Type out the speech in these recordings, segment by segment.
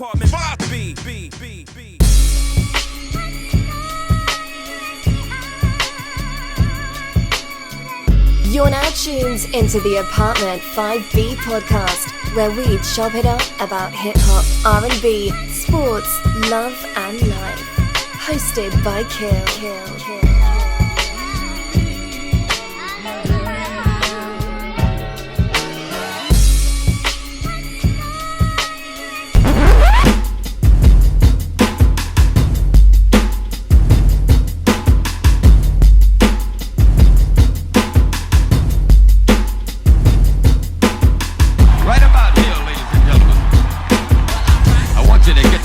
apartment 5B. You're now tuned into the Apartment 5B podcast, where we chop it up about hip-hop, R&B, sports, love and life. Hosted by Kill.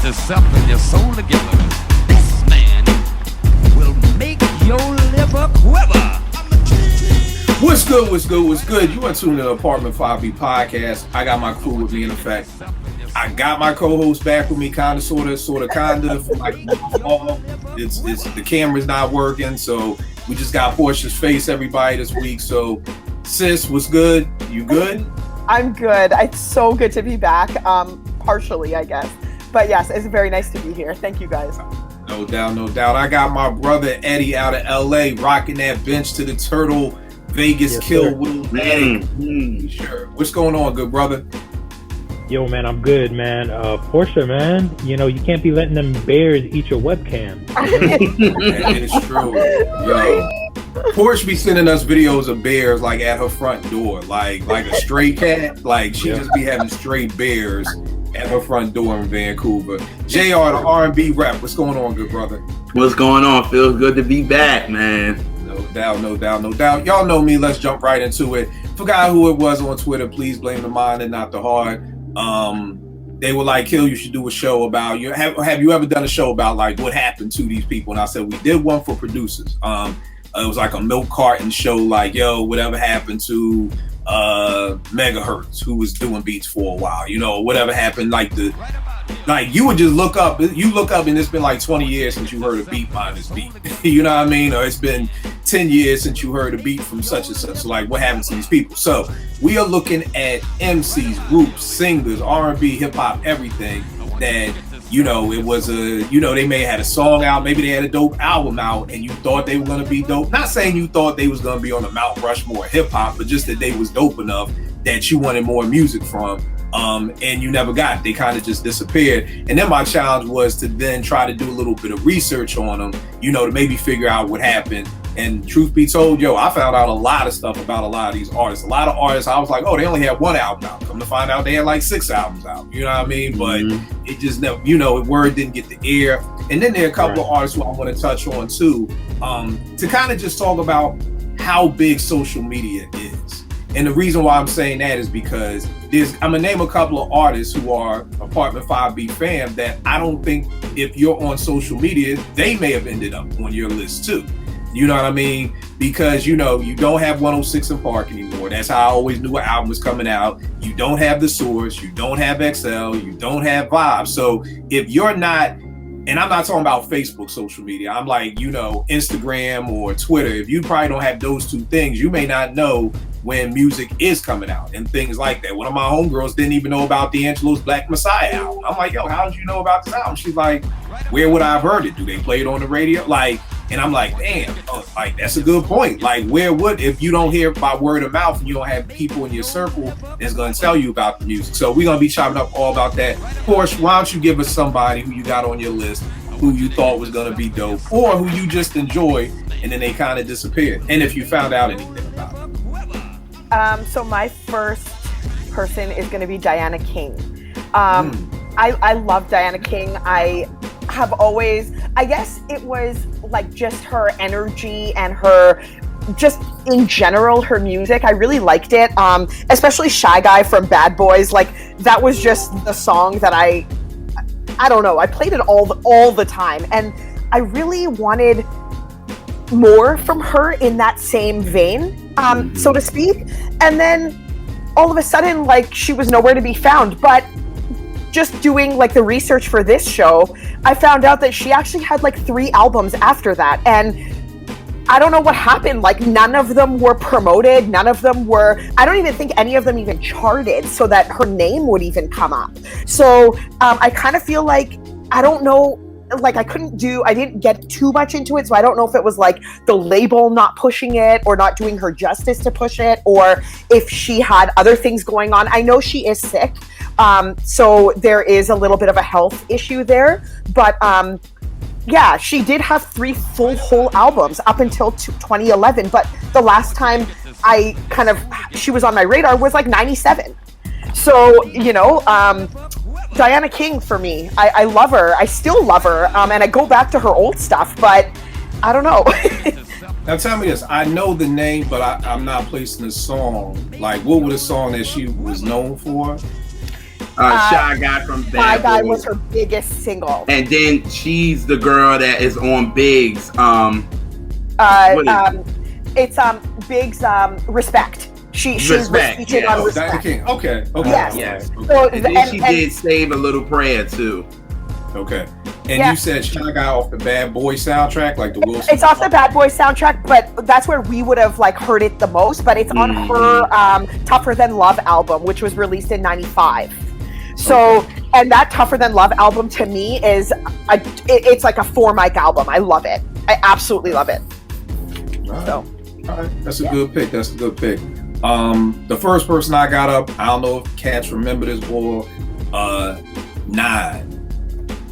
Yourself and your soul together. This man will make your liver quiver. What's good? You are tuned to the Apartment 5B podcast. I got my crew with me in effect. I got my co-host back with me, kinda, sorta. For like it's the camera's not working, so we just got Portia's face everybody this week. So, sis, what's good? You good? I'm good. It's so good to be back. Partially, I guess. But yes, it's very nice to be here. Thank you, guys. No doubt. I got my brother Eddie out of LA rocking that bench to the Turtle Vegas yes, kill sir. Will Eddie. Sure. What's going on, good brother? Yo, man, I'm good, man. Portia, man, you know, you can't be letting them bears eat your webcam. That is true. Yo, Portia be sending us videos of bears like at her front door, like a stray cat. Like she just be having stray bears at her front door in Vancouver. JR, the R&B rep. What's going on, good brother? What's going on? Feels good to be back, man. No doubt. Y'all know me. Let's jump right into it. Forgot who it was on Twitter. Please blame the mind and not the heart. They were like, Kill, you should do a show about you. Have you ever done a show about like what happened to these people? And I said, we did one for producers. It was like a milk carton show, like, yo, whatever happened to Megahertz, who was doing beats for a while, you know, whatever happened, like you would just look up and it's been like 20 years since you heard a beat minus beat. You know what I mean? Or it's been 10 years since you heard a beat from such and such. So like, what happened to these people? So we are looking at MCs, groups, singers, R&B, hip hop, everything that, you know, it was they may have had a song out, maybe they had a dope album out and you thought they were going to be dope. Not saying you thought they was going to be on the Mount Rushmore hip hop, but just that they was dope enough that you wanted more music from. And you never got it. They kind of just disappeared. And then my challenge was to then try to do a little bit of research on them, you know, to maybe figure out what happened. And truth be told, I found out a lot of stuff about a lot of these artists. A lot of artists, I was like, oh, they only had one album out. Come to find out, they had like 6 albums out. You know what I mean? But it just never, word didn't get the air. And then there are a couple of artists who I want to touch on too, to kind of just talk about how big social media is. And the reason why I'm saying that is because I'm gonna name a couple of artists who are Apartment 5B fans that I don't think if you're on social media, they may have ended up on your list too. You know what I mean? Because, you don't have 106 in Park anymore. That's how I always knew an album was coming out. You don't have The Source. You don't have XL. You don't have Vibe. So if you're not, and I'm not talking about Facebook social media, I'm like, Instagram or Twitter. If you probably don't have those two things, you may not know when music is coming out and things like that. One of my homegirls didn't even know about D'Angelo's Black Messiah album. I'm like, yo, how did you know about this album? She's like, where would I have heard it? Do they play it on the radio? Like, and I'm like, damn, like that's a good point. Like, where would, if you don't hear by word of mouth and you don't have people in your circle that's going to tell you about the music? So we're going to be chopping up all about that. Porsche, why don't you give us somebody who you got on your list, who you thought was going to be dope, or who you just enjoyed and then they kind of disappeared, and if you found out anything about it. So my first person is going to be Diana King. I love Diana King. I have always, I guess it was like just her energy and her, just in general, her music. I really liked it. Especially Shy Guy from Bad Boys. Like that was just the song that I don't know. I played it all the time. And I really wanted more from her in that same vein, so to speak. And then all of a sudden, like, she was nowhere to be found. But just doing like the research for this show, I found out that she actually had like 3 albums after that. And I don't know what happened. Like, none of them were promoted. None of them were, I don't even think any of them even charted so that her name would even come up. So I kind of feel like, I don't know, like I didn't get too much into it. So I don't know if it was like the label not pushing it or not doing her justice to push it, or if she had other things going on. I know she is sick. So there is a little bit of a health issue there, but yeah, she did have 3 full whole albums up until 2011. But the last time she was on my radar was like 97. So, you know, Diana King for me, I love her. I still love her. And I go back to her old stuff, but I don't know. Now tell me this, I know the name, but I'm not placing the song. Like, what was the song that she was known for? Shy Guy from Bad Shy Guy Boys. was her biggest single. And then she's the girl that is on Biggs. It's Big's Respect. She was featured on Respect. Diana King. Okay. Yes. Okay. So, and then she did Save a Little Prayer too. Okay. And you said Shy Guy off the Bad Boy soundtrack, like the Wilson. It's off the Bad Boy soundtrack, but that's where we would have like heard it the most. But it's on her Tougher Than Love album, which was released in '95. So, and that Tougher Than Love album to me is it's like a 4-mic album. I love it. I absolutely love it. All right. That's a good pick. The first person I got up, I don't know if cats remember this boy, 9.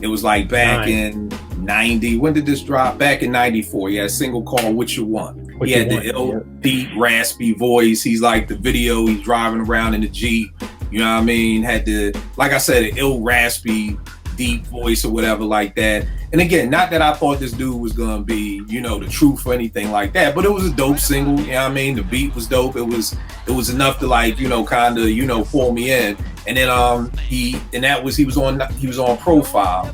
It was like back in 90. When did this drop? Back in 94. He had a single called What You Want. He had the ill, deep, raspy voice. He's like the video, he's driving around in the Jeep. You know what I mean? Had the, like I said, an ill, raspy, deep voice or whatever like that. And again, not that I thought this dude was gonna be, you know, the truth or anything like that, but it was a dope single. You know what I mean? The beat was dope. It was enough to like, you know, kind of, you know, pull me in. And then he was on Profile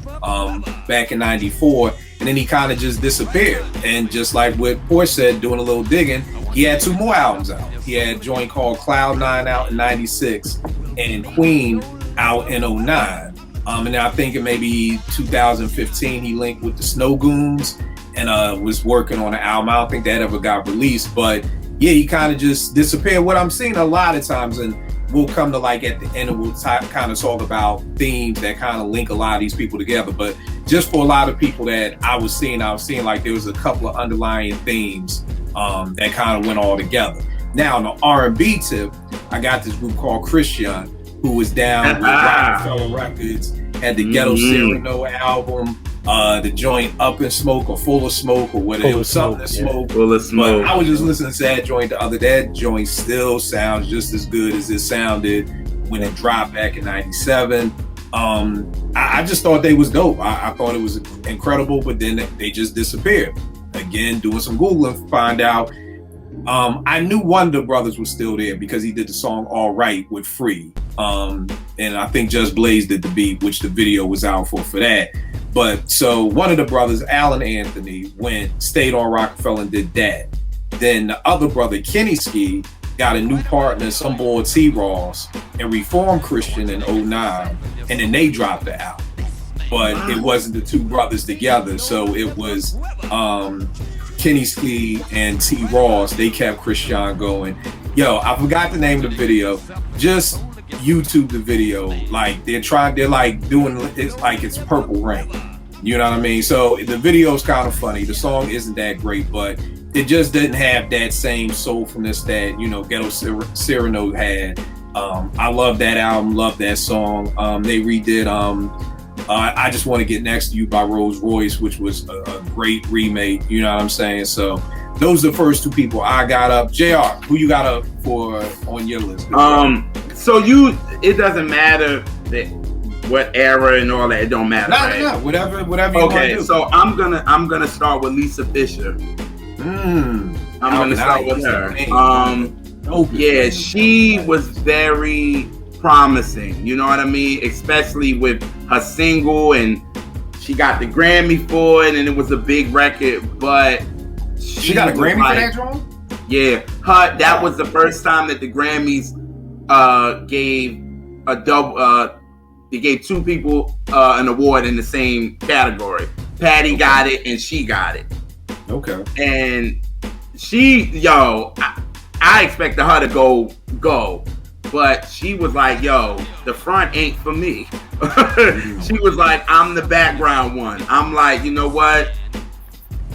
back in '94, and then he kind of just disappeared. And just like what Porsche said, doing a little digging, he had 2 more albums out. He had a joint called Cloud 9 out in '96 and Queen out in '09. And then I think in maybe 2015 he linked with the Snow Goons and was working on an album. I don't think that ever got released, but yeah, he kind of just disappeared. What I'm seeing a lot of times, and we'll come to like at the end and we'll kind of talk about themes that kind of link a lot of these people together. But just for a lot of people that I was seeing like there was a couple of underlying themes that kind of went all together. Now on the R&B tip, I got this group called Christian, who was down with Rockefeller Records, had the Ghetto Cyrano album, the joint Up in Smoke or Full of Smoke or whatever. It was something to smoke. Full of Smoke. But I was just listening to that joint the other day. That joint still sounds just as good as it sounded when it dropped back in '97. I just thought they was dope. I thought it was incredible, but then they just disappeared. Again, doing some Googling, find out. I knew one of the brothers was still there because he did the song All Right with Free. And I think Just Blaze did the beat, which the video was out for that. But so one of the brothers, Alan Anthony, stayed on Rockefeller and did that. Then the other brother, Kenny Ski, got a new partner, some boy T-Ross, and reformed Christian in '09, and then they dropped the album. But it wasn't the 2 brothers together, so it was Kenny Ski and T-Ross. They kept Christian going. Yo, I forgot the name of the video. Just YouTube the video. Like they're like doing it's like it's Purple Rain. You know what I mean? So the video's kind of funny. The song isn't that great, but it just didn't have that same soulfulness that, you know, Ghetto Cyrano had. I love that album, love that song. They redid I Just Want to Get Next to You by Rolls Royce, which was a great remake. You know what I'm saying? So those are the first 2 people I got up. JR, who you got up for on your list? So it doesn't matter what era and all that. It don't matter. No, whatever you want to do. Okay, so I'm gonna start with Lisa Fischer. I'm gonna start with her. Yeah, she was very promising. You know what I mean? Especially with her single, and she got the Grammy for it, and it was a big record. But she got a Grammy for that, John? Yeah, that was the first time that the Grammys gave a double. They gave 2 people an award in the same category. Patty got it, and she got it. Okay. And I expected her to go, but she was like, yo, the front ain't for me. She was like, I'm the background one. I'm like, you know what?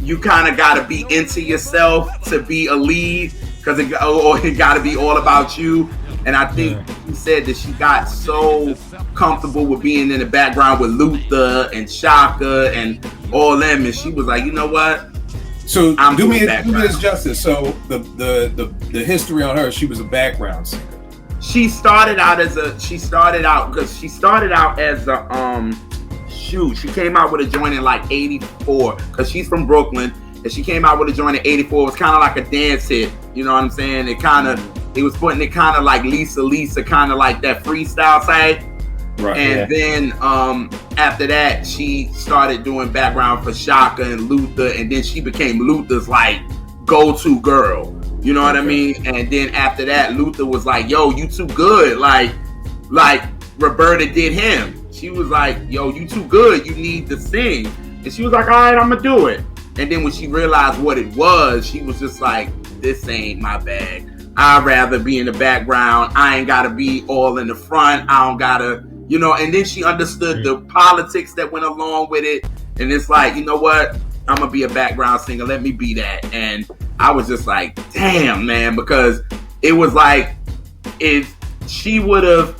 You kind of got to be into yourself to be a lead, because it got to be all about you. And I think she said that she got so comfortable with being in the background with Luther and Shaka and all them, and she was like, you know what? So do me this justice. So the history on her, she was a background singer. She started out as she came out with a joint in like 84, because she's from Brooklyn, and she came out with a joint in 84. It was kind of like a dance hit, you know what I'm saying? It was putting it kind of like Lisa, kind of like that freestyle type. Right. And then after that, she started doing background for Shaka and Luther, and then she became Luther's like go-to girl. You know what I mean? And then after that, Luther was like, yo, you too good. Like Roberta did him. She was like, yo, you too good. You need to sing. And she was like, all right, I'm going to do it. And then when she realized what it was, she was just like, this ain't my bag. I'd rather be in the background. I ain't got to be all in the front. I don't got to, you know. And then she understood the politics that went along with it. And it's like, you know what? I'm going to be a background singer. Let me be that. And I was just like, damn, man, because it was like, if she would have,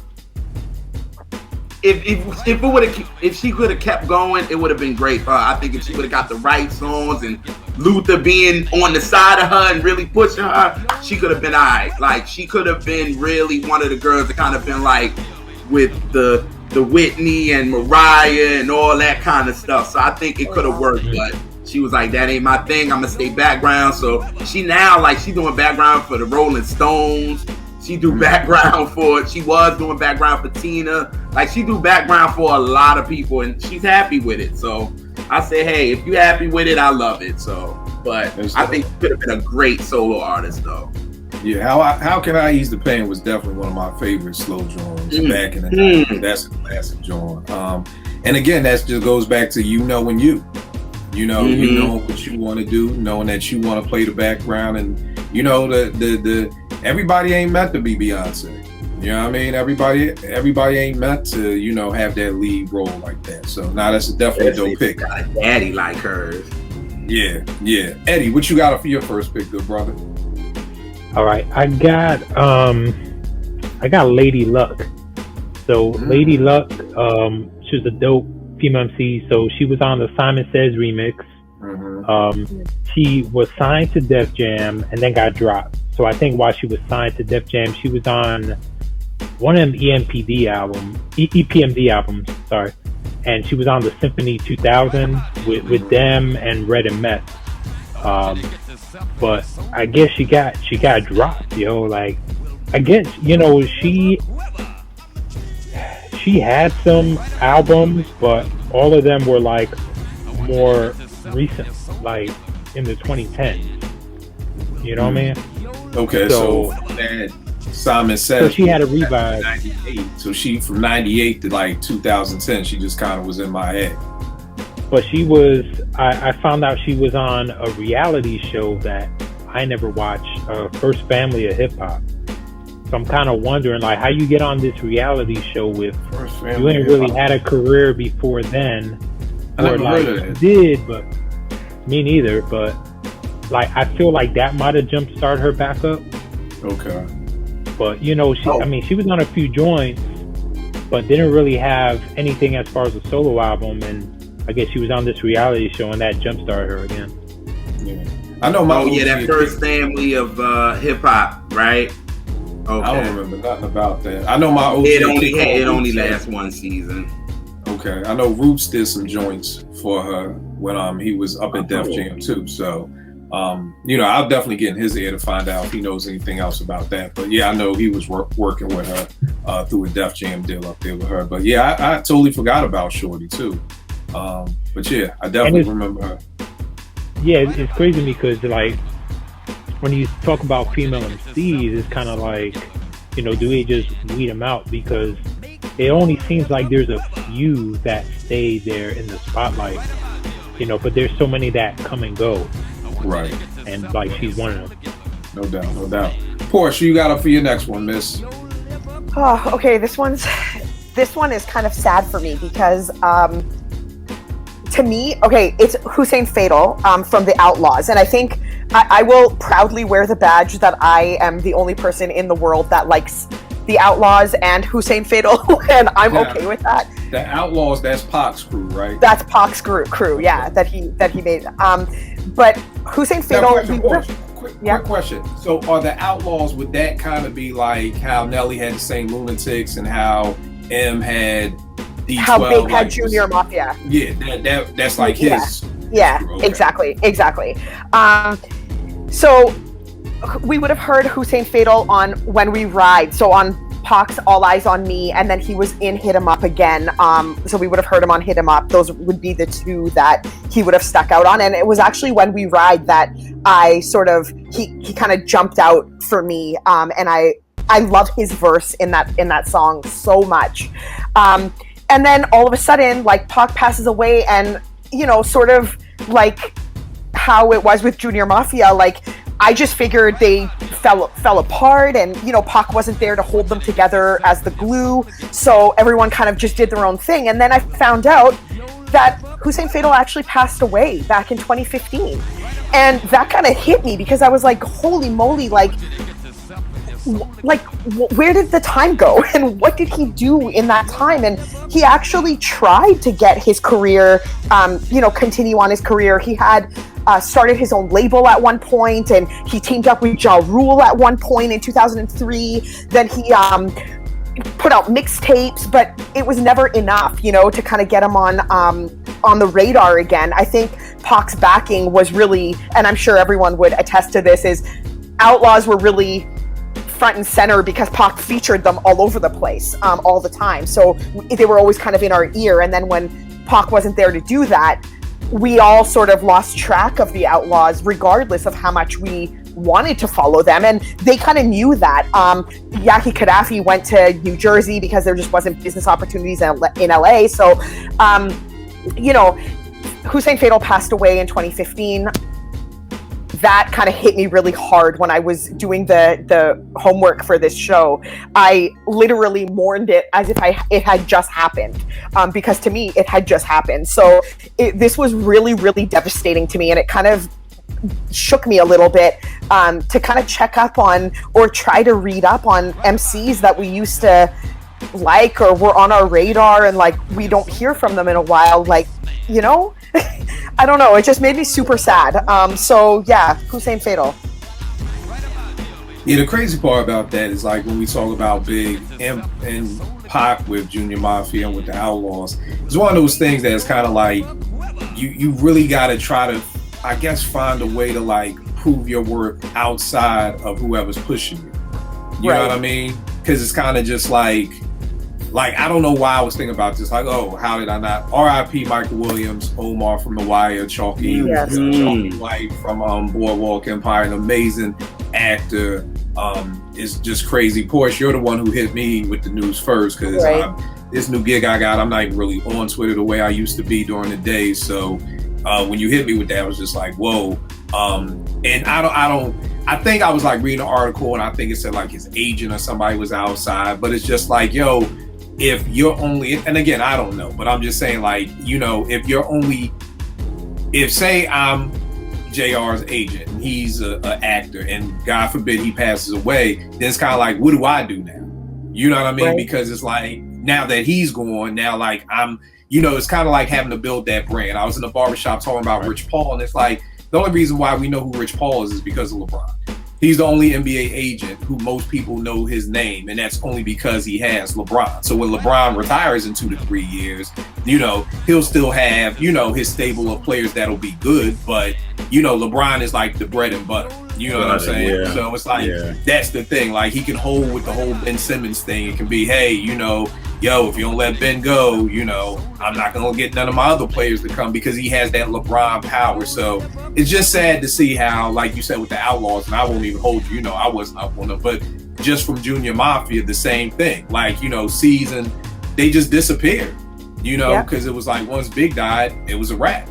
if she could have kept going, it would have been great for her. I think if she would have got the right songs and Luther being on the side of her and really pushing her, she could have been all right. Like, she could have been really one of the girls that kind of been like with the Whitney and Mariah and all that kind of stuff. So I think it could have worked, but she was like, that ain't my thing. I'm gonna stay background. So she now, like, she doing background for the Rolling Stones. She was doing background for Tina. Like, she do background for a lot of people, and she's happy with it. So I say, hey, if you're happy with it, I love it. So, but I think she could have been a great solo artist, though. Yeah, How Can I Ease the Pain was definitely one of my favorite slow joints back in the 90s. That's a classic joint. And again, that just goes back to you know what you want to do, knowing that you want to play the background, and you know the everybody ain't meant to be Beyonce. You know what I mean? Everybody ain't meant to, you know, have that lead role like that. So now that's definitely a dope pick. Got a daddy like hers. Yeah. Eddie, what you got for your first pick, good brother? All right, I got Lady Luck. So Lady Luck, she was a dope female MC. So she was on the Simon Says remix. She was signed to Def Jam and then got dropped. So I think while she was signed to Def Jam, she was on one of them EPMD albums, sorry. And she was on the Symphony 2000 with them and Red and Meth. But I guess she got dropped, yo. Like, I guess, you know, she had some albums, but all of them were like more recent, like in the 2010s. You know what I mean? Okay, so Simon Says. So she had a revive. 98. So she from 98 to like 2010, she just kind of was in my head. But she was, I found out she was on a reality show that I never watched, First Family of Hip Hop. So I'm kind of wondering, like, how you get on this reality show with, you ain't really had a career before then. Or like, you did, but me neither. But like, I feel like that might have jumpstarted her back up. Okay. But, you know, she was on a few joints, but didn't really have anything as far as a solo album. And I guess she was on this reality show, and that jumpstarted her again. Yeah, I know that First Family of Hip Hop, right? Okay. I don't remember nothing about that. I know my OG. It only lasts one season. Okay, I know Roots did some joints for her when he was up at Def Jam too. So, you know, I'll definitely get in his ear to find out if he knows anything else about that. But yeah, I know he was working with her through a Def Jam deal up there with her. But yeah, I totally forgot about Shorty too. But yeah, I definitely remember her. Yeah, it's crazy because, like, when you talk about female MCs, it's kind of like, you know, do we just weed them out? Because it only seems like there's a few that stay there in the spotlight, you know, but there's so many that come and go. Right. and like she's one of them. No doubt, no doubt. Porsche, you got up for your next one, miss. Oh, okay. This one is kind of sad for me because to me, okay, it's Hussein Fatal from the Outlawz, and I think I will proudly wear the badge that I am the only person in the world that likes the Outlawz and Hussein Fatal, and I'm okay with that. The Outlawz, that's Pac's crew, right? That's Pac's crew, yeah, that he made. But Hussein Fatal. Quick question. So, are the Outlawz, would that kind of be like how Nelly had the same Lunatics and how M had D12? How Big had like Junior Mafia? Yeah, that's like his. Yeah, okay. exactly. So we would have heard Hussein Fatal on When We Ride, so on Pac's All Eyes on Me, and then he was in Hit 'Em Up again. So we would have heard him on Hit 'Em Up. Those would be the two that he would have stuck out on. And it was actually When We Ride that I sort of he kind of jumped out for me. And I love his verse in that song so much. And then all of a sudden, like, Pac passes away, and sort of like how it was with Junior Mafia, like, I just figured they fell apart, and Pac wasn't there to hold them together as the glue, so everyone kind of just did their own thing. And then I found out that Hussein Fatal actually passed away back in 2015, and that kind of hit me because I was like, holy moly, like where did the time go, and what did he do in that time? And he actually tried to get his career, continue on his career. He had started his own label at one point, and he teamed up with Ja Rule at one point in 2003. Then he put out mixtapes, but it was never enough, to kind of get him on the radar again. I think Pac's backing was really, and I'm sure everyone would attest to this, is Outlawz were really front and center because Pac featured them all over the place, all the time. So they were always kind of in our ear. And then when Pac wasn't there to do that, we all sort of lost track of the Outlawz, regardless of how much we wanted to follow them. And they kind of knew that. Yaki Gaddafi went to New Jersey because there just wasn't business opportunities in LA. So, Hussein Fatal passed away in 2015. That kind of hit me really hard when I was doing the homework for this show. I literally mourned it as if it had just happened, because to me it had just happened. So this was really, really devastating to me, and it kind of shook me a little bit to kind of check up on or try to read up on MCs that we used to like or were on our radar, and like we don't hear from them in a while, like, I don't know, it just made me super sad. So yeah, Hussein Fatal. Yeah, the crazy part about that is, like, when we talk about Big and Pac with Junior Mafia and with the Outlawz, it's one of those things that is kind of like you really got to try to, I guess, find a way to like prove your worth outside of whoever's pushing you. You know what I mean? Because it's kind of just like I don't know why I was thinking about this. Like, oh, how did I not? R.I.P. Michael Williams, Omar from The Wire, Chalky, Chalky White from Boardwalk Empire, an amazing actor. It's just crazy. Porsche, you're the one who hit me with the news first, because this new gig I got, I'm not even really on Twitter the way I used to be during the day. So when you hit me with that, I was just like, whoa. And I think I was like reading an article, and I think it said like his agent or somebody was outside, but it's just like, yo, if you're only, and again, I don't know, but I'm just saying, like, if say I'm JR's agent and he's an actor, and God forbid he passes away, then it's kind of like, what do I do now? You know what I mean? Right. Because it's like, now that he's gone, now like I'm, it's kind of like having to build that brand. I was in the barbershop talking about Rich Paul, and it's like, the only reason why we know who Rich Paul is because of LeBron. He's the only NBA agent who most people know his name, and that's only because he has LeBron. So when LeBron retires in 2 to 3 years, he'll still have, his stable of players that'll be good, but, LeBron is like the bread and butter. You know what I'm saying? Yeah. So it's like, that's the thing. Like, he can hold with the whole Ben Simmons thing. It can be, hey, yo, if you don't let Ben go, I'm not going to get none of my other players to come, because he has that LeBron power. So it's just sad to see how, like you said, with the Outlawz, and I won't even hold you, I wasn't up on them, but just from Junior Mafia, the same thing. Like, they just disappeared, because it was like, once Big died, it was a wrap.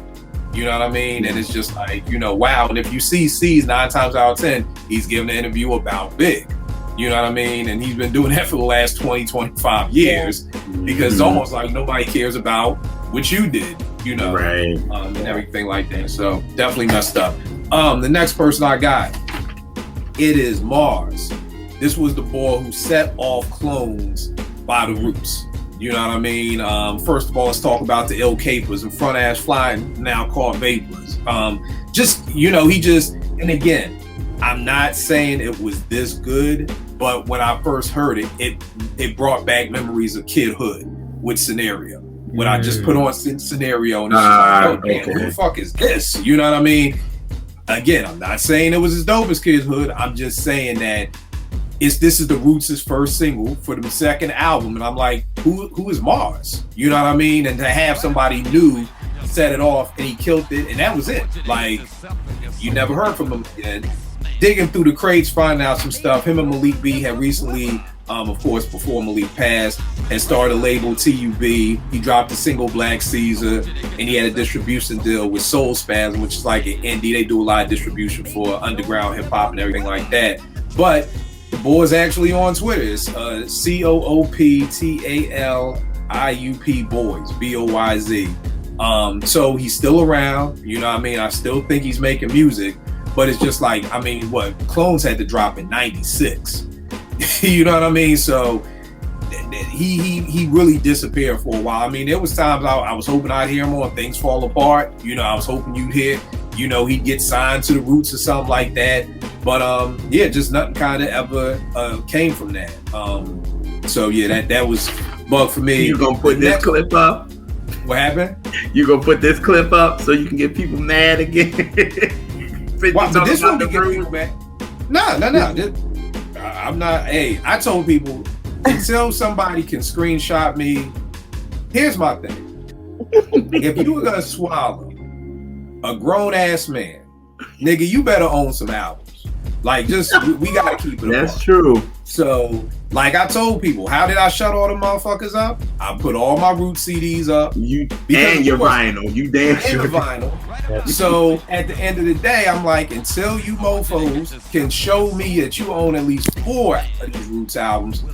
You know what I mean? And it's just like, you know, wow. And if you see C's 9 times out of 10, he's giving an interview about Big. You know what I mean? And he's been doing that for the last 20, 25 years because it's almost like nobody cares about what you did, you know, right. And everything like that. So definitely messed up. The next person I got, it is M.A.R.S. This was the boy who set off Clones by the roots. You know what I mean? First of all, let's talk about the ill capers and front ass flying, now called vapors. Just, you know, and again, I'm not saying it was this good, but when I first heard it, it brought back memories of kidhood with Scenario. When I just put on Scenario and it's just like, oh, damn, who the fuck is this? You know what I mean? Again, I'm not saying it was as dope as Kidhood. I'm just saying that this is the Roots' first single for the second album. And I'm like, who is M.A.R.S? You know what I mean? And to have somebody new set it off and he killed it, and that was it. Like, you never heard from him again. Digging through the crates, finding out some stuff. Him and Malik B had recently, of course, before Malik passed, had started a label, TUB. He dropped the single Black Caesar, and he had a distribution deal with Soul Spasm, which is like an indie. They do a lot of distribution for underground hip hop and everything like that. But the boy's actually on Twitter. It's COOPTALIUP Boys, BOYZ. So he's still around. You know what I mean? I still think he's making music. But it's just like, I mean, what Clones had to drop in '96. You know what I mean? So he really disappeared for a while. I mean, there was times I was hoping I'd hear him on Things Fall Apart. You know, I was hoping you'd hear, you know, he'd get signed to the Roots or something like that. But yeah, just nothing kind of ever came from that. So yeah, that was bug for me. You gonna put this clip up? What happened? You gonna put this clip up so you can get people mad again? Wow, but this one be getting people back. No. I'm not. Hey, I told people until somebody can screenshot me. Here's my thing: if you were gonna swallow a grown ass man, nigga, you better own some albums. Like, just we gotta keep it. That's true. So, like I told people, how did I shut all the motherfuckers up? I put all my Root CDs up. And your vinyl. You damn sure. Vinyl. So at the end of the day, I'm like, until you mofos can show me that you own at least 4 of these Roots albums,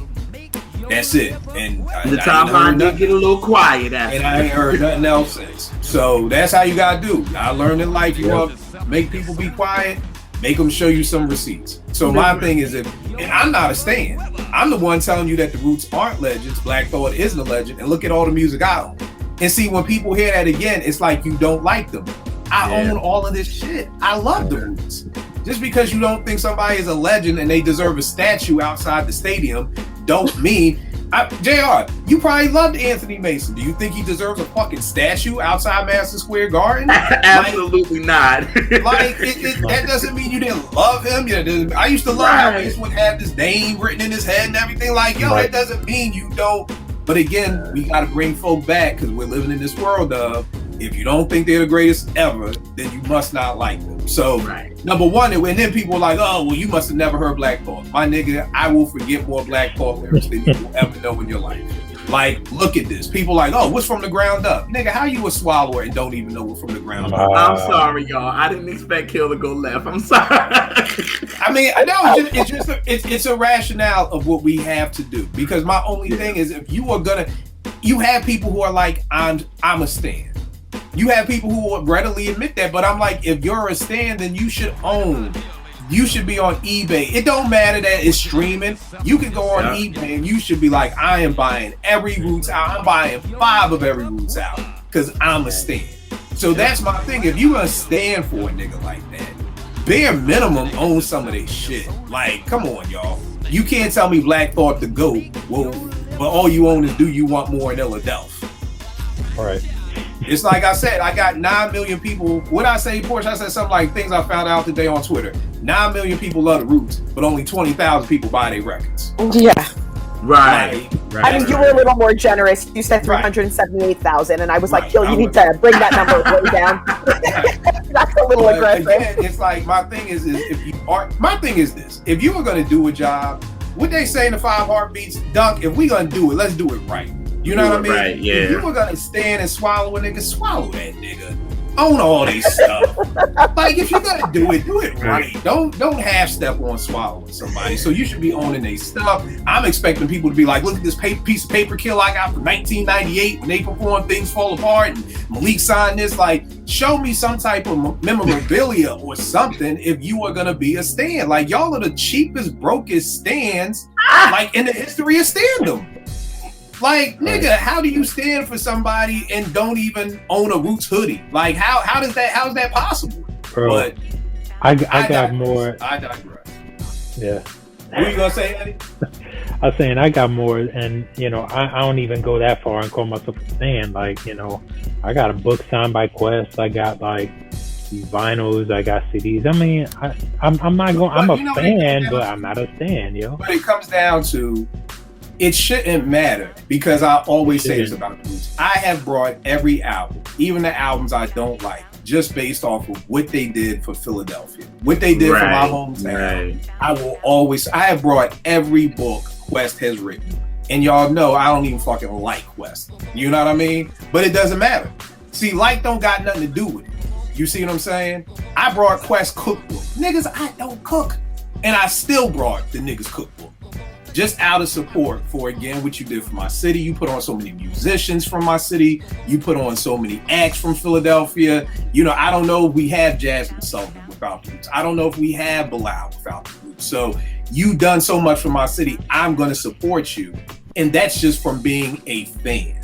that's it. And the timeline did get a little quiet after. And I ain't heard nothing else since. So that's how you gotta do. I learned in life, you want to make people be quiet, make them show you some receipts. So my thing is, and I'm not a stan. I'm the one telling you that the Roots aren't legends. Black Thought isn't a legend. And look at all the music I own. And see, when people hear that again, it's like you don't like them. I own all of this shit. I love the Roots. Just because you don't think somebody is a legend and they deserve a statue outside the stadium, don't mean. JR, you probably loved Anthony Mason. Do you think he deserves a fucking statue outside Madison Square Garden? Absolutely not. Like, that doesn't mean you didn't love him. I used to love how he would have this name written in his head and everything. Like, that doesn't mean you don't. But again, we got to bring folk back because we're living in this world of, if you don't think they're the greatest ever, then you must not like them. So, number one, and then people are like, oh, well, you must have never heard Black Thought. My nigga, I will forget more Black Thought lyrics than you will ever know in your life. Like, look at this. People like, oh, what's From the Ground Up? Nigga, how you a swallower and don't even know what From the Ground Up? I'm sorry, y'all. I didn't expect Kill to go left. I'm sorry. I mean, I know it's a rationale of what we have to do. Because my only thing is, if you are gonna, you have people who are like, I'm a stan. You have people who will readily admit that, but I'm like, if you're a stan, then you should own. You should be on eBay. It don't matter that it's streaming. You can go on eBay and you should be like, I am buying every Roots out. I'm buying 5 of every Roots out because I'm a stan. So that's my thing. If you gonna stand for a nigga like that, bare minimum own some of their shit. Like, come on, y'all. You can't tell me Black Thought the GOAT. Well, but all you own is Do You Want More in Philadelphia. All right. It's like I said, I got 9 million people. What I say, Porsche? I said something like things I found out today on Twitter. 9 million people love the Roots, but only 20,000 people buy their records. Yeah. Right. I mean, you were a little more generous. You said 378,000, and I was like, Kill, you need to bring that number way down. That's a little aggressive. Again, it's like, my thing is this. If you were going to do a job, what they say in the 5 Heartbeats, Dunk, if we going to do it, let's do it right. You know what I mean? Right, yeah. If you were gonna stand and swallow a nigga, swallow that nigga. own all these stuff. Like, if you're gonna do it right. Don't half step on swallowing somebody. So you should be owning their stuff. I'm expecting people to be like, look at this piece of paper kill I got from 1998 when they performed Things Fall Apart and Malik signed this. Like, show me some type of memorabilia or something if you are gonna be a stan. Like, y'all are the cheapest, brokest stans like in the history of standom. Like, nigga, how do you stand for somebody and don't even own a Roots hoodie? Like, how is that possible? Bro, but I got more. I digress. Yeah. What you gonna say, Eddie? I was saying I got more, and I don't even go that far and call myself a fan. Like, I got a book signed by Quest. I got like these vinyls. I got CDs. I mean, I'm not going. I'm a fan, but I'm not a stan, yo. But it comes down to, it shouldn't matter, because I always say this about the Roots. I have brought every album, even the albums I don't like, just based off of what they did for Philadelphia, what they did for my hometown. Right. I have brought every book Quest has written. And y'all know I don't even fucking like Quest. You know what I mean? But it doesn't matter. See, like don't got nothing to do with it. You see what I'm saying? I brought Quest cookbook. Niggas, I don't cook. And I still brought the niggas cookbook. Just out of support for, again, what you did for my city. You put on so many musicians from my city. You put on so many acts from Philadelphia. I don't know if we have Jasmine Sullivan without the Roots. I don't know if we have Bilal without the Roots. So you done so much for my city. I'm going to support you. And that's just from being a fan.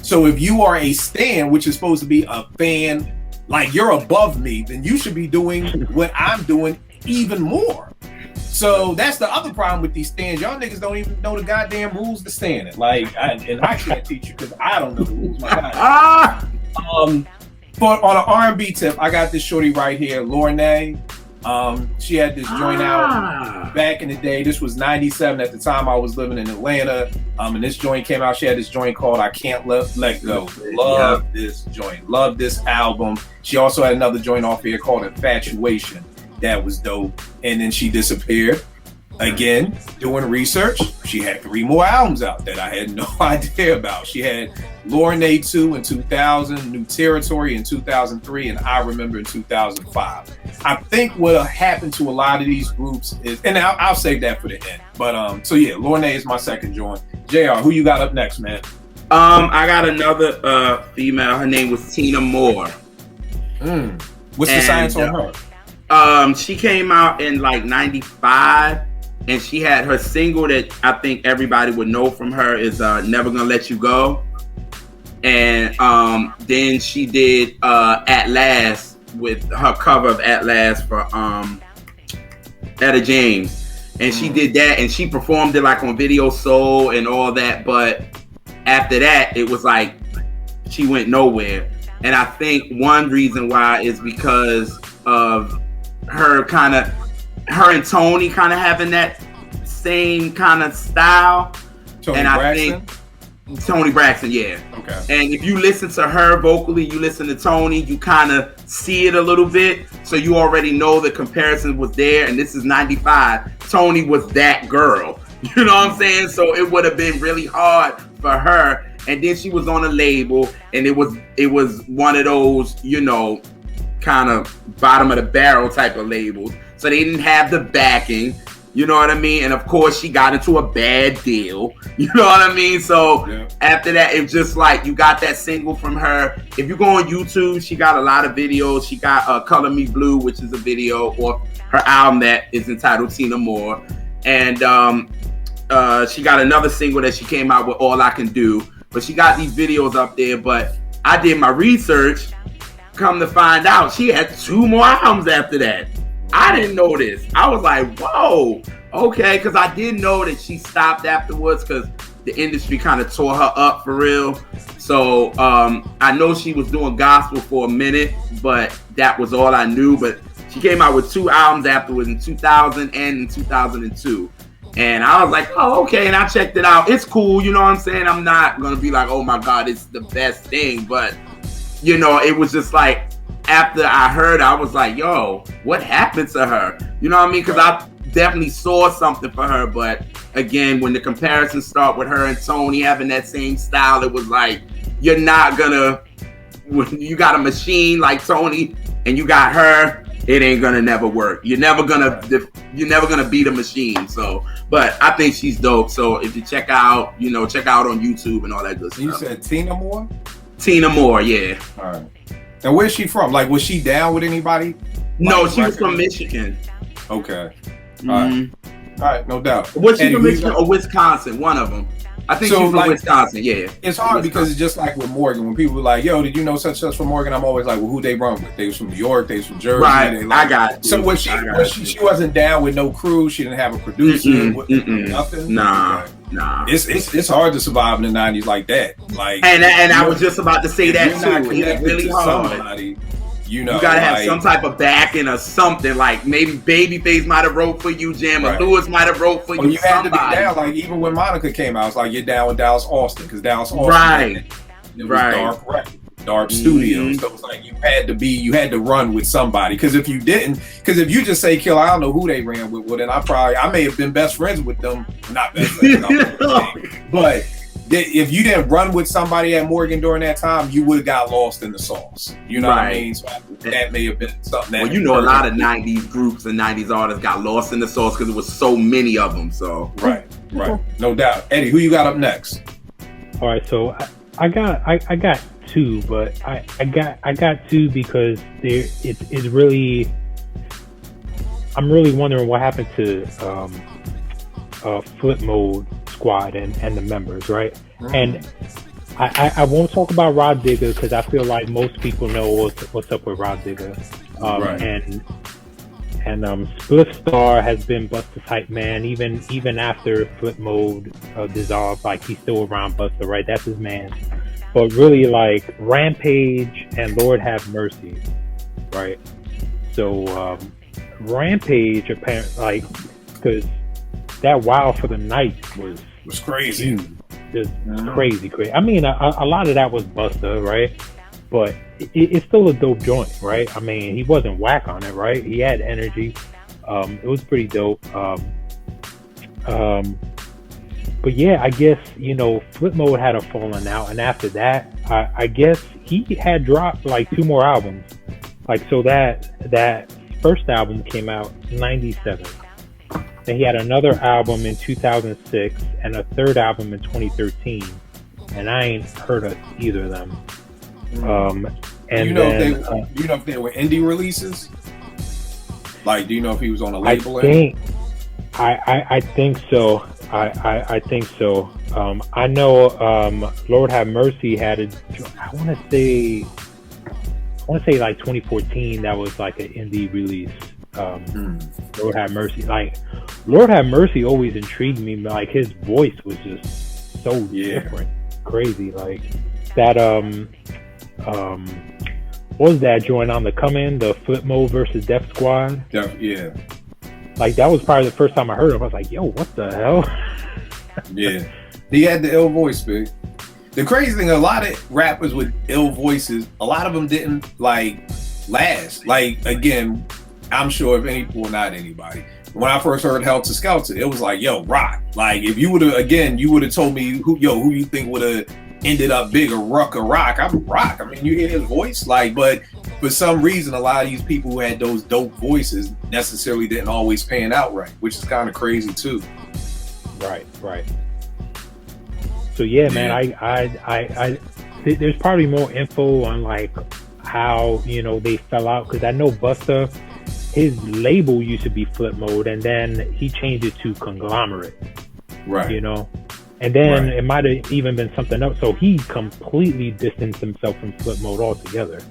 So if you are a stan, which is supposed to be a fan, like you're above me, then you should be doing what I'm doing even more. So that's the other problem with these stands. Y'all niggas don't even know the goddamn rules to stand it. Like, and I can't teach you because I don't know the rules. My God. But on an R&B tip, I got this shorty right here, Laurnea. She had this joint out back in the day. This was 97 at the time I was living in Atlanta. And this joint came out. She had this joint called I Can't Let Go. Love this joint. Love this album. She also had another joint off here called Infatuation. That was dope. And then she disappeared. Again, doing research, she had 3 more albums out that I had no idea about. She had Laurnea 2 in 2000, New Territory in 2003, and I Remember in 2005. I think what happened to a lot of these groups is, and I'll save that for the end. But so yeah, Laurnea is my second joint. JR, who you got up next, man? I got another female. Her name was Tina Moore. What's the science on her? She came out in like 95, and she had her single that I think everybody would know from her is Never Gonna Let You Go. And then she did At Last with her cover of At Last for Etta James. And she did that, and she performed it like on Video Soul and all that, but after that it was like she went nowhere. And I think one reason why is because of her and Tony kind of having that same kind of style. Tony Braxton, yeah. Okay. And if you listen to her vocally, you listen to Tony, you kind of see it a little bit. So you already know the comparison was there. And this is 95. Tony was that girl. You know what I'm saying? So it would have been really hard for her. And then she was on a label, and it was one of those, kind of bottom of the barrel type of labels. So they didn't have the backing, you know what I mean? And of course she got into a bad deal, you know what I mean? So after that, it's just like you got that single from her. If you go on YouTube, she got a lot of videos. She got Color Me Blue, which is a video, or her album that is entitled Tina Moore. And she got another single that she came out with, All I Can Do. But she got these videos up there. But I did my research. Come to find out, she had 2 more albums after that. I didn't know this. I was like, whoa, okay, because I didn't know that she stopped afterwards because the industry kind of tore her up for real. So I know she was doing gospel for a minute, but that was all I knew. But she came out with 2 albums afterwards in 2000 and in 2002. And I was like, oh, okay. And I checked it out. It's cool. You know what I'm saying? I'm not going to be like, oh my God, it's the best thing. But it was just like, after I heard, I was like, yo, what happened to her? You know what I mean? Because I definitely saw something for her. But again, when the comparisons start with her and Tony having that same style, it was like, you're not going to when you got a machine like Tony and you got her, it ain't gonna never work. You're never gonna beat a machine. So, but I think she's dope. So if you check out on YouTube and all that good stuff. You said Tina Moore? Tina Moore, yeah. All right. And where's she from? Like, was she down with anybody? No, she was from Michigan. Okay. All right, no doubt. Was she from Michigan or Wisconsin? One of them. I think she's from Wisconsin, yeah. It's hard because it's just like with Morgan. When people were like, yo, did you know such from Morgan? I'm always like, well, who they run with? They was from New York, they was from Jersey. Right, I got it. So she wasn't down with no crew. She didn't have a producer. Nothing. Nah. It's hard to survive in the 90s like that. Like, and I was just about to say that too. It's really hard. Somebody, you gotta have some type of backing or something. Like maybe Babyface might have wrote for you, Jam, or Lewis might have wrote for you. You had to be down. Like even when Monica came out, it's like you're down with Dallas Austin because Dallas Austin, it was dark studios. So it's like you had to run with somebody. Because if you just say Killer, I don't know who they ran with. Well, then I may have been best friends with them. Not best friends, but if you didn't run with somebody at Morgan during that time, you would have got lost in the sauce. You know what I mean? So that may have been something that. Well, a lot of '90s groups and '90s artists got lost in the sauce because there was so many of them. So right, no doubt. Eddie, who you got up next? All right, so I got two, but I got two because it's really. I'm really wondering what happened to Flipmode Squad and the members, right? And I won't talk about Rod Digger because I feel like most people know what's up with Rod Digger. And Spliff Star has been Busta's hype man even after Flipmode dissolved. Like he's still around Busta, right? That's his man. But really, like Rampage and Lord Have Mercy, right? So Rampage apparently, like, because that Wild for the Night was crazy. Just crazy. I mean, a lot of that was Busta, right? But it's still a dope joint, right? I mean, he wasn't whack on it, right? He had energy. It was pretty dope. But yeah, I guess, Flipmode had a falling out. And after that, I guess he had dropped like 2 more albums. Like, so that first album came out in 97. Then he had another album in 2006 and a third album in 2013. And I ain't heard of either of them. And do you know if they were indie releases? Like, do you know if he was on a label? I think so. I think so. I know Lord Have Mercy had I want to say like 2014. That was like an indie release. Lord Have Mercy. Like Lord Have Mercy always intrigued me. Like his voice was just so different, crazy. Like that. What was that joint on the come in? The Flipmode versus Def Squad. Yeah. Like that was probably the first time I heard him. I was like, "Yo, what the hell?" Yeah, he had the ill voice, big. The crazy thing, a lot of rappers with ill voices, a lot of them didn't like last. Like again, I'm sure if not anybody. When I first heard Helter Skelter, it was like, "Yo, rock!" Like if you would have told me who you think would have ended up big or rock. I'm rock. I mean, you hear his voice, like, but for some reason, a lot of these people who had those dope voices necessarily didn't always pan out right, which is kind of crazy too. Right. So yeah, man, I there's probably more info on like how they fell out because I know Busta, his label used to be Flipmode, and then he changed it to Conglomerate. Right. And then it might have even been something else. So he completely distanced himself from Flipmode altogether.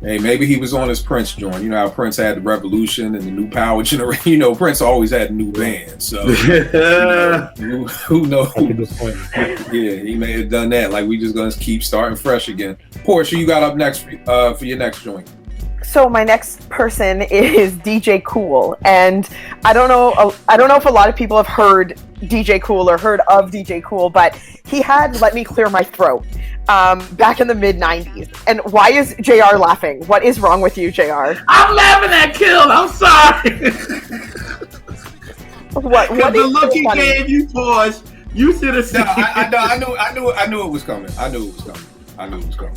Hey, maybe he was on his Prince joint. You know how Prince had the Revolution and the New Power generation. Prince always had a new band. So who knows? That's a good point. Yeah, he may have done that. Like we just gonna keep starting fresh again. Portia, you got up next for your next joint. So my next person is DJ Kool, and I don't know if a lot of people have heard DJ Kool or heard of DJ Kool, but he had Let Me Clear My Throat back in the mid-90s. And why is JR laughing? What is wrong with you, JR? I'm laughing at Kill. I'm sorry. What the look he gave you, Porsche, you should have seen. No, I knew it was coming. I knew it was coming.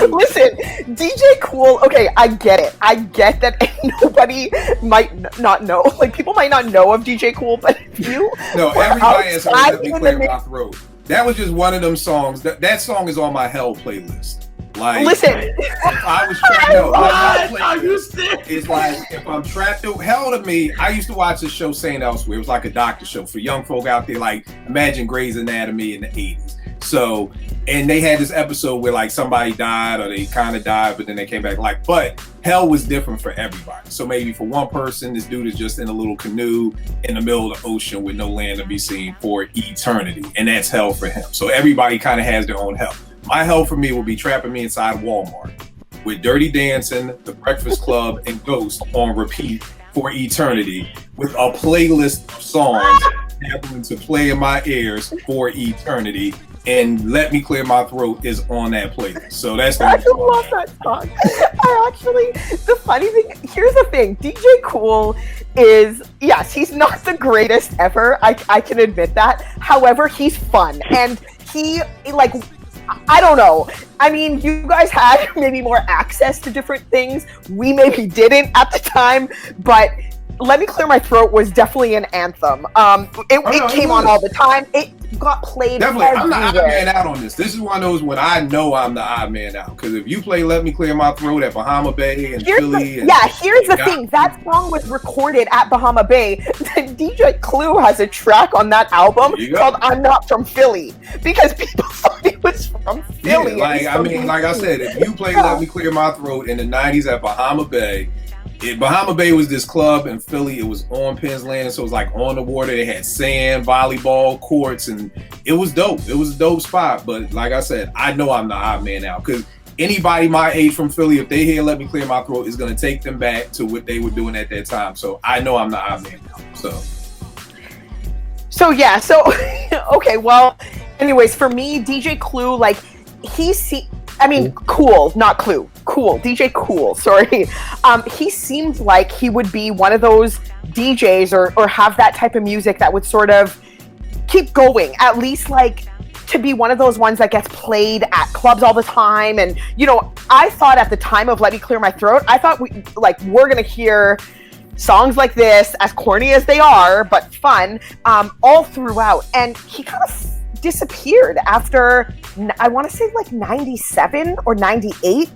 Listen, DJ Cool. Okay, I get it. I get that nobody might not know. Like, people might not know of DJ Cool, but if you everybody has heard Let Me Clear My Throat. That was just one of them songs. That song is on my hell playlist. Like, listen, I was trapped out. Are you serious? It's like, if I'm trapped out, hell to me. I used to watch this show, St. Elsewhere. It was like a doctor show for young folk out there. Like, imagine Grey's Anatomy in the 80s. So, and they had this episode where like somebody died or they kind of died, but then they came back. Like, but hell was different for everybody. So maybe for one person, this dude is just in a little canoe in the middle of the ocean with no land to be seen for eternity, and that's hell for him. So everybody kind of has their own hell. My hell for me will be trapping me inside Walmart with Dirty Dancing, The Breakfast Club, and Ghost on repeat for eternity, with a playlist of songs happening to play in my ears for eternity. And Let Me Clear My Throat is on that playlist. So that's I love that song. The funny thing, here's the thing, DJ Cool is, yes, he's not the greatest ever. I can admit that. However, he's fun. And he, like, I don't know. I mean, you guys had maybe more access to different things. We maybe didn't at the time, but Let Me Clear My Throat was definitely an anthem. It came on all the time. It got played definitely everywhere. I'm the odd man out on this. This is one of those when I know I'm the odd man out, because if you play Let Me Clear My Throat at Bahama Bay and Philly, here's the thing, that song was recorded at Bahama Bay. DJ Clue has a track on that album called I'm Not From Philly, because people thought he was from Philly. Like I said, if you play Let Me Clear My Throat in the 90s at Bahama Bay, Bahama Bay was this club in Philly. It was on Penn's Landing, so it was like on the water. They had sand, volleyball courts, and it was dope. It was a dope spot. But like I said, I know I'm the odd man out, because anybody my age from Philly, if they hear Let Me Clear My Throat, is going to take them back to what they were doing at that time. So I know I'm the odd man out. So okay, well, anyways, for me, DJ Clue, like, Cool, not Clue. Cool, DJ Cool, sorry. He seemed like he would be one of those DJs or have that type of music that would sort of keep going, at least like to be one of those ones that gets played at clubs all the time. And, you know, I thought at the time of Let Me Clear My Throat, I thought we're going to hear songs like this, as corny as they are, but fun, all throughout. And he kind of disappeared after, I want to say like 97 or 98,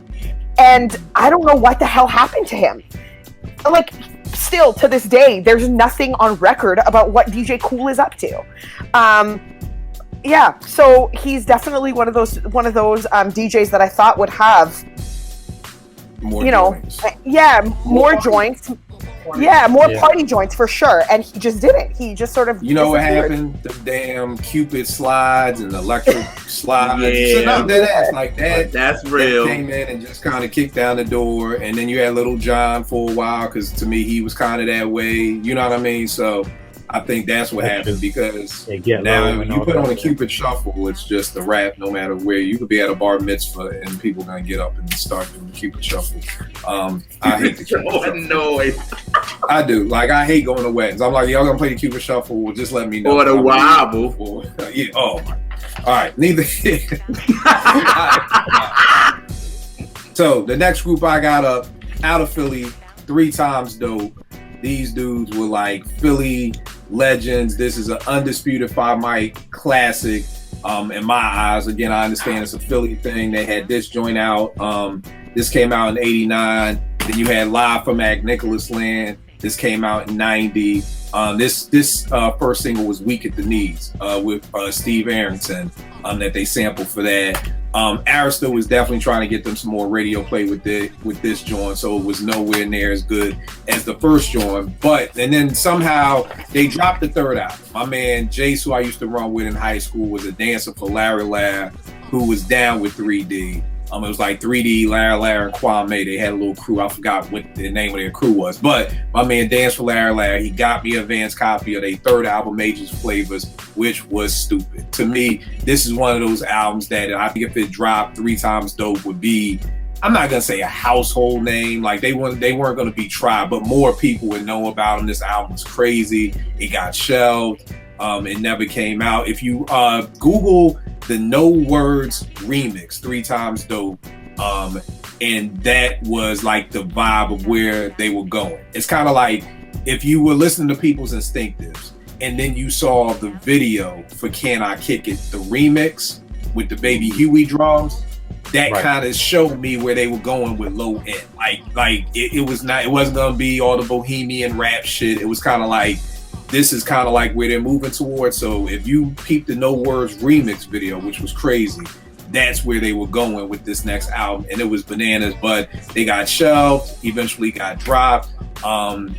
and I don't know what the hell happened to him. Like, still to this day, there's nothing on record about what DJ Cool is up to. So he's definitely one of those DJs that I thought would have more joints. More joints. Party joints for sure, and he just didn't. He just sort of what happened? The damn Cupid slides and electric slides. That's real. Came in and just kind of kicked down the door, and then you had Little John for a while, because to me he was kind of that way. You know what I mean? So I think that's what happened, because now when you put on a Cupid shuffle, it's just a rap. No matter where you could be at a bar mitzvah and people are gonna get up and start doing the Cupid shuffle. I hate the Cupid shuffle. I do. Like, I hate going to weddings. I'm like, y'all gonna play the Cupid shuffle? Well, just let me know. Or the wobble. Oh my. All right. Neither. So the next group I got up out of Philly, 3 times dope. These dudes were like Philly legends. This is an undisputed 5 mic classic in my eyes. Again, I understand it's a Philly thing. They had this joint out. This came out in 89. Then you had Live from Nicholas Land. This came out in 90. This first single was Weak at the Knees with Steve Arrington that they sampled for that. Arista was definitely trying to get them some more radio play with this joint, so it was nowhere near as good as the first joint. And then somehow they dropped the third album. My man Jace, who I used to run with in high school, was a dancer for Larry Lair, who was down with 3D. It was like 3D, Larry, and Kwame. They had a little crew. I forgot what the name of their crew was. But my man danced for Larry. He got me an advanced copy of their third album, Major's Flavors, which was stupid. To me, this is one of those albums that I think if it dropped 3 times dope would be, I'm not going to say a household name. Like, they weren't going to be tried, but more people would know about them. This album was crazy. It got shelved. It never came out. If you Google the No Words remix, 3 times dope, And that was like the vibe of where they were going. It's kind of like if you were listening to People's Instinctives and then you saw the video for Can I Kick It, the remix with the Baby Huey drums, that kind of showed me where they were going with low end. Like it wasn't gonna be all the bohemian rap shit. It was kind of like, this is kind of like where they're moving towards. So if you peep the No Words remix video, which was crazy, that's where they were going with this next album. And it was bananas, but they got shelved, eventually got dropped.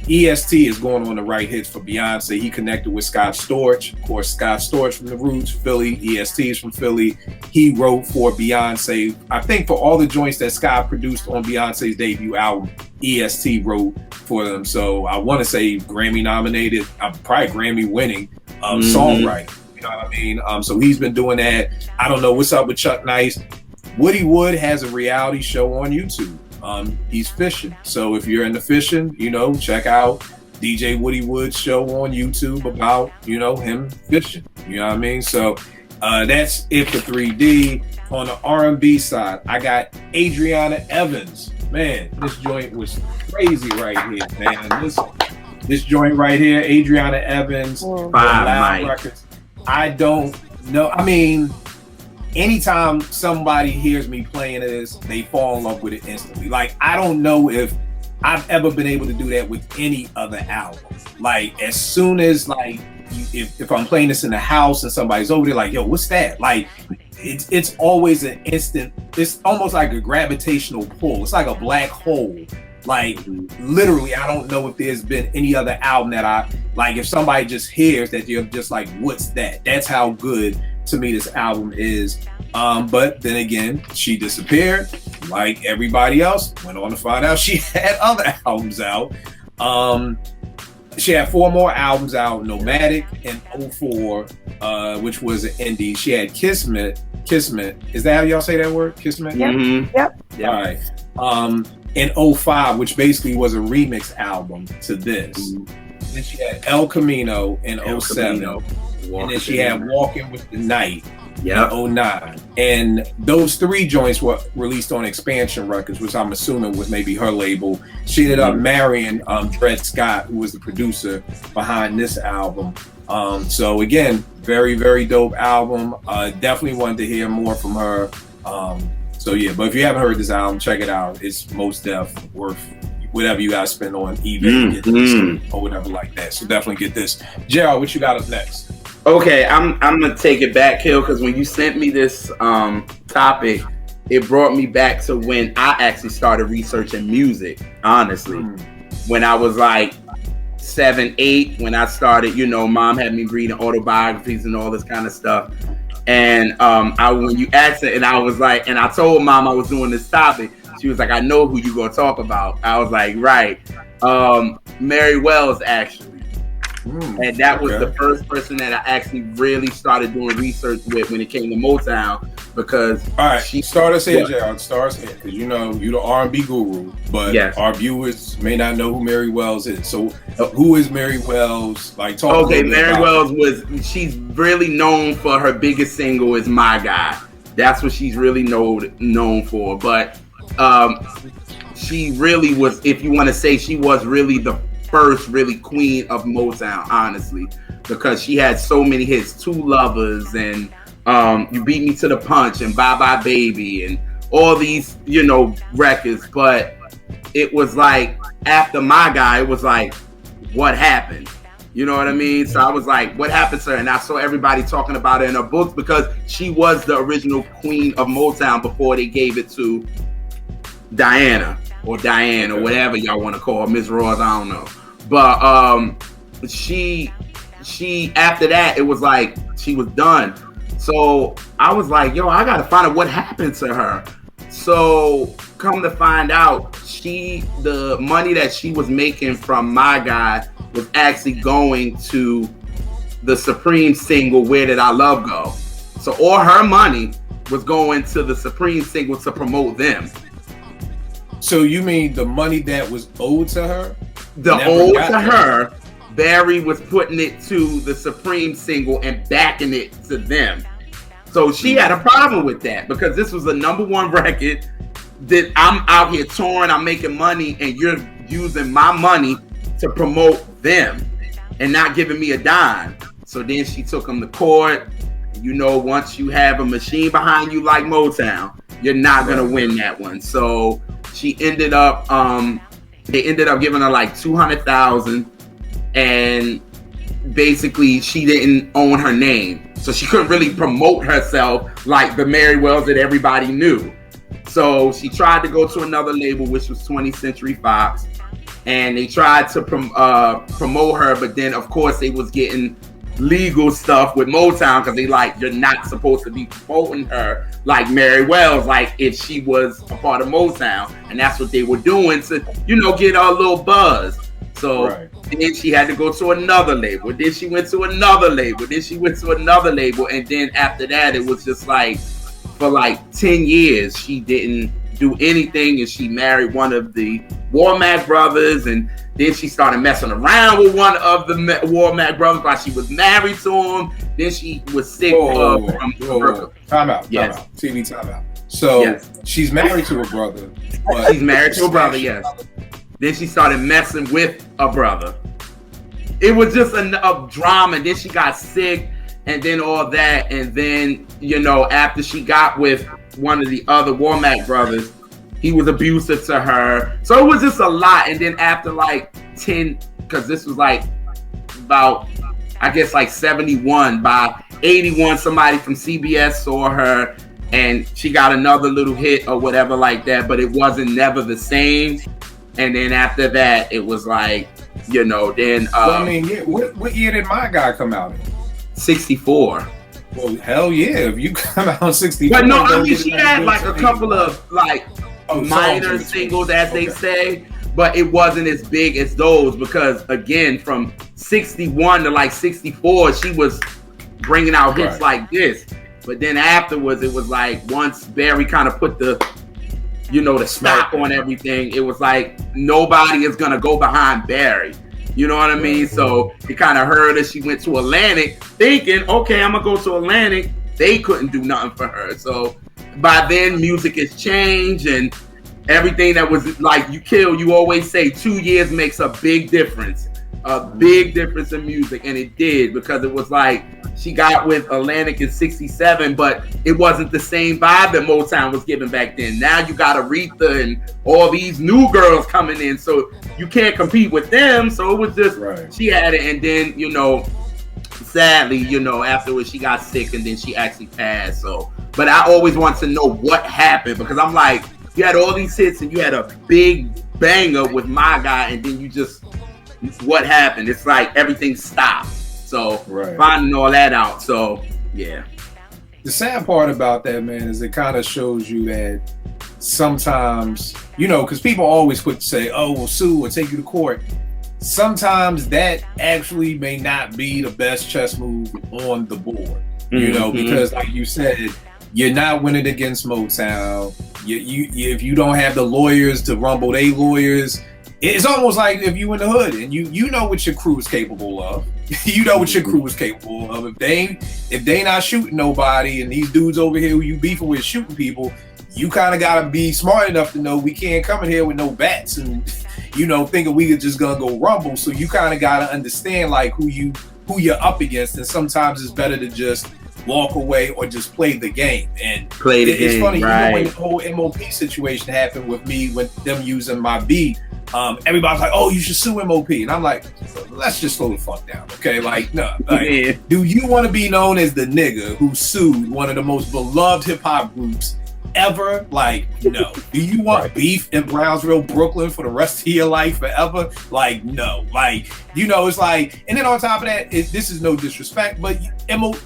EST is going on the right hits for Beyonce. He connected with Scott Storch. Of course, Scott Storch from the Roots, Philly. EST is from Philly. He wrote for Beyonce. I think for all the joints that Scott produced on Beyonce's debut album, EST wrote for them. So I want to say Grammy nominated, probably Grammy winning songwriter. You know what I mean? So he's been doing that. I don't know what's up with Chuck Nice. Woody Wood has a reality show on YouTube. He's fishing. So if you're into fishing, check out DJ Woody Wood's show on YouTube about, him fishing. You know what I mean? So that's it for 3D. On the R&B side, I got Adriana Evans. Man, this joint was crazy right here, man. This joint right here, Adriana Evans, Loud Records. I don't know. I mean, anytime somebody hears me playing this, they fall in love with it instantly. Like, I don't know if I've ever been able to do that with any other album. Like, as soon as, like, if I'm playing this in the house and somebody's over there, like, yo, what's that? Like, it's always an instant, it's almost like a gravitational pull. It's like a black hole. Like, literally, I don't know if there's been any other album that like, if somebody just hears that, you're just like, what's that? That's how good, to me, this album is. But then again, she disappeared, like everybody else. Went on to find out she had other albums out. She had 4 more albums out: Nomadic in 04, which was an indie. She had Kismet. Is that how y'all say that word? Kismet? Yep. Mm-hmm. Yep. All right. In 05, which basically was a remix album to this. Then she had El Camino in 07. And then she had Walking with the Night in 09. And those 3 joints were released on Expansion Records, which I'm assuming was maybe her label. She ended up marrying Dred Scott, who was the producer behind this album. So again, very, very dope album. Definitely wanted to hear more from her. So yeah, but if you haven't heard this album, check it out. It's most definitely worth whatever you guys spend on eBay to get this or whatever like that. So definitely get this. Gerald, what you got up next? Okay, I'm gonna take it back, Kill, because when you sent me this topic, it brought me back to when I actually started researching music. Honestly, when I was like 7, 8, when I started, Mom had me reading autobiographies and all this kind of stuff. And when you asked it, and I was like, and I told Mom I was doing this topic. She was like, I know who you gonna talk about. I was like, right, Mary Wells, actually. And that was the first person that I actually really started doing research with when it came to Motown, because all right, she started saying, Gerald, because you're the R&B guru, but our viewers may not know who Mary Wells is. So who is Mary Wells? Like, talk. Okay, Mary Wells she's really known for her biggest single is My Guy. That's what she's really known for. But she really was, if you want to say, she was really the first really queen of Motown, honestly, because she had so many hits, Two Lovers and You Beat Me to the Punch and Bye Bye Baby and all these, records. But it was like, after My Guy, it was like, what happened? You know what I mean? So I was like, what happened to her? And I saw everybody talking about it in her books, because she was the original queen of Motown before they gave it to Diana or Diane or whatever y'all want to call her, Miss Ross, I don't know. But she after that, it was like she was done. So I was like, yo, I gotta find out what happened to her. So come to find out, the money that she was making from My Guy was actually going to the Supreme single, Where Did Our Love Go? So all her money was going to the Supreme single to promote them. So you mean the money that was owed to her? Barry was putting it to the Supreme single and backing it to them. So she had a problem with that, because this was a #1 record. that I'm out here touring, I'm making money, and you're using my money to promote them and not giving me a dime. So then she took him to court. You know, once you have a machine behind you like Motown, you're not gonna win that one. So she ended up, they ended up giving her like $200,000, and basically she didn't own her name, so she couldn't really promote herself like the Mary Wells that everybody knew. So she tried to go to another label, which was 20th Century Fox, and they tried to promote her, but then of course they was getting legal stuff with Motown because they like, you're not supposed to be promoting her like Mary Wells, like if she was a part of Motown, and that's what they were doing to, you know, get a little buzz. So then she had to go to another label. Then she went to another label. Then she went to another label, and then after that, it was just like for like 10 years she didn't do anything, and she married one of the Womack brothers, and then she started messing around with one of the Womack brothers while she was married to him. Then she was sick from Time out. TV time out. So she's married to a brother. She's married to a brother, yes. Then she started messing with a brother. It was just a drama. Then she got sick, and then all that. And then, you know, after she got with one of the other Womack brothers, he was abusive to her. So it was just a lot. And then after like 10, because this was like about, I guess like 71, by 81, somebody from CBS saw her and she got another little hit or whatever like that, but it wasn't never the same. And then after that, it was like, you know, then... I mean, what year did My Guy come out in? 64. Well, hell yeah, if you come out in 64... But no, I mean, she had like a couple of like minor singles, as they say, but it wasn't as big as those because, again, from 61 to like 64, she was bringing out hits like this. But then afterwards, it was like once Barry kind of put the, you know, the stop on everything, it was like nobody is gonna go behind Barry. You know what I mean? So it kind of heard her. She went to Atlantic thinking, okay, I'm gonna go to Atlantic. They couldn't do nothing for her. So by then, music has changed, and everything that was like you always say 2 years makes a big difference. A big difference in music, and it did, because it was like she got with Atlantic in 67, but it wasn't the same vibe that Motown was giving back then. Now you got Aretha and all these new girls coming in, so you can't compete with them. So it was just she had it, and then, you know, sadly, you know, afterwards she got sick, and then she actually passed. So, but I always want to know what happened, because I'm like, you had all these hits and you had a big banger with My Guy, and then you just, what happened? It's like everything stopped. So finding all that out. So yeah. The sad part about that, man, is it kind of shows you that sometimes, you know, because people always say, oh, we'll sue or take you to court. Sometimes that actually may not be the best chess move on the board, you know, because like you said, you're not winning against Motown. You if you don't have the lawyers to rumble they lawyers, it's almost like if you in the hood and you know what your crew is capable of. You know what your crew is capable of. If they not shooting nobody, and these dudes over here who you beefing with shooting people, you kind of gotta be smart enough to know we can't come in here with no bats and, you know, thinking we could just gonna go rumble. So you kind of gotta understand like who you're up against, and sometimes it's better to just walk away or just play the game. And it's funny, you know, when the whole MOP situation happened with me, with them using my beat, everybody's like, oh, you should sue MOP. And I'm like, let's just slow the fuck down, okay? Like, no. Like, do you want to be known as the nigga who sued one of the most beloved hip-hop groups ever? Like, no. Do you want beef in Brownsville, Brooklyn for the rest of your life forever? Like, no. Like, you know, it's like, and then on top of that, this is no disrespect, but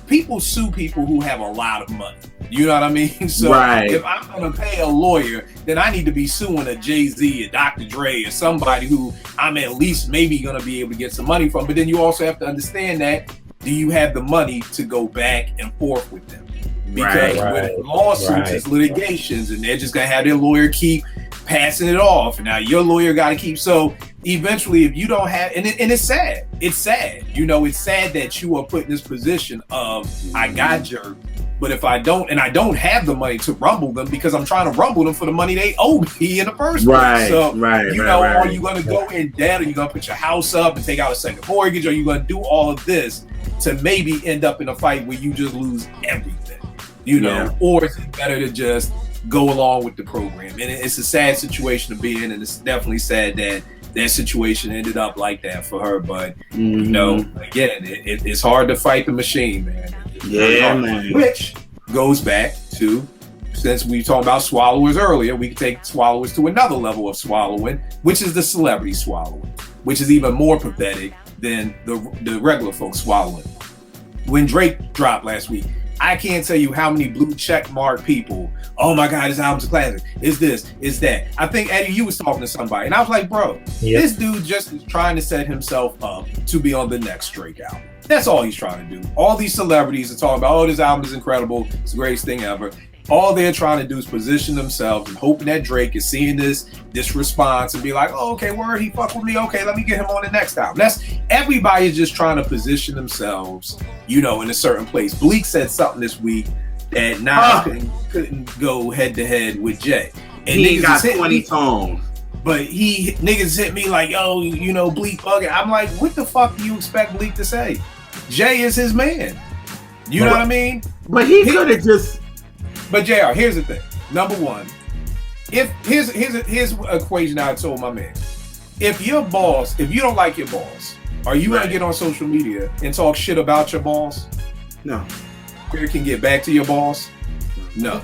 people sue people who have a lot of money. You know what I mean? So if I'm going to pay a lawyer, then I need to be suing a Jay-Z, a Dr. Dre, or somebody who I'm at least maybe going to be able to get some money from. But then you also have to understand that, do you have the money to go back and forth with them? Because with lawsuits, it's litigations, and they're just going to have their lawyer keep passing it off. And now your lawyer got to keep. So eventually, if you don't have, and it's sad. It's sad. You know, it's sad that you are put in this position of, I got jerked. But if I don't, and I don't have the money to rumble them because I'm trying to rumble them for the money they owe me in the first place. So, are you going to go in debt? Are you going to put your house up and take out a second mortgage? Or are you going to do all of this to maybe end up in a fight where you just lose everything? Or is it better to just go along with the program? And it's a sad situation to be in, and it's definitely sad that that situation ended up like that for her. But again, it's hard to fight the machine, man. Man. Which goes back to, since we talked about swallowers earlier, we can take swallowers to another level of swallowing, which is the celebrity swallowing, which is even more pathetic than the regular folks swallowing. When Drake dropped last week, I can't tell you how many blue check mark people, oh my God, this album's a classic. It's this, it's that. I think, Eddie, you was talking to somebody, and I was like, bro, this dude just is trying to set himself up to be on the next Drake album. That's all he's trying to do. All these celebrities are talking about, oh, this album is incredible. It's the greatest thing ever. All they're trying to do is position themselves and hoping that Drake is seeing this response and be like, oh, okay, word, he fucked with me. Okay, let me get him on the next album. Everybody's just trying to position themselves, in a certain place. Bleak said something this week that Nas couldn't go head to head with Jay. And he got 20 tones. But niggas hit me like, yo, Bleak bugging. I'm like, what the fuck do you expect Bleak to say? Jay is his man. You know what I mean? But he could have just. But JR, here's the thing. Number one, here's an equation I told my man. If you don't like your boss, are you gonna get on social media and talk shit about your boss? No. Where you can get back to your boss? No.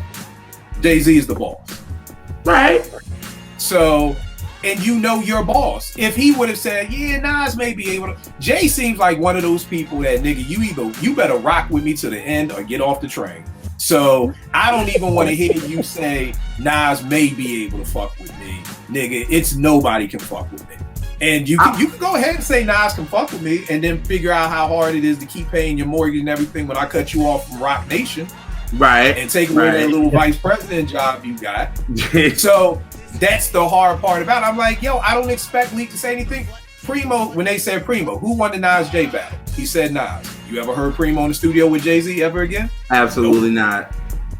Jay-Z is the boss. Right. So, and your boss. If he would have said, yeah, Nas may be able to. Jay seems like one of those people that, nigga, you better rock with me to the end or get off the train. So I don't even want to hear you say Nas may be able to fuck with me, nigga. It's nobody can fuck with me. And you can go ahead and say Nas can fuck with me, and then figure out how hard it is to keep paying your mortgage and everything when I cut you off from Rock Nation, right? And take away that little vice president job you got. So that's the hard part about it. I'm like, yo, I don't expect Leak to say anything. Primo, when they said Primo, who won the Nas J battle? He said Nas. You ever heard Primo in the studio with Jay-Z ever again? Absolutely not.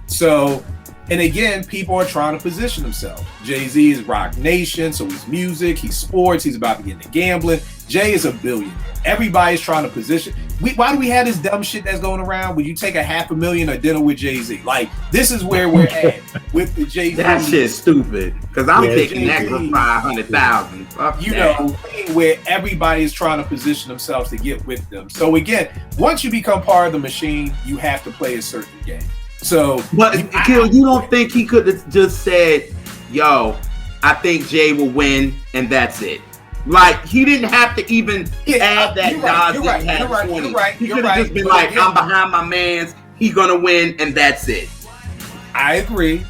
So, and again, people are trying to position themselves. Jay-Z is Rock Nation, so he's music, he's sports, he's about to get into gambling. Jay is a billionaire. Everybody's trying to position. Why do we have this dumb shit that's going around? Would you take $500,000 a dinner with Jay-Z? Like, this is where we're at with the Jay-Z. That shit's stupid. Because I'm taking that for $500,000. Where everybody is trying to position themselves to get with them. So again, once you become part of the machine, you have to play a certain game. So, but you don't think he could have just said, yo, I think Jay will win, and that's it? Like, he didn't have to even add that Nas didn't have 20. He could have just been like, I'm behind my mans, he's gonna win, and that's it. I agree,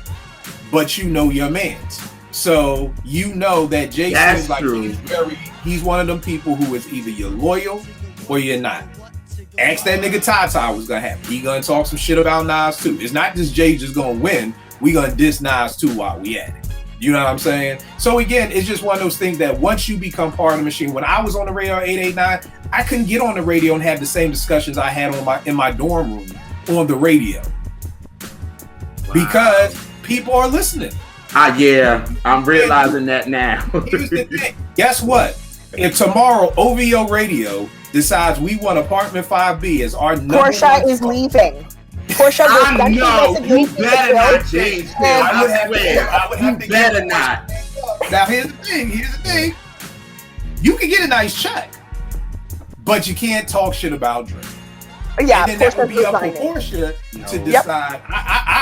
but your mans. So you know that Jay seems like he's one of them people who is either you're loyal or you're not. Ask that nigga Tata what's gonna happen. He gonna talk some shit about Nas too. It's not just Jay just gonna win. We gonna diss Nas too while we at it. You know what I'm saying? So again, it's just one of those things that once you become part of the machine. When I was on the radio 889, I couldn't get on the radio and have the same discussions I had in my dorm room on the radio. Because people are listening. Yeah, I'm realizing that now. Here's the thing. Guess what? If tomorrow OVO Radio decides we want Apartment 5B as our number Portia is leaving. Portia I know. You better not change this. I would have to better not. Now here's the thing. You can get a nice check, but you can't talk shit about Drake. Yeah, and then that would be up for Portia to decide.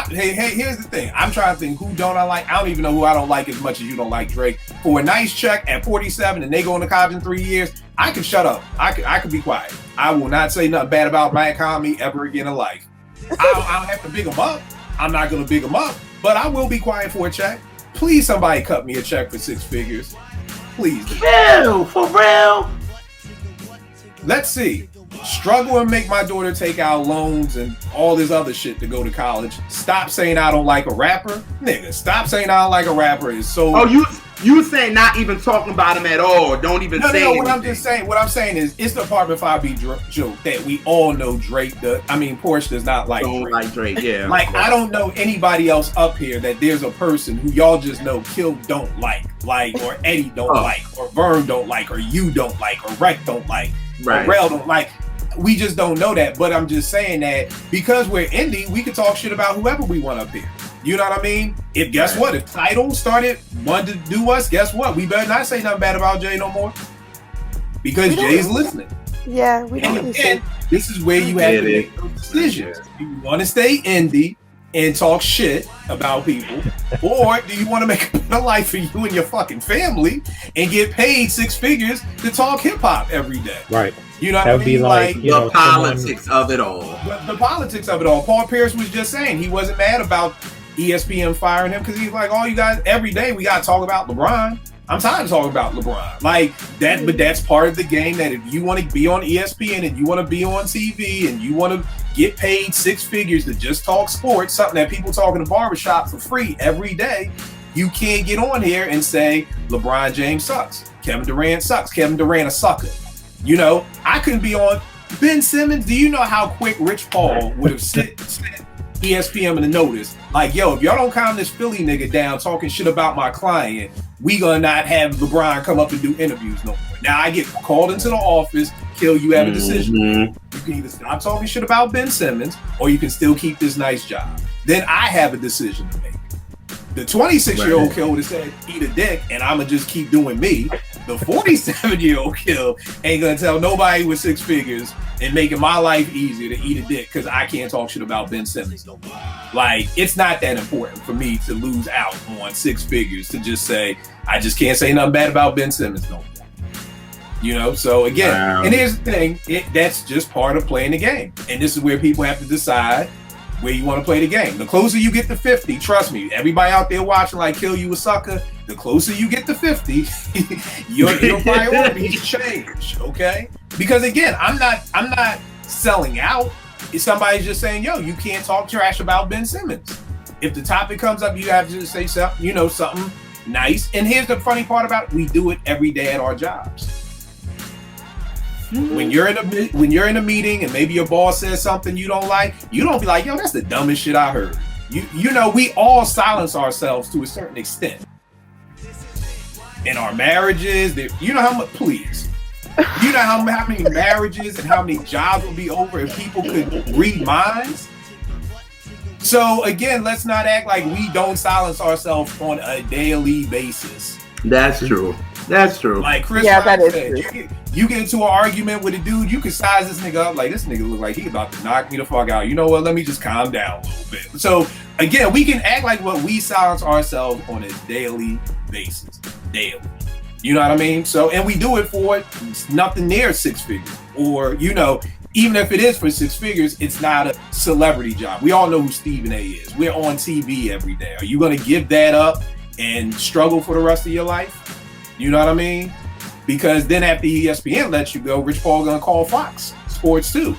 Hey, here's the thing. I'm trying to think who don't I like. I don't even know who I don't like as much as you don't like Drake. For a nice check at 47 and they go into college in 3 years, I can shut up. I can be quiet. I will not say nothing bad about my economy ever again in life. I don't have to big them up. I'm not going to big them up, but I will be quiet for a check. Please, somebody cut me a check for 6 figures. Please. Ew, for real? Let's see. Struggle and make my daughter take out loans and all this other shit to go to college. Stop saying I don't like a rapper. Nigga, stop saying I don't like a rapper is so... Oh, You saying not even talking about him at all? Don't even say anything. What I'm saying is, it's the Apartment 5B joke that we all know Drake. Porsche does not like Drake. Like Drake, yeah. Like I don't know anybody else up here that there's a person who y'all just know Kill don't like, or Eddie don't like, or Vern don't like, or you don't like, or Rec don't like, or Rel don't like. We just don't know that. But I'm just saying that because we're indie, we can talk shit about whoever we want up here. You know what I mean? If Tidal wanted to do us, guess what? We better not say nothing bad about Jay no more. Because Jay's listening. Yeah, we don't. And this is where you have to make those decisions. Do you want to stay indie and talk shit about people? Or do you want to make a better life for you and your fucking family and get paid 6 figures to talk hip hop every day? Right. You know what I mean? Be like the politics of it all. The politics of it all. Paul Pierce was just saying he wasn't mad about ESPN firing him because he's like, oh, you guys, every day we got to talk about LeBron. I'm tired of talking about LeBron. Like that, but that's part of the game that if you want to be on ESPN and you want to be on TV and you want to get paid 6 figures to just talk sports, something that people talk in the barbershop for free every day, you can't get on here and say LeBron James sucks. Kevin Durant sucks. Kevin Durant a sucker. You know, I couldn't be on Ben Simmons. Do you know how quick Rich Paul would have sent ESPN in the notice? Like, yo, if y'all don't calm this Philly nigga down talking shit about my client, we gonna not have LeBron come up and do interviews no more. Now I get called into the office, Kill, you have a decision. You can either stop talking shit about Ben Simmons or you can still keep this nice job. Then I have a decision to make. The 26-year-old Kill would have said, eat a dick, and I'm gonna just keep doing me. The 47-year-old Kill ain't gonna tell nobody with 6 figures and making my life easier to eat a dick because I can't talk shit about Ben Simmons no more. Like, it's not that important for me to lose out on 6 figures to just say, I just can't say nothing bad about Ben Simmons no more. You know, so again, and here's the thing, that's just part of playing the game. And this is where people have to decide where you want to play the game. The closer you get to 50, trust me, everybody out there watching like Kill, you a sucker, the closer you get to 50, your priorities change, okay? Because again, I'm not selling out. If somebody's just saying, yo, you can't talk trash about Ben Simmons. If the topic comes up, you have to just say something, you know, something nice. And here's the funny part about it, we do it every day at our jobs. When you're in a meeting and maybe your boss says something you don't like, you don't be like, yo, that's the dumbest shit I heard. You know, we all silence ourselves to a certain extent. In our marriages, you know how much, please. You know how many marriages and how many jobs would be over if people could read minds? So again, let's not act like we don't silence ourselves on a daily basis. That's true. That's true. Like Chris said, you get into an argument with a dude, you can size this nigga up like, this nigga look like he about to knock me the fuck out. You know what? Let me just calm down a little bit. So again, we can act like what we silence ourselves on a daily basis. Daily. You know what I mean? So, and we do it for nothing near 6 figures. Or, you know, even if it is for 6 figures, it's not a celebrity job. We all know who Stephen A is. We're on TV every day. Are you going to give that up and struggle for the rest of your life? You know what I mean? Because then after ESPN lets you go, Rich Paul gonna call Fox Sports too.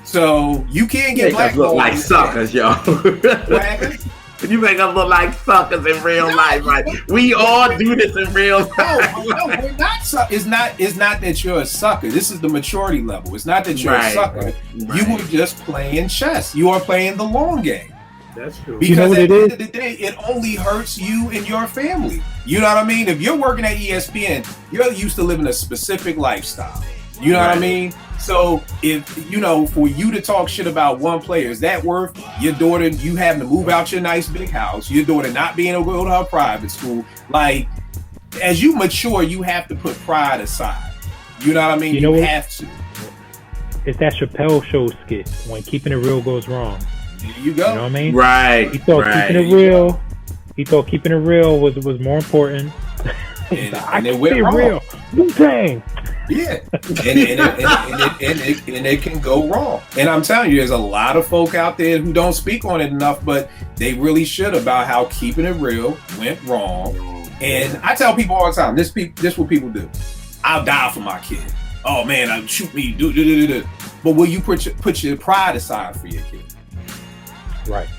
So you can't get black. Look like suckers, yo. What happened? You make us look like suckers in real life, right? We all do this in real life. No, we're not. It's not that you're a sucker. This is the maturity level. It's not that you're a sucker. Right. You were just playing chess. You are playing the long game. That's true. Because you know at the end of the day, it only hurts you and your family. You know what I mean? If you're working at ESPN, you're used to living a specific lifestyle. You know what I mean? So if, you know, for you to talk shit about one player, is that worth your daughter, you having to move out your nice big house, your daughter not being able to go to her private school? Like, as you mature, you have to put pride aside. You know what I mean? You have to. It's that Chappelle Show skit, when keeping it real goes wrong. There you go. You know what I mean? Right. He thought keeping it real. He thought keeping it real was more important. And it went wrong. Real. Wu-Tang. Yeah, and it can go wrong. And I'm telling you, there's a lot of folk out there who don't speak on it enough, but they really should, about how keeping it real went wrong. And I tell people all the time, this what people do. I'll die for my kid. Oh man, shoot me. Do. But will you put your pride aside for your kid? Right.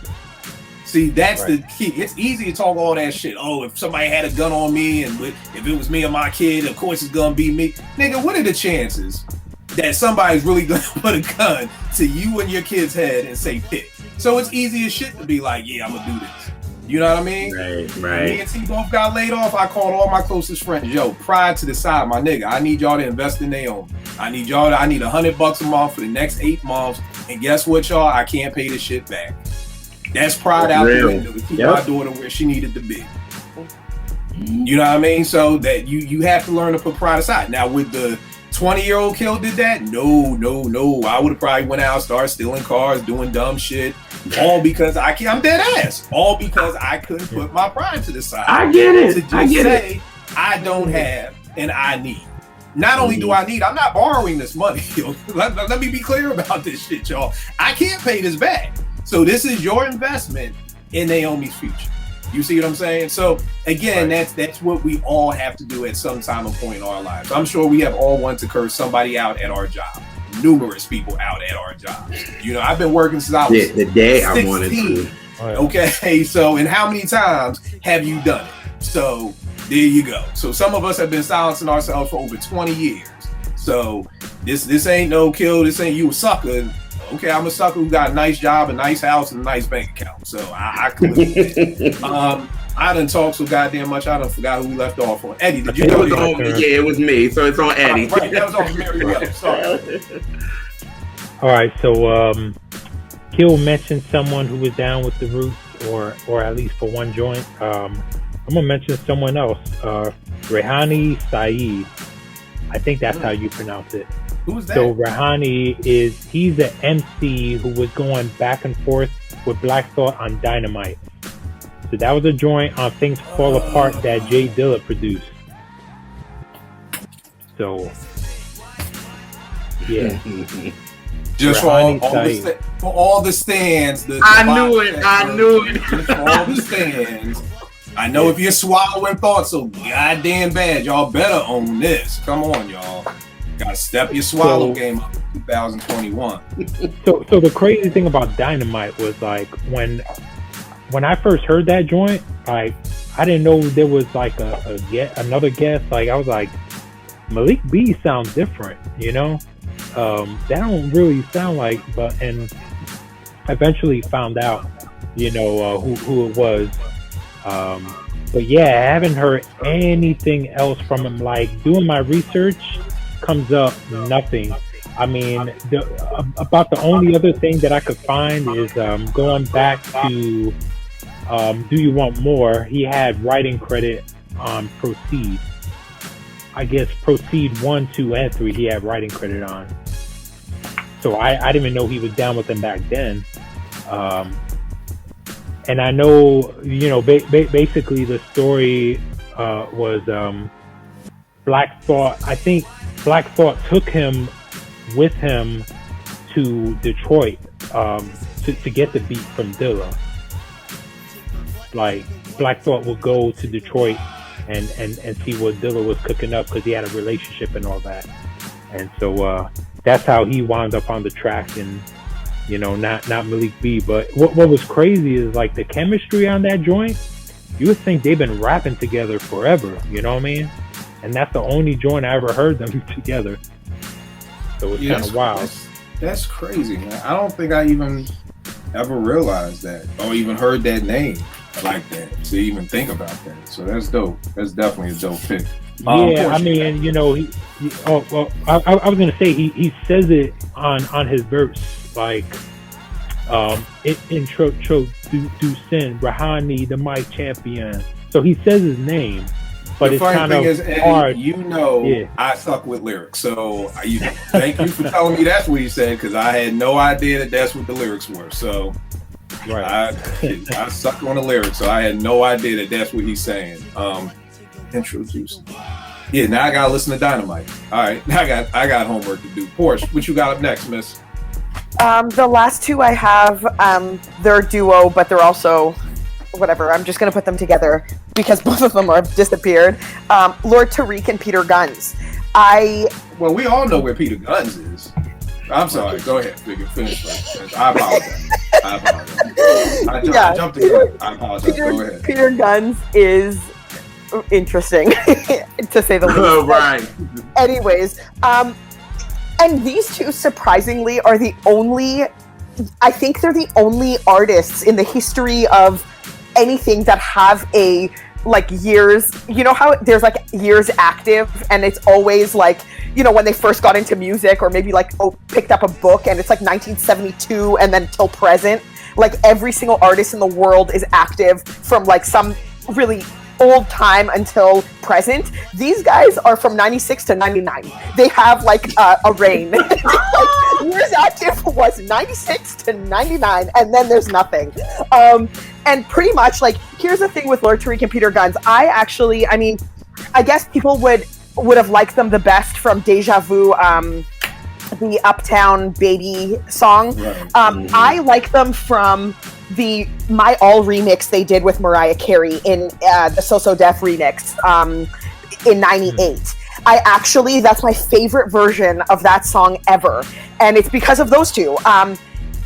See, that's the key. It's easy to talk all that shit. Oh, if somebody had a gun on me, and if it was me or my kid, of course it's gonna be me. Nigga, what are the chances that somebody's really gonna put a gun to you and your kid's head and say pick? So it's easy as shit to be like, yeah, I'm gonna do this. You know what I mean? Right. Me and T both got laid off. I called all my closest friends. Yo, pride to the side, my nigga. I need y'all to invest in Naomi. I need $100 a month for the next 8 months. And guess what, y'all? I can't pay this shit back. That's pride out the window to keep my daughter where she needed to be. You know what I mean? So that you have to learn to put pride aside. Now, with the 20-year-old kid did that? No. I would have probably went out, started stealing cars, doing dumb shit. All because I'm dead ass. All because I couldn't put my pride to the side. I get it. To just say I don't have and I need. Not only do I need, I'm not borrowing this money. Let me be clear about this shit, y'all. I can't pay this back. So this is your investment in Naomi's future. You see what I'm saying? So again, that's what we all have to do at some time or point in our lives. I'm sure we have all wanted to curse somebody out at our job. Numerous people out at our jobs. You know, I've been working since I was the day 16. I wanted to. Okay, so and how many times have you done it? So there you go. So some of us have been silencing ourselves for over 20 years. So this ain't no kill. This ain't you a sucker. Okay, I'm a sucker who got a nice job, a nice house, and a nice bank account. So I could live with it. I done talked so goddamn much, I done forgot who we left off on. Eddie, did you know? It was me, so it's on Eddie. Right, that was on Mary. Sorry. All right, so Kill mentioned someone who was down with the Roots, or at least for one joint. I'm gonna mention someone else, Rehani Saeed. I think that's how you pronounce it. Who's that? So Rehani he's an MC who was going back and forth with Black Thought on Dynamite. So that was a joint on Things Fall Apart that Jay Dilla produced. So yeah. Just for all the stands. I knew it. Just for all the stands. I know if you're swallowing thoughts so goddamn bad, y'all better own this. Come on, y'all. Gotta step your swallow game up in 2021. So the crazy thing about Dynamite was like when I first heard that joint, like I didn't know there was like another guest. Like I was like, Malik B sounds different, you know? That don't really sound like, and eventually found out, you know, who it was. But yeah, I haven't heard anything else from him. Like doing my research comes up nothing. I mean, about the only other thing that I could find is going back to Do You Want More? He had writing credit on Proceed. I guess Proceed 1, 2, and 3 he had writing credit on. So I didn't even know he was down with them back then. And I know, you know, basically the story was Black Thought. I think Black Thought took him with him to Detroit to get the beat from Dilla. Like Black Thought would go to Detroit and see what Dilla was cooking up because he had a relationship and all that. And so that's how he wound up on the track, and you know, not Malik B. But what was crazy is like the chemistry on that joint. You would think they've been rapping together forever, you know what I mean? And that's the only joint I ever heard them together. So it's kind of wild. That's crazy, man. I don't think I even ever realized that or even heard that name like that to even think about that. So that's dope. That's definitely a dope pick. Yeah, I mean, you know, I was gonna say he says it on his verse, like introducing Rahani, the mic champion. So he says his name, but the it's kind of hard. You know, I suck with lyrics, so thank you for telling me that's what he said, because I had no idea that that's what the lyrics were. So right, I suck on the lyrics, so I had no idea that that's what he's saying. Introducing. Yeah, now I gotta listen to Dynamite. All right, now I got homework to do. Porsche, what you got up next, miss? The last two I have, they're a duo, but they're also whatever. I'm just gonna put them together because both of them have disappeared. Lord Tariq and Peter Gunz. We all know where Peter Gunz is. I'm sorry. Go ahead. Finish. I apologize. I apologize. I jumped the gun. I apologize. Go ahead. Peter Gunz is interesting, to say the least. Right. Anyways, and these two, surprisingly, are the only, I think they're the only artists in the history of anything that have a, like, years, you know how there's, like, years active, and it's always, like, you know, when they first got into music, or maybe, like, picked up a book, and it's, like, 1972, and then till present, like, every single artist in the world is active from, like, some really old time until present. These guys are from 96 to 99. They have, like, a reign. Like, years active was 96 to 99, and then there's nothing. And pretty much, like, here's the thing with Lord Tariq and Peter Gunz. I mean, I guess people would have liked them the best from Deja Vu, the Uptown Baby song. Right. I like them from the My All remix they did with Mariah Carey in the So Def remix in 98. That's my favorite version of that song ever. And it's because of those two.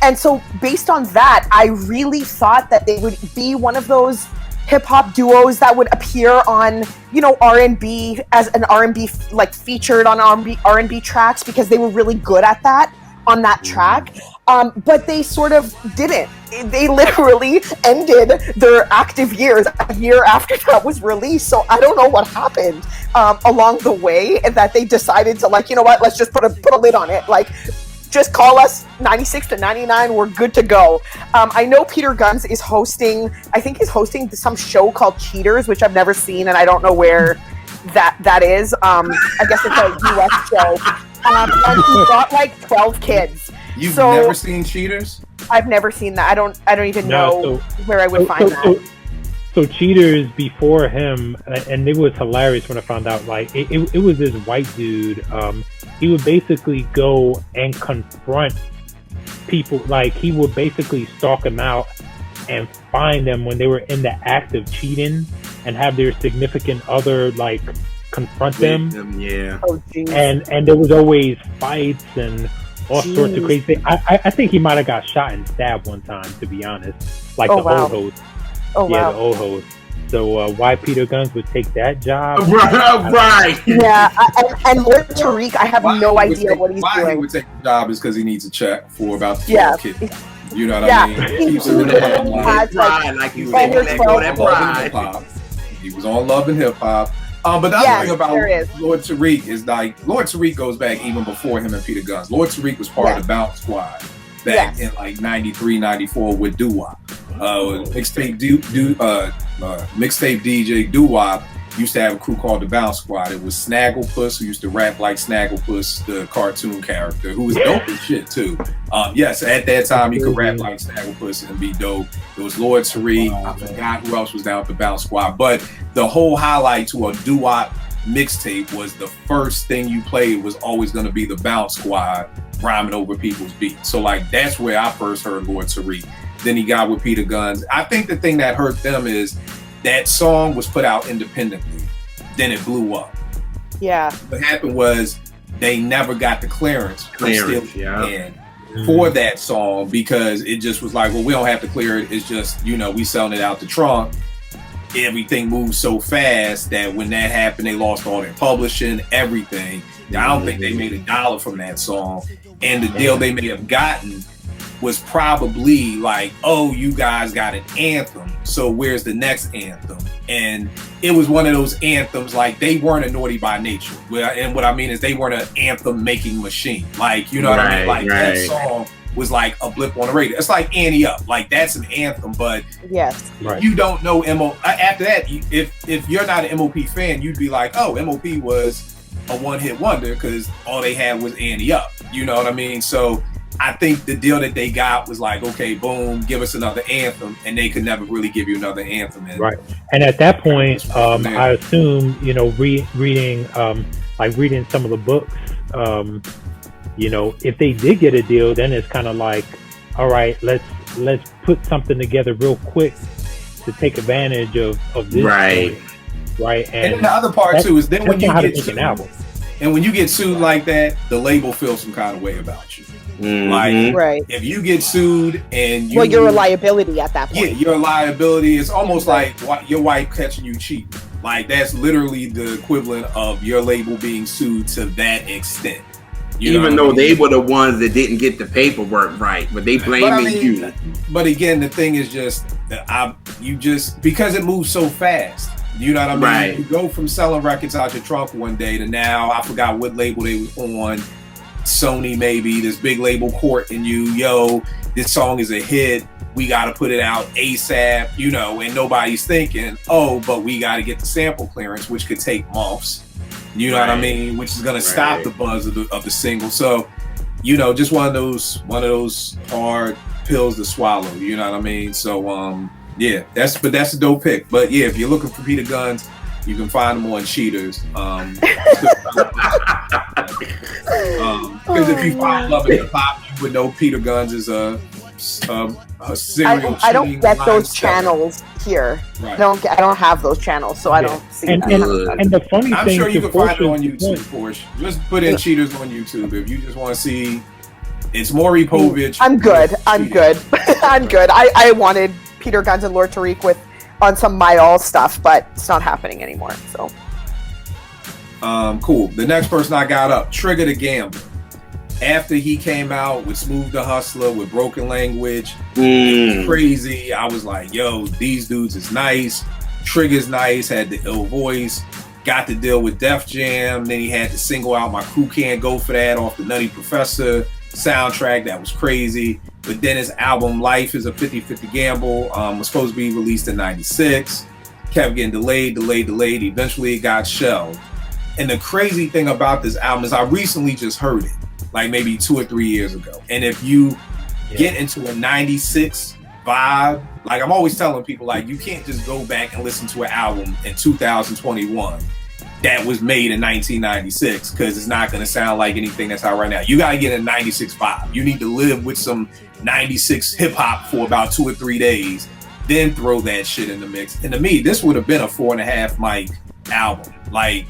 And so based on that, I really thought that they would be one of those hip-hop duos that would appear on, you know, R&B, as an R&B, like, featured on R&B tracks, because they were really good at that on that track. But they sort of didn't. They literally ended their active years a year after that was released. So I don't know what happened along the way, and that they decided to, like, you know what, let's just put a lid on it. Like, just call us 96 to 99. We're good to go. I know Peter Gunz is hosting, I think he's hosting some show called Cheaters, which I've never seen, and I don't know where that is. I guess it's a US show. And he's got like 12 kids. You've never seen Cheaters? I've never seen that. I don't even know where I would find that. So Cheaters before him, and it was hilarious when I found out, like, it was this white dude. He would basically go and confront people. Like, he would basically stalk them out and find them when they were in the act of cheating, and have their significant other, like, confront them. Yeah. Oh, geez. And there was always fights and all sorts of crazy things. I think he might have got shot and stabbed one time, to be honest. Like, old host. Oh, yeah, wow. the old host. So why Peter Gunz would take that job? Right. Yeah, and Lord Tariq, I have no idea what he's doing. Why he would take the job is because he needs a check for about 12 kids. You know what I mean? He Keeps him in the limelight. Like he was that He was on Love and Hip Hop. But the other thing about Lord Tariq is, like, Lord Tariq goes back even before him and Peter Gunz. Lord Tariq was part of the Bounce Squad back in like 93, 94 with Doo-Wop. Mixtape DJ Doo-Wop used to have a crew called the Bounce Squad. It was Snagglepuss, who used to rap like Snagglepuss, the cartoon character, who was dope as shit too. Yes, at that time you could rap like Snagglepuss and be dope. It was Lord Tariq. I forgot who else was down with the Bounce Squad. But the whole highlight to a doo-wop mixtape was the first thing you played was always going to be the Bounce Squad rhyming over people's beats. So, like, that's where I first heard Lord Tariq. Then he got with Peter Gunz. I think the thing that hurt them is that song was put out independently. Then it blew up. Yeah. What happened was they never got the clearance for that song, because it just was like, well, we don't have to clear it. It's just, you know, we selling it out the trunk. Everything moved so fast that when that happened, they lost all their publishing, everything. I don't think they made $1 from that song. And the deal they may have gotten was probably like, oh, you guys got an anthem, so where's the next anthem? And it was one of those anthems, like, they weren't a Naughty by Nature. And what I mean is they weren't an anthem making machine. Like, you know what I mean? Like, that song was like a blip on the radio. It's like Annie Up. Like, that's an anthem, but you don't know after that, if you're not an MOP fan, you'd be like, oh, MOP was a one-hit wonder because all they had was Annie Up. You know what I mean? So I think the deal that they got was like, okay, boom, give us another anthem, and they could never really give you another anthem. And at that point, I assume, you know, reading some of the books, you know, if they did get a deal, then it's kind of like, all right, let's put something together real quick to take advantage of this. Right. And then the other part too is then when you get an album. And when you get sued like that, the label feels some kind of way about you. Mm-hmm. Like, right. if you get sued and you, well, you're a liability at that point. Yeah, you're a liability. It's almost like your wife catching you cheating. Like, that's literally the equivalent of your label being sued to that extent. Even though they were the ones that didn't get the paperwork right, but they blaming you. But again, the thing is just, because it moves so fast. You know what I mean? Right. You go from selling records out your trunk one day to now, I forgot what label they was on, Sony maybe, this big label courting you, yo, this song is a hit, we got to put it out ASAP, you know, and nobody's thinking, oh, but we got to get the sample clearance, which could take months. You know what I mean? Which is going to stop the buzz of the single. So, you know, just one of those hard pills to swallow. You know what I mean? So, yeah, that's a dope pick. But yeah, if you're looking for Peter Gunz, you can find them on Cheaters. Because if you find Love and Hip Hop, you would know Peter Gunz is a serial. I don't get those channels here. Right. I don't have those channels, so I don't see and, that. And the funny I'm thing, sure you can find it on YouTube, Porsche. Just put in Cheaters on YouTube if you just want to see. It's Maury Povich. I'm good. I'm good. I wanted Peter Gunz and Lord Tariq on some My All stuff, but it's not happening anymore. So, cool. The next person I got up, Trigger the Gambler. After he came out with Smooth the Hustler, with Broken Language, it was crazy. I was like, yo, these dudes is nice. Trigger's nice, had the ill voice, got to deal with Def Jam. Then he had to single out My Crew Can't Go For That off the Nutty Professor soundtrack. That was crazy. But then his album Life is a 50-50 Gamble was supposed to be released in 96. Kept getting delayed. Eventually it got shelved. And the crazy thing about this album is I recently just heard it, like maybe 2 or 3 years ago. And if you get into a 96 vibe, like I'm always telling people, like, you can't just go back and listen to an album in 2021 that was made in 1996, because it's not going to sound like anything that's out right now. You got to get a 96 vibe. You need to live with some 96 hip hop for about 2 or 3 days, then throw that shit in the mix. And to me, this would have been a 4.5 mic album. Like,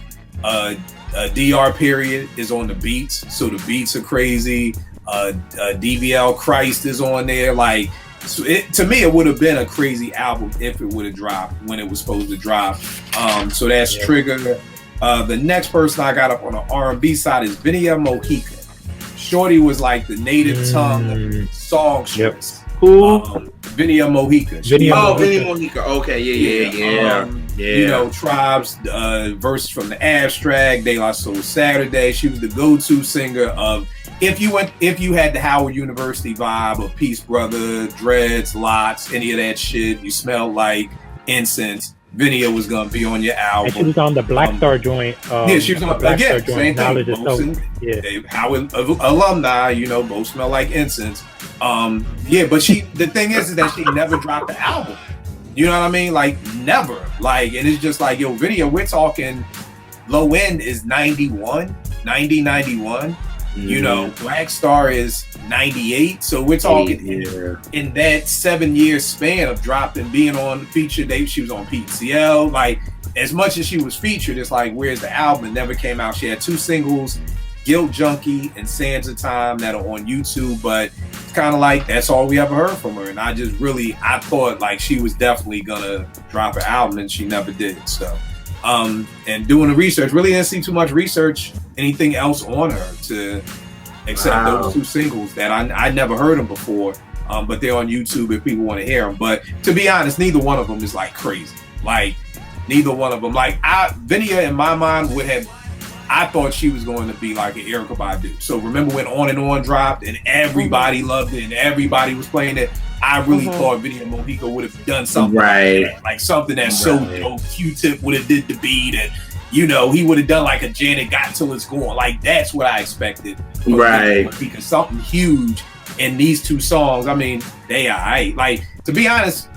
DR Period is on the beats, so the beats are crazy. DVL Christ is on there. Like, so to me, it would have been a crazy album if it would have dropped when it was supposed to drop. So that's Trigger. The next person I got up on the R&B side is Vinnia Mojica. Shorty was like the native tongue songstress. Who? Vinnia Mojica. Vinnia Mojica. Okay, yeah. You know, Tribe's verses from the Abstract, De La Soul Saturday. She was the go-to singer of if you had the Howard University vibe of Peace Brother, Dreads, Lots, any of that shit, you smelled like incense, Vinnia was gonna be on your album. And she was on the Black Star joint. She was on Black Star joint. Same thing. Howard alumni, you know, both smell like incense. But the thing is that she never dropped the album. You know what I mean? Like, never. Like, and it's just like, yo, Vinnia, we're talking low end is 91. You know, Black Star is 98. So we're talking in that 7-year span of dropping, being on featured. She was on PCL. Like, as much as she was featured, it's like, where's the album? It never came out. She had 2 singles, Guilt Junkie and Sands of Time, that are on YouTube, but it's kind of like that's all we ever heard from her. And I thought like she was definitely gonna drop an album, and she never did. So and doing the research, really didn't see too much research, anything else on her except those 2 singles that I never heard them before, but they're on YouTube if people want to hear them. But to be honest, neither one of them is like crazy. Like, neither one of them. Like, Vinnia in my mind I thought she was going to be like an Erykah Badu. So remember when On and On dropped and everybody loved it and everybody was playing it? I really thought Vinnia Mojica would have done something like something that's so dope. Q-Tip would have did the beat, and you know, he would have done like a Janet Got Till It's Gone. Like, that's what I expected. Because something huge in these 2 songs. I mean, they are right. Like, to be honest,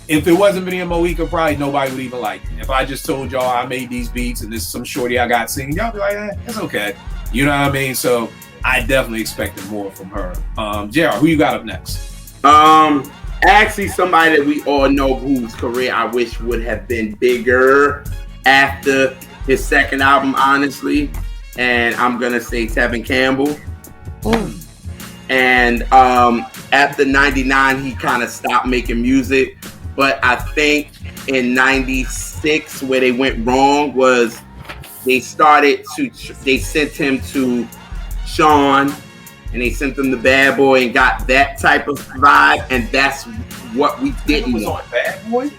if it wasn't Vinnia Mojica, probably nobody would even like it. If I just told y'all I made these beats and this is some shorty I got singing, y'all be like, it's okay. You know what I mean? So I definitely expected more from her. JR, who you got up next? Actually, somebody that we all know whose career I wish would have been bigger after his second album, honestly. and I'm gonna say Tevin Campbell. And after 99, he kind of stopped making music. But I think in 96, where they went wrong was they sent him to Sean, and they sent him to Bad Boy and got that type of vibe, and that's what we didn't want. Bad Boy?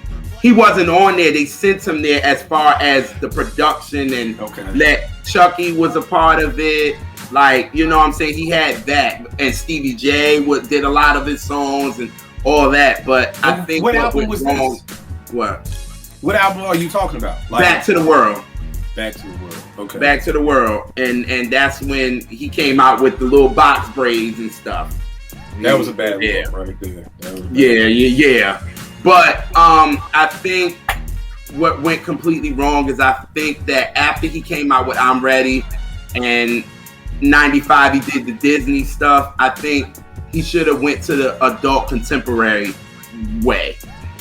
He wasn't on there. They sent him there as far as the production and let Chucky was a part of it. Like, you know what I'm saying? He had that. And Stevie J did a lot of his songs and all that. But I think what album was wrong. What album are you talking about? Like, Back to the World. Back to the World. Okay. Back to the World. And that's when he came out with the little box braids and stuff. That was a bad one right Yeah. there. Yeah. But I think what went completely wrong is I think that after he came out with I'm Ready and 95 he did the Disney stuff, I think he should have went to the adult contemporary way.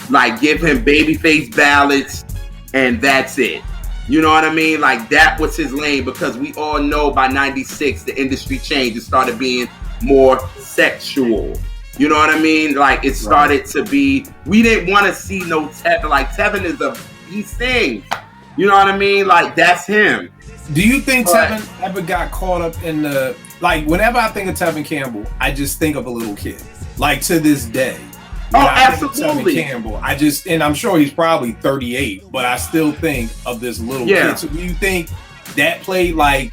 Like, give him Babyface ballads and that's it. You know what I mean? Like, that was his lane, because we all know by 96 the industry changed. It started being more sexual. You know what I mean? Like, it started to be, we didn't want to see no Tevin. Like, Tevin he sings. You know what I mean? Like, that's him. Do you think Tevin ever got caught up in the, like, whenever I think of Tevin Campbell, I just think of a little kid. Like, to this day. Absolutely. Tevin Campbell, and I'm sure he's probably 38, but I still think of this little kid. So do you think that played, like,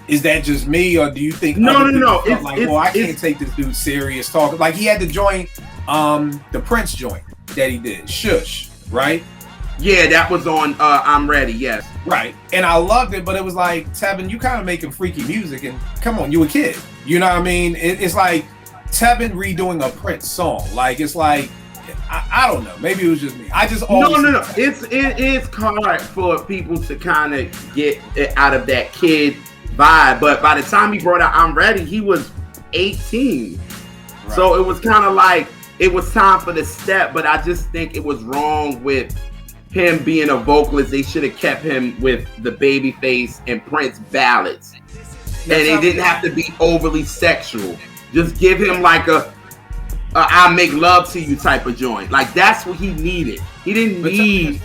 is that just me, or do you think no? I can't take this dude serious talking? Like, he had the joint, the Prince joint that he did, Shush, right? Yeah, that was on I'm Ready, yes. Right. And I loved it, but it was like, Tevin, you kind of making freaky music, and come on, you a kid. You know what I mean? It's like Tevin redoing a Prince song. Like, it's like, I don't know. Maybe it was just me. I just always No. It is hard for people to kind of get it out of that kid vibe. But by the time he brought out I'm Ready, he was 18. Right. So it was kind of like, it was time for the step, but I just think it was wrong with him being a vocalist. They should have kept him with the Babyface and Prince ballads. And it didn't have to be overly sexual. Just give him like a I make love to you type of joint. Like, that's what he needed. He didn't need.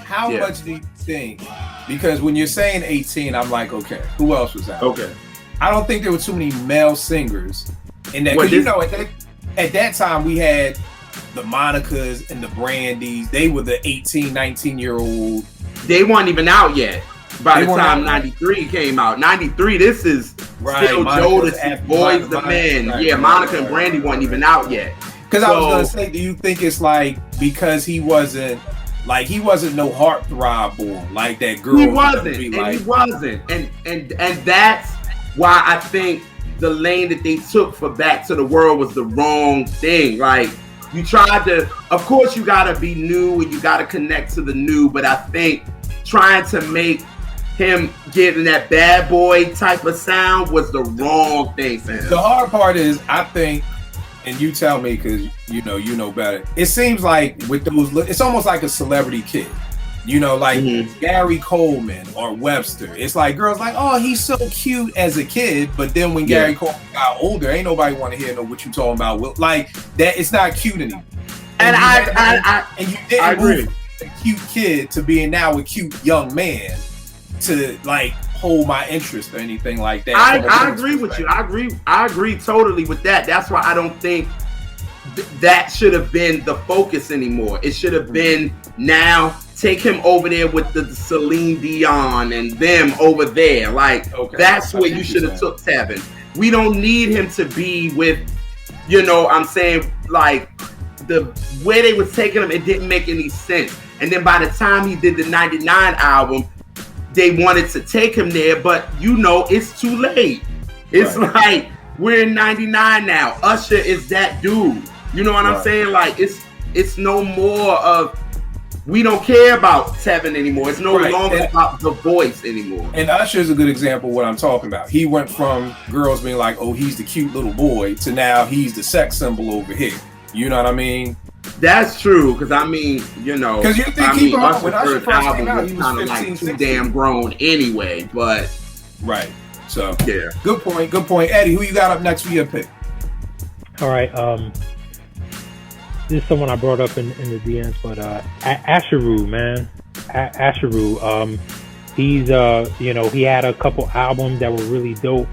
How much do you think? Because when you're saying 18, I'm like, okay, who else was out? Okay. I don't think there were too many male singers in that. Because, you know, at that time we had the Monicas and the Brandies. They were the 18, 19-year-old. They weren't even out yet. By the time 93 came out. 93, this is still Jodeci, Boys the Men. Right, Monica and Brandy weren't even out yet. Because I was going to say, do you think it's like, because he wasn't no heartthrob boy, like that girl? He wasn't. And that's why I think the lane that they took for Back to the World was the wrong thing. Like, you tried to, of course you got to be new and you got to connect to the new, but I think trying to make him getting that bad boy type of sound was the wrong thing for him. The hard part is, I think, and you tell me because you know better. It seems like with those, it's almost like a celebrity kid. You know, like Gary Coleman or Webster. It's like girls like, oh, he's so cute as a kid, but then when Gary Coleman got older, ain't nobody want to hear what you talking about. Like that, it's not cute anymore. And you didn't move from a cute kid to being now a cute young man to like hold my interest or anything like that. I agree with you. I agree totally with that. That's why I don't think that should have been the focus anymore. It should have been now take him over there with the Celine Dion and them over there. Like that's where you should have took Tevin. We don't need him to be with, I'm saying, like the way they was taking him, it didn't make any sense. And then by the time he did the 99 album, they wanted to take him there, but it's too late. It's like we're in 99 now. Usher is that dude. You know what I'm saying? Like it's no more of, we don't care about Tevin anymore. It's no longer about the voice anymore. And Usher is a good example of what I'm talking about. He went from girls being like, oh, he's the cute little boy, to now he's the sex symbol over here. You know what I mean? That's true, because because you think when Usher first album came out, was he was kind of 15, like too 16. damn grown anyway. But Right. So yeah. Good point. Eddie, who you got up next for your pick? All right. This is someone I brought up in the DMs, but Asheru, man. Asheru. He's he had a couple albums that were really dope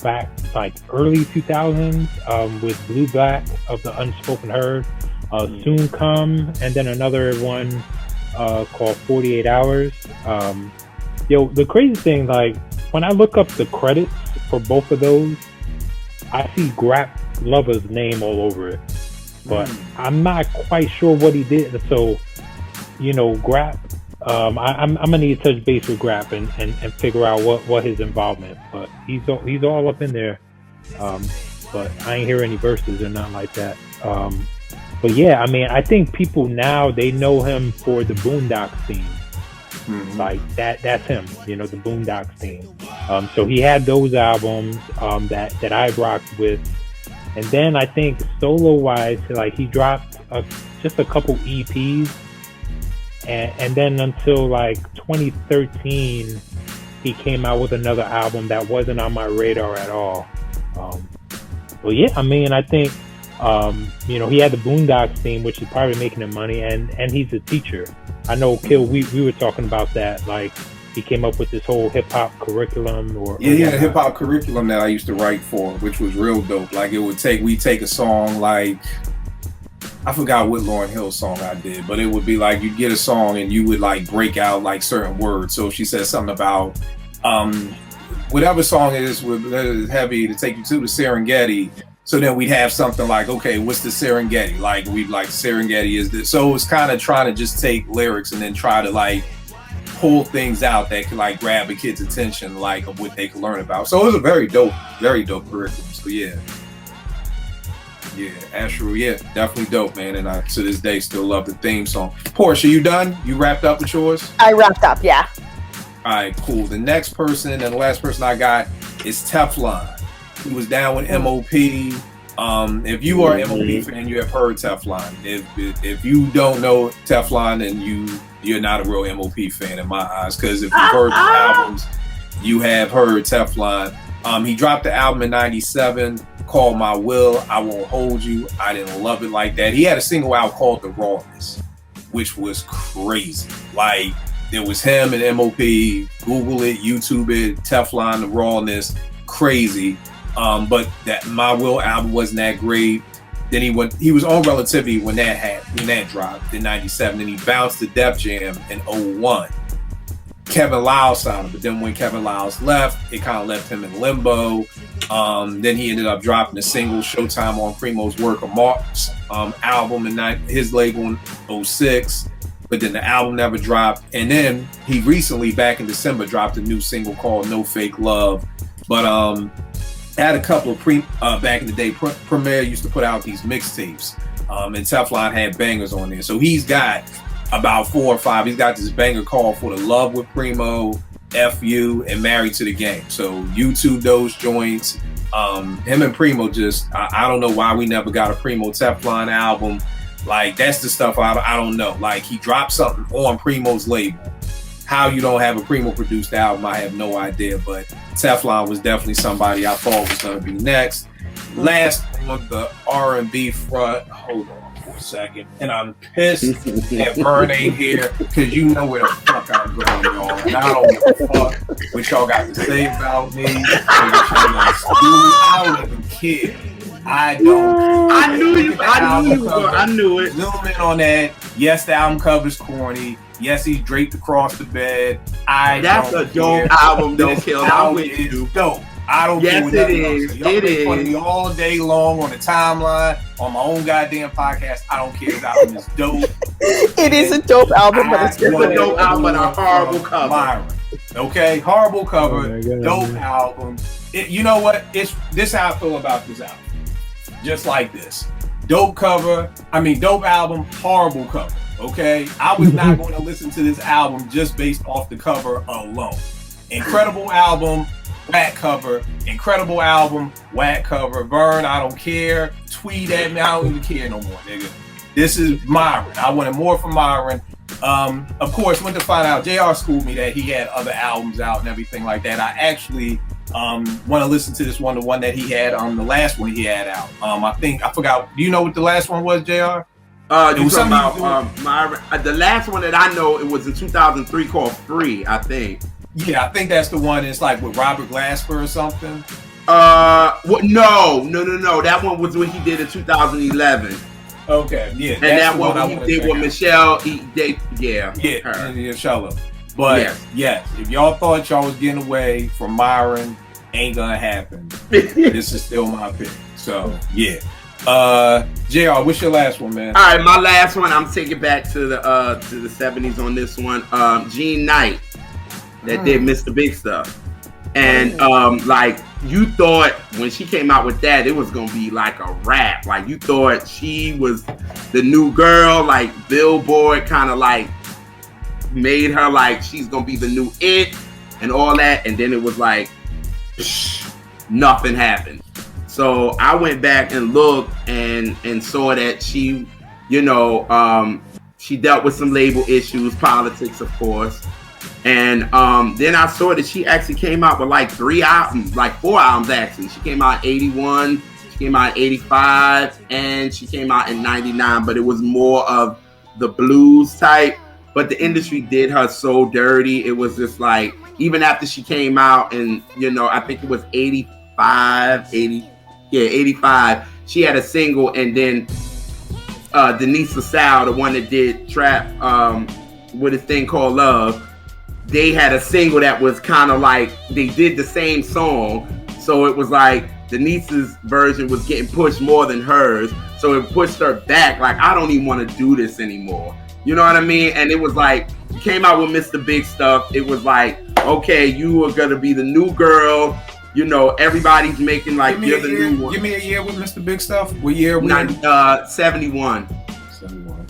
back like early 2000s with Blue Black of the Unspoken Herd, Soon Come, and then another one called 48 Hours. The crazy thing, like when I look up the credits for both of those, I see Grap Lover's name all over it, but I'm not quite sure what he did. So, Grap, I'm gonna need to touch base with Grap and figure out what his involvement. But he's all up in there. But I ain't hear any verses or nothing like that. But yeah, I mean, I think people now, they know him for the Boondocks theme. Like that's him, the Boondocks theme. So he had those albums that I rocked with, and then I think solo wise, like he dropped just a couple EPs, and then until like 2013, he came out with another album that wasn't on my radar at all. Well, yeah, I mean, I think he had the Boondocks theme, which is probably making him money, and he's a teacher. I know, Kill, we were talking about that. Like, he came up with this whole hip hop curriculum, he had a hip hop curriculum that I used to write for, which was real dope. Like, we'd take a song like, I forgot what Lauryn Hill song I did, but it would be like you'd get a song and you would like break out like certain words. So if she said something about whatever song it is with heavy to take you to the Serengeti. So then we'd have something like, okay, what's the Serengeti? Like we'd like Serengeti is this. So it was kind of trying to just take lyrics and then try to like pull things out that could like grab a kid's attention, like of what they could learn about. So it was a very dope curriculum. So yeah, Asheru, yeah, definitely dope, man. And I to this day still love the theme song. Portia, you done? You wrapped up with yours? I wrapped up, yeah. All right, cool. The next person and the last person I got is Teflon. He was down with M.O.P. If you are an M.O.P. fan, you have heard Teflon. If you don't know Teflon, then you're not a real M.O.P. fan in my eyes. Because if you've heard the albums, you have heard Teflon. He dropped the album in '97 called My Will, I Won't Hold You. I didn't love it like that. He had a single out called The Rawness, which was crazy. Like, it was him and M.O.P. Google it, YouTube it, Teflon, The Rawness, crazy. But that My Will album wasn't that great. Then he was on Relativity when that dropped in '97. Then he bounced to Def Jam in '01. Kevin Liles signed him, but then when Kevin Liles left, it kind of left him in limbo. Then he ended up dropping a single, Showtime, on Primo's Work of Mark's album and his label in '06. But then the album never dropped. And then he recently, back in December, dropped a new single called No Fake Love. But had a couple of back in the day, Premier used to put out these mixtapes, and Teflon had bangers on there. So he's got about 4 or 5. He's got this banger called For the Love with Primo, FU, and Married to the Game. So YouTube those joints. Him and Primo I don't know why we never got a Primo Teflon album. Like, that's the stuff I don't know. Like, he dropped something on Primo's label. How you don't have a Primo produced album, I have no idea. But Teflon was definitely somebody I thought was going to be next. Last on the R&B front, hold on for a second. And I'm pissed that Vern ain't here, because you know where the fuck I'm going, y'all. And I don't give a fuck what y'all got to say about me. I don't even care. I knew it. Zoom in on that. Yes, the album cover's corny. Yes, he's draped across the bed. That's a dope album, though, Kill. I'm with you. Dope. I don't care what nothing else. Y'all make fun of me all day long on the timeline, on my own goddamn podcast. I don't care. This album is dope. It is a dope album, but it's a dope album, but a horrible cover. Myron. Okay, horrible cover, dope album. You know what? This how I feel about this album. Just like this. Dope album, horrible cover. Okay, I was not going to listen to this album just based off the cover alone. Incredible album, whack cover. Incredible album, whack cover. Vern, I don't care. Tweet at me, I don't even care no more, nigga. This is Myron. I wanted more from Myron. Of course, when to find out, JR schooled me that he had other albums out and everything like that. I actually want to listen to the one that he had on the last one he had out. I forgot. Do you know what the last one was, JR? You talking about the last one that I know, it was in 2003 called Free, I think. Yeah, I think that's the one. It's like with Robert Glasper or something. No. That one was what he did in 2011. Okay, yeah. And that one he did with Michelle. Michelle. But yes, if y'all thought y'all was getting away from Myron, ain't gonna happen. This is still my pick. So yeah. JR, what's your last one, man? All right, my last one. I'm taking back to the 70s on this one. Jean Knight that did Mr. Big Stuff. And like you thought when she came out with that, it was gonna be like a rap. Like you thought she was the new girl, like Billboard kind of like made her like she's gonna be the new it and all that, and then it was like nothing happened. So I went back and looked and saw that she, she dealt with some label issues, politics, of course. And then I saw that she actually came out with like 4 albums actually. She came out in 81, she came out in 85, and she came out in 99, but it was more of the blues type. But the industry did her so dirty. It was just like, even after she came out and, I think it was 85, she had a single, and then Denise LaSalle, the one that did Trap with a thing called Love, they had a single that was kind of like, they did the same song. So it was like Denise's version was getting pushed more than hers. So it pushed her back. Like, I don't even want to do this anymore. You know what I mean? And it was like, you came out with Mr. Big Stuff. It was like, okay, you are going to be the new girl. Everybody's making like, you're the new one. Give me a year with Mr. Big Stuff. What year? 71. 71,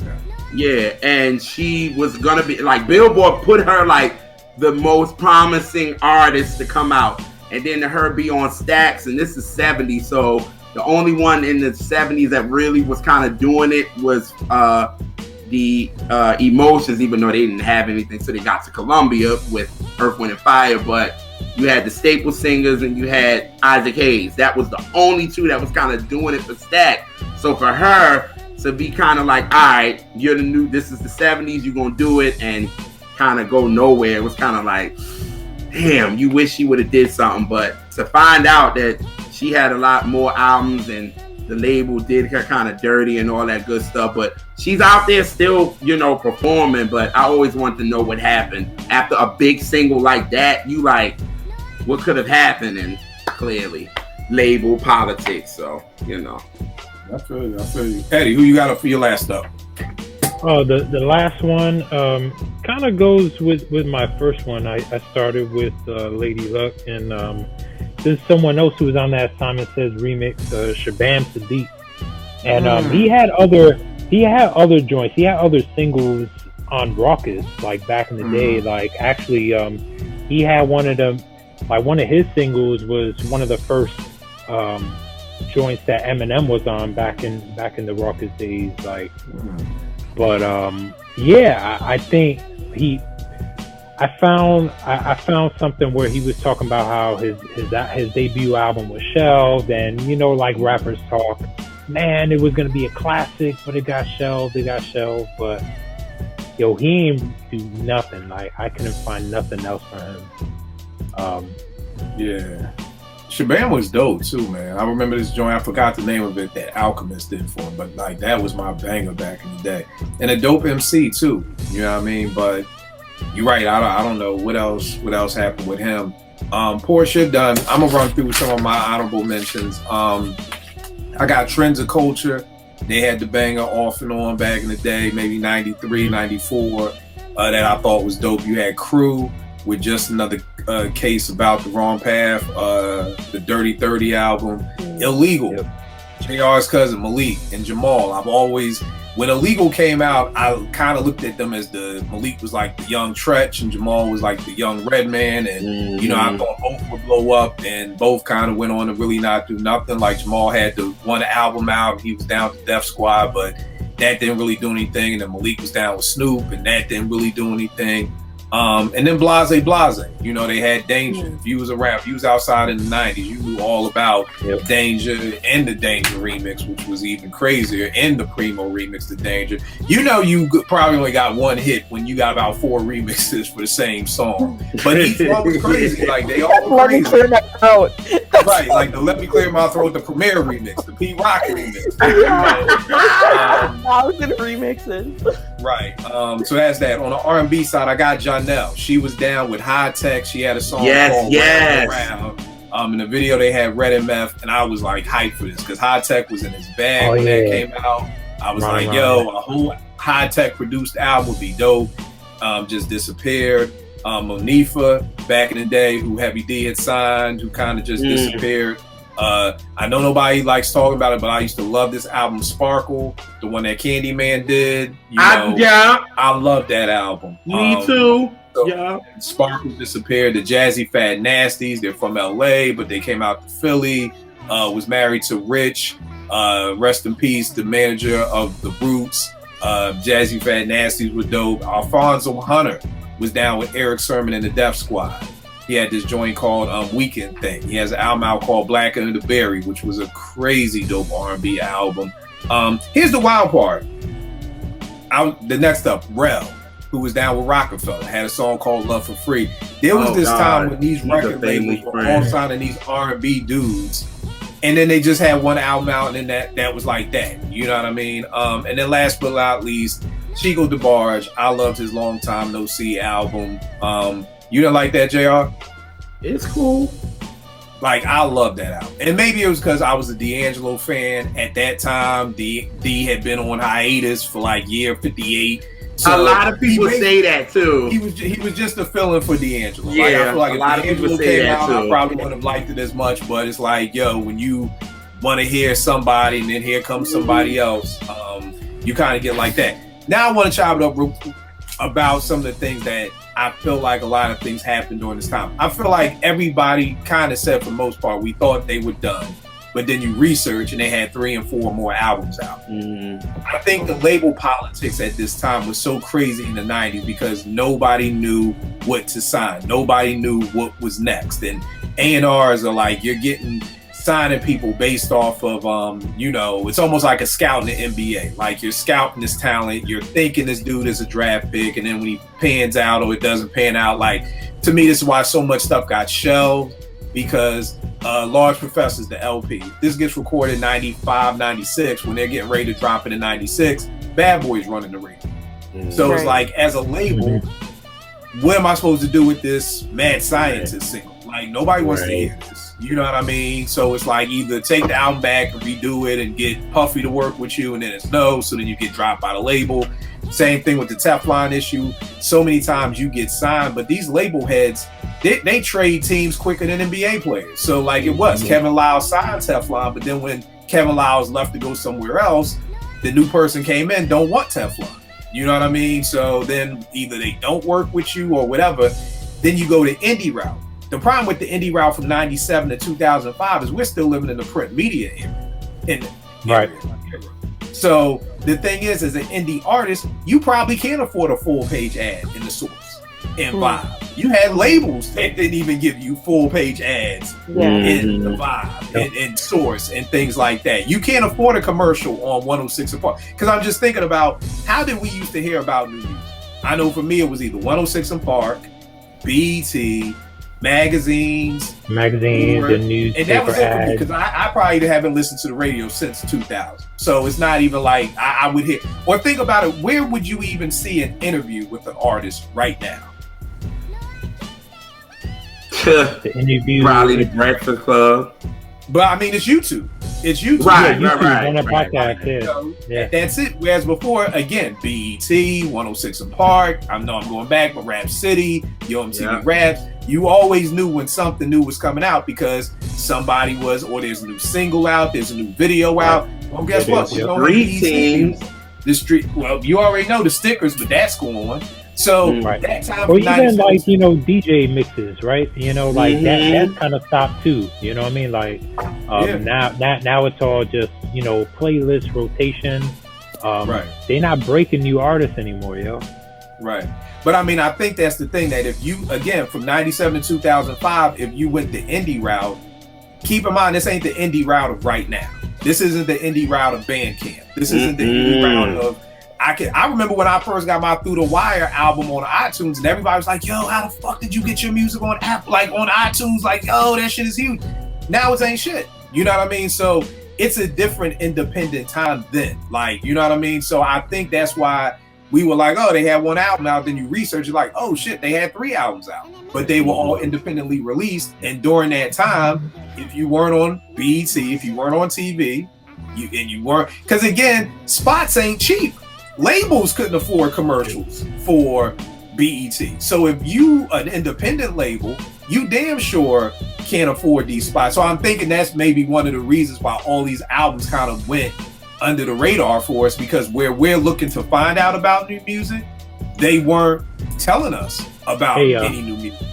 okay. Yeah, and she was going to be, like, Billboard put her like the most promising artist to come out. And then her be on Stacks, and this is 70, so the only one in the 70s that really was kind of doing it was the Emotions, even though they didn't have anything, so they got to Columbia with Earth, Wind, and Fire. But you had the Staple Singers and you had Isaac Hayes. That was the only two that was kind of doing it for Stack. So for her to be kind of like, all right, you're the new, this is the 70s, you're going to do it, and kind of go nowhere. It was kind of like, damn, you wish she would have did something. But to find out that she had a lot more albums and the label did her kind of dirty and all that good stuff, but she's out there still, performing. But I always want to know what happened after a big single like that. You like, what could have happened? And clearly, label politics. So I feel you. Eddie, who you got for your last up? Oh, the last one kind of goes with my first one. I started with Lady Luck, and there's someone else who was on that Simon Says remix, Shabam Sahdeeq, and he had other joints. He had other singles on Raucous, like back in the day. Like actually, he had one of them. Like one of his singles was one of the first joints that Eminem was on back in the Raucous days. Like, but I think I found something where he was talking about how his debut album was shelved, and like rappers talk, man, it was gonna be a classic, but it got shelved. But he ain't do nothing. Like I couldn't find nothing else for him. Yeah, Shabam was dope too, man. I remember this joint. I forgot the name of it that Alchemist did for him, but like that was my banger back in the day. And a dope MC too. You know what I mean? But you're right. I don't know what else happened with him. Portia done. I'm gonna run through some of my honorable mentions. I got Trends of Culture. They had the banger Off and On back in the day, maybe 93, 94. That I thought was dope. You had Crew with Just Another Case About the Wrong Path, the Dirty 30 album, Illegal, JR's cousin Malik and Jamal. I've always, when Illegal came out, I kind of looked at them as Malik was like the young Tretch and Jamal was like the young Redman, and I thought both would blow up, and both kind of went on to really not do nothing. Like Jamal had the one album out, he was down to Def Squad, but that didn't really do anything. And then Malik was down with Snoop, and that didn't really do anything. And then Blase, you know, they had Danger. If you was a rap, you was outside in the 90s, you knew all about Danger and the Danger remix, which was even crazier, and the Primo remix to Danger. You know, you probably only got one hit when you got about 4 remixes for the same song. But each one was crazy. Like, they all were crazy. Let me clear my throat. Right, like the Let Me Clear My Throat, the Premier remix, the P Rock remix. 1,000 remixes. Right. So that's that. On the R&B side, I got Janelle. She was down with High Tech. She had a song called Around. In the video, they had Red and Meth, and I was like hyped for this because High Tech was in his bag when that came out. I was like, yo, a whole High Tech produced album would be dope. Just disappeared. Monifa, back in the day, who Heavy D had signed, who kind of just disappeared. I know nobody likes talking about it, but I used to love this album, Sparkle, the one that Candyman did. I love that album. Me too. So Sparkle disappeared. The Jazzy Fat Nasties, they're from LA, but they came out to Philly. Was married to Rich. Rest in peace, the manager of the Brutes. Jazzy Fat Nasties were dope. Alfonso Hunter was down with Eric Sermon and the Def Squad. He had this joint called Weekend Thing. He has an album out called Black Under the Berry, which was a crazy dope R&B album. Here's the wild part. The next up, Rel, who was down with Rockefeller, had a song called Love for Free. There was this time when these record labels were all signing these R&B dudes, and then they just had one album out, and then that was like that. You know what I mean? And then last but not least, Chico DeBarge. I loved his Long Time No See album. You didn't like that, JR? It's cool. Like, I love that album. And maybe it was because I was a D'Angelo fan at that time. D had been on hiatus for like year 58. So a lot of people say that too. He was just a fill-in for D'Angelo. Yeah, like, I feel like a lot of people say that too. I probably wouldn't have liked it as much, but it's like, yo, when you want to hear somebody and then here comes somebody else, you kind of get like that. Now I want to chop it up about some of the things that I feel like a lot of things happened during this time. I feel like everybody kind of said, for the most part, we thought they were done. But then you research and they had 3 and 4 more albums out. I think the label politics at this time was so crazy in the 90s because nobody knew what to sign. Nobody knew what was next. And A&Rs are like, you're getting signing people based off of, it's almost like a scout in the NBA. Like, you're scouting this talent, you're thinking this dude is a draft pick, and then when he pans out or it doesn't pan out, like, to me, this is why so much stuff got shelved, because Large Professors, the LP, this gets recorded in 95, 96, when they're getting ready to drop it in 96, Bad Boy's running the radio. So it's like, as a label, what am I supposed to do with this Mad Scientist single? Like, nobody wants to hear this. You know what I mean? So it's like, either take the album back and redo it and get Puffy to work with you, and then it's no, so then you get dropped by the label. Same thing with the Teflon issue. So many times you get signed, but these label heads, they trade teams quicker than NBA players. So like it was, Kevin Lyles signed Teflon, but then when Kevin Lyles left to go somewhere else, the new person came in, don't want Teflon. You know what I mean? So then either they don't work with you or whatever, then you go to indie route. The problem with the indie route from 97 to 2005 is we're still living in the print media era. So the thing is, as an indie artist, you probably can't afford a full-page ad in the Source and Vibe. You had labels that didn't even give you full-page ads in the Vibe and Source and things like that. You can't afford a commercial on 106 and Park. Because I'm just thinking about, how did we used to hear about new music? I know for me, it was either 106 and Park, BET, magazines, and newspaper, and that was it for me, because I probably haven't listened to the radio since 2000. So it's not even like I would hear, or think about it, where would you even see an interview with an artist right now? The interview, probably the Breakfast Club. But I mean, it's YouTube. It's YouTube. Right. That's it. Whereas before, again, BET, 106 and Park, I know I'm going back, but Rap City, Yo MTV Raps, you always knew when something new was coming out because somebody was, or there's a new single out, there's a new video out. Well, guess what? The street. Well, you already know the stickers, but that's going on. So that time, or even like DJ mixes, right? That kind of stopped too. You know what I mean? Like now it's all just playlist rotation. Right. They're not breaking new artists anymore, yo. Right. But I mean, I think that's the thing, that if you, again, from 97 to 2005, if you went the indie route, keep in mind, this ain't the indie route of right now. This isn't the indie route of Bandcamp. This isn't the indie route of, I remember when I first got my Through the Wire album on iTunes, and everybody was like, yo, how the fuck did you get your music on on iTunes? Like, yo, that shit is huge. Now it ain't shit. You know what I mean? So it's a different independent time then. Like, you know what I mean? So I think that's why we were like, oh, they had one album out. Then you research it, like, oh shit, they had 3 albums out, but they were all independently released. And during that time, if you weren't on BET, if you weren't on TV, you weren't, because again, spots ain't cheap. Labels couldn't afford commercials for BET. So if you an independent label, you damn sure can't afford these spots. So I'm thinking that's maybe one of the reasons why all these albums kind of went under the radar for us, because where we're looking to find out about new music, they weren't telling us about any new music.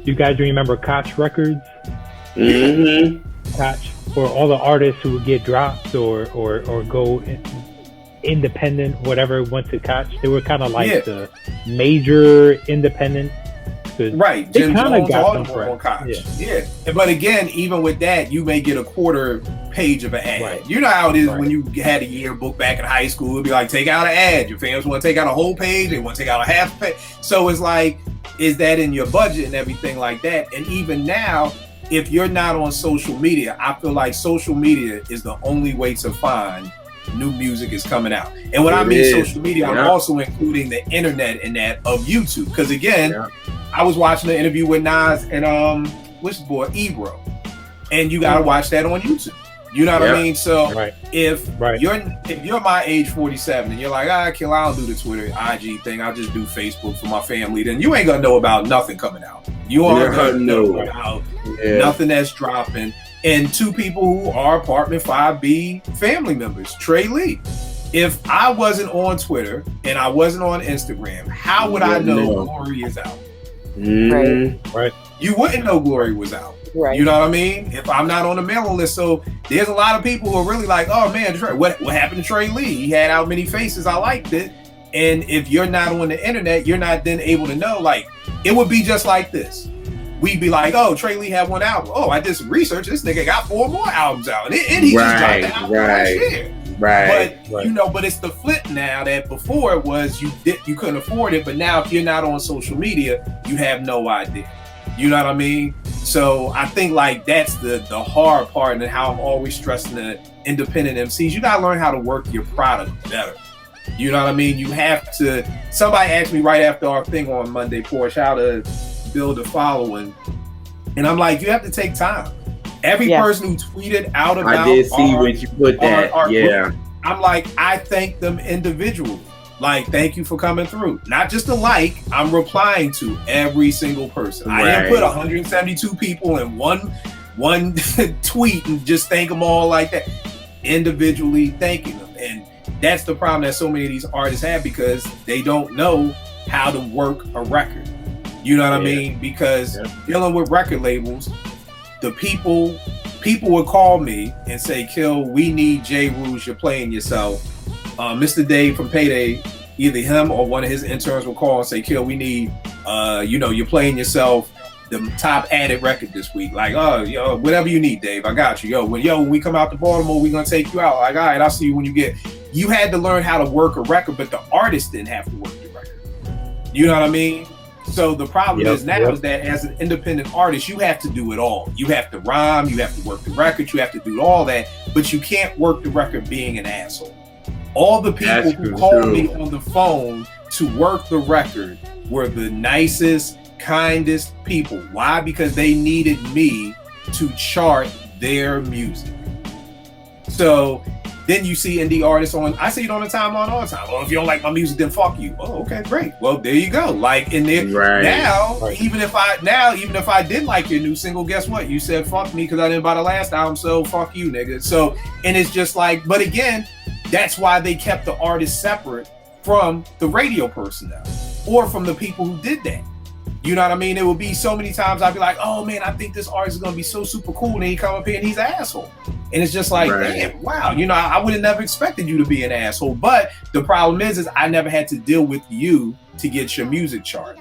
You guys remember Koch Records? Koch, for all the artists who would get dropped or go independent, whatever, went to Koch. They were kind of like the major independent. Right, They Jim kind of Jones, got all them them on Koch. Yeah. But again, even with that, you may get a quarter page of an ad. Right. You know how it is when you had a yearbook back in high school. It'd be like, take out an ad. Your fans want to take out a whole page. They want to take out a half page. So it's like, is that in your budget and everything like that? And even now, if you're not on social media, I feel like social media is the only way to find new music is coming out. And when I mean social media, I'm also including the internet in that of YouTube. Because again, I was watching the interview with Nas and what's his boy, Ebro. And you gotta watch that on YouTube. You know what I mean? So if you're my age 47 and you're like, I don't do the Twitter, IG thing, I'll just do Facebook for my family, then you ain't gonna know about nothing coming out. You aren't gonna know about nothing that's dropping. And 2 people who are Apartment 5B family members, Trey Lee. If I wasn't on Twitter and I wasn't on Instagram, how would I know Glory is out? Right. You wouldn't know Glory was out. Right. You know what I mean? If I'm not on the mailing list. So there's a lot of people who are really like, oh man, Trey, what happened to Trey Lee? He had Out Many Faces. I liked it. And if you're not on the internet, you're not then able to know. Like, it would be just like this. We'd be like, oh, Trey Lee had 1 album. Oh, I did some research. This nigga got 4 more albums out. And he just dropped the album last year. But you know, but it's the flip now that before it was you couldn't afford it, but now if you're not on social media, you have no idea. You know what I mean? So I think like that's the hard part, and how I'm always stressing the independent MCs. You gotta learn how to work your product better. You know what I mean? You have to. Somebody asked me right after our thing on Monday, Porsche, how to build a following, and I'm like, you have to take time. Every person who tweeted out about, I did see when you put that. Group, I'm like, I thank them individually. Like, thank you for coming through. Not just a like, I'm replying to every single person. I didn't put 172 people in one tweet and just thank them all like that. Individually thanking them. And that's the problem that so many of these artists have, because they don't know how to work a record. You know what I mean? Because dealing with record labels, the people would call me and say, Kill, we need J. Rouge, you're playing yourself. Mr. Dave from Payday, either him or one of his interns will call and say, Kill, we need, you're playing yourself, the top added record this week. Like, whatever you need, Dave, I got you. When we come out to Baltimore, we're going to take you out. Like, all right, I'll see you when you get. You had to learn how to work a record, but the artist didn't have to work the record. You know what I mean? So the problem is now is that as an independent artist, you have to do it all. You have to rhyme, you have to work the record, you have to do all that, but you can't work the record being an asshole. All the people who called me on the phone to work the record were the nicest, kindest people. Why? Because they needed me to chart their music. So then you see indie artists I see it on the timeline all the time. Well, if you don't like my music, then fuck you. Oh, okay, great. Well, there you go. Like in there now, even if I did like your new single, guess what? You said fuck me because I didn't buy the last album, so fuck you, nigga. So, and it's just like, but again, that's why they kept the artist separate from the radio personnel or from the people who did that. You know what I mean? It would be so many times I'd be like, oh man, I think this artist is gonna be so super cool, and he come up here and he's an asshole. And it's just like, damn, wow, you know, I would have never expected you to be an asshole. But the problem is I never had to deal with you to get your music chart.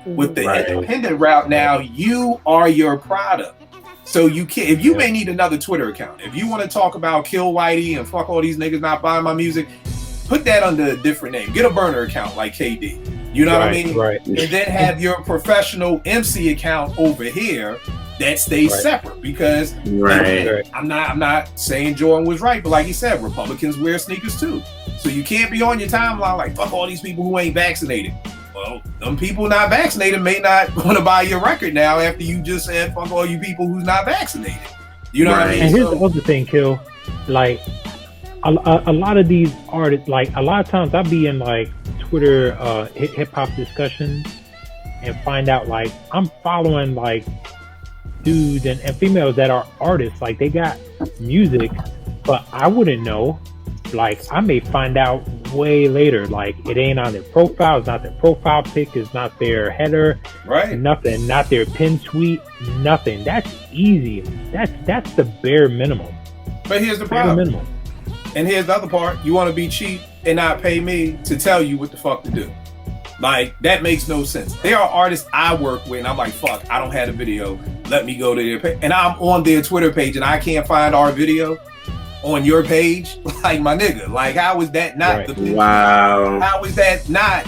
With the independent route now, you are your product. So you can, if you may need another Twitter account, if you want to talk about Kill Whitey and fuck all these niggas not buying my music, put that under a different name. Get a burner account like KD. You know what I mean? Right. And then have your professional MC account over here that stays separate, because I'm not saying Jordan was right, but like he said, Republicans wear sneakers too. So you can't be on your timeline like, fuck all these people who ain't vaccinated. Well, them people not vaccinated may not want to buy your record now after you just said fuck all you people who's not vaccinated. You know what I mean? And here's the other thing, Kill. Like a lot of these artists, like a lot of times I'll be in like Twitter hip hop discussions and find out like I'm following like dudes and females that are artists, like they got music, but I wouldn't know. Like I may find out way later, like it ain't on their profile, it's not their profile pic, it's not their header, nothing, not their pin tweet, nothing. That's easy. That's the bare minimum. But here's the problem. And here's the other part. You want to be cheap and not pay me to tell you what the fuck to do. Like, that makes no sense. There are artists I work with and I'm like, fuck, I don't have a video. Let me go to their page. And I'm on their Twitter page and I can't find our video on your page. Like, my nigga, like, how is that not the picture? Wow. How is that not?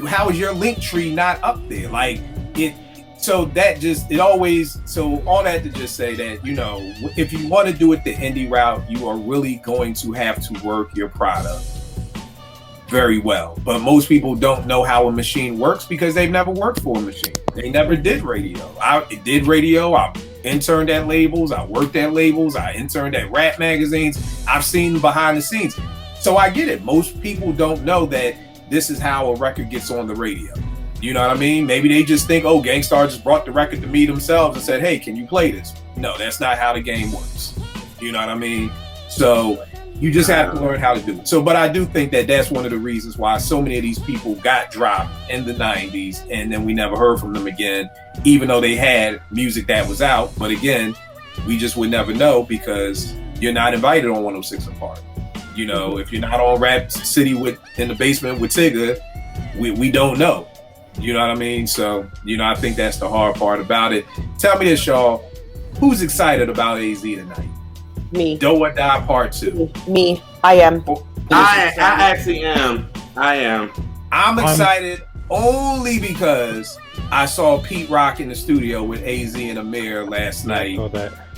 How is your link tree not up there? Like, it. So that just, it always, so all that to just say that, you know, if you want to do it the indie route, you are really going to have to work your product very well. But most people don't know how a machine works because they've never worked for a machine. They never did radio. I did radio. I interned at labels. I worked at labels. I interned at rap magazines. I've seen behind the scenes. So I get it. Most people don't know that this is how a record gets on the radio. You know what I mean? Maybe they just think, oh, Gangstar just brought the record to me themselves and said, hey, can you play this? No, that's not how the game works. You know what I mean? So you just have to learn how to do it. So, but I do think that that's one of the reasons why so many of these people got dropped in the 90s and then we never heard from them again, even though they had music that was out. But again, we just would never know because you're not invited on 106 & Park. You know, if you're not on Rap City in the basement with Tigger, we don't know. You know what I mean? So, you know, I think that's the hard part about it. Tell me this, y'all. Who's excited about AZ tonight? Me. Do or Die Part 2. Me. I am. I actually am. I am. I'm excited only because I saw Pete Rock in the studio with AZ and M.A.R.S last night.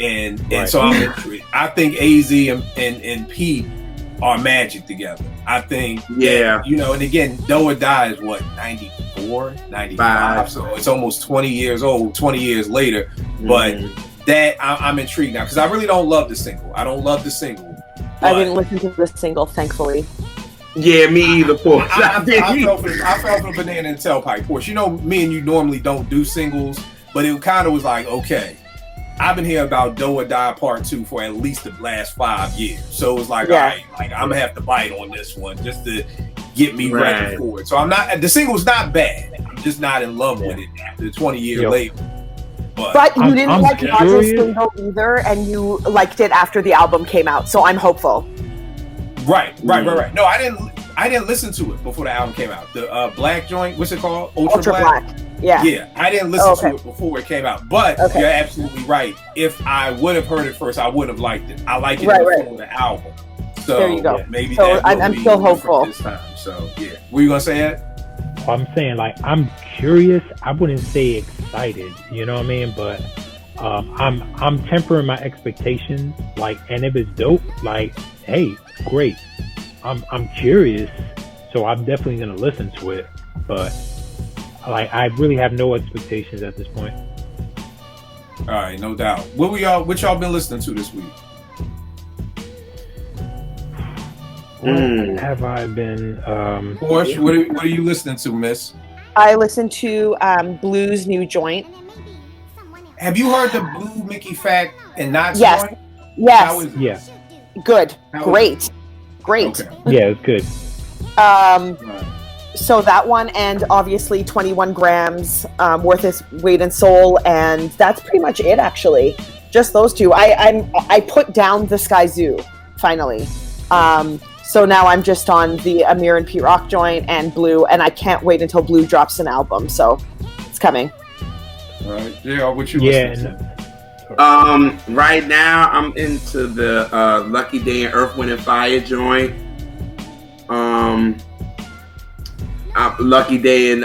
And so I'm intrigued. I think AZ and Pete are magic together. I think, you know, and again, Do or Die is what, 94, 95? So it's almost 20 years old, 20 years later. But that, I'm intrigued now because I really don't love the single. I don't love the single. I didn't listen to the single, thankfully. Yeah, me either, Porsche. I fell for the Banana and Tailpipe, Porsche. You know, me and you normally don't do singles, but it kind of was like, okay, I've been hearing about Do or Die Part 2 for at least the last 5 years. So it was like, all right, like I'm gonna have to bite on this one just to get me ready for it. So the single's not bad. I'm just not in love with it after 20 years later. But you didn't like Roger's single either, and you liked it after the album came out. So I'm hopeful. Right. No, I didn't listen to it before the album came out. The Black joint, what's it called? Ultra Black. Yeah, I didn't listen to it before it came out. But you're absolutely right. If I would have heard it first, I would have liked it. I like it before the album. So there you go. Maybe so I'm still hopeful this time. So yeah, were you gonna say that? I'm saying, like, I'm curious. I wouldn't say excited, you know what I mean? But I'm tempering my expectations. Like, and if it's dope, like, hey, great. I'm curious, so I'm definitely gonna listen to it. But like, I really have no expectations at this point. All right, no doubt. What y'all been listening to this week? What have I been? Porsche, what are you listening to, Miss? I listened to Blue's new joint. Have you heard the Blue Mickey Fact and Not joint? Yes. How is it? Yeah. Good. Great. Okay. Yeah, it's good. So that one, and obviously 21 grams worth its weight in soul, and that's pretty much it, actually. Just those two. I put down the Sky Zoo finally. So now I'm just on the M.A.R.S and Pete Rock joint and Blue, and I can't wait until Blue drops an album. So it's coming. All right, yeah. What you listening to? Right now I'm into the Lucky Day and Earth, Wind and Fire joint. Lucky Day and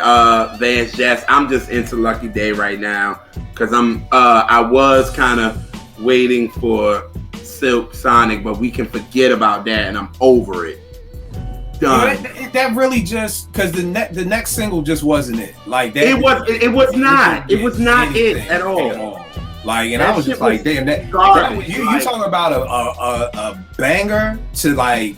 Vance Jazz. I'm just into Lucky Day right now because I was kind of waiting for Silk Sonic, but we can forget about that, and I'm over it. Done. That really just because the next single just wasn't it. Like that. It was not it at all. Like, and I was just like, damn, that you talking about a banger to like.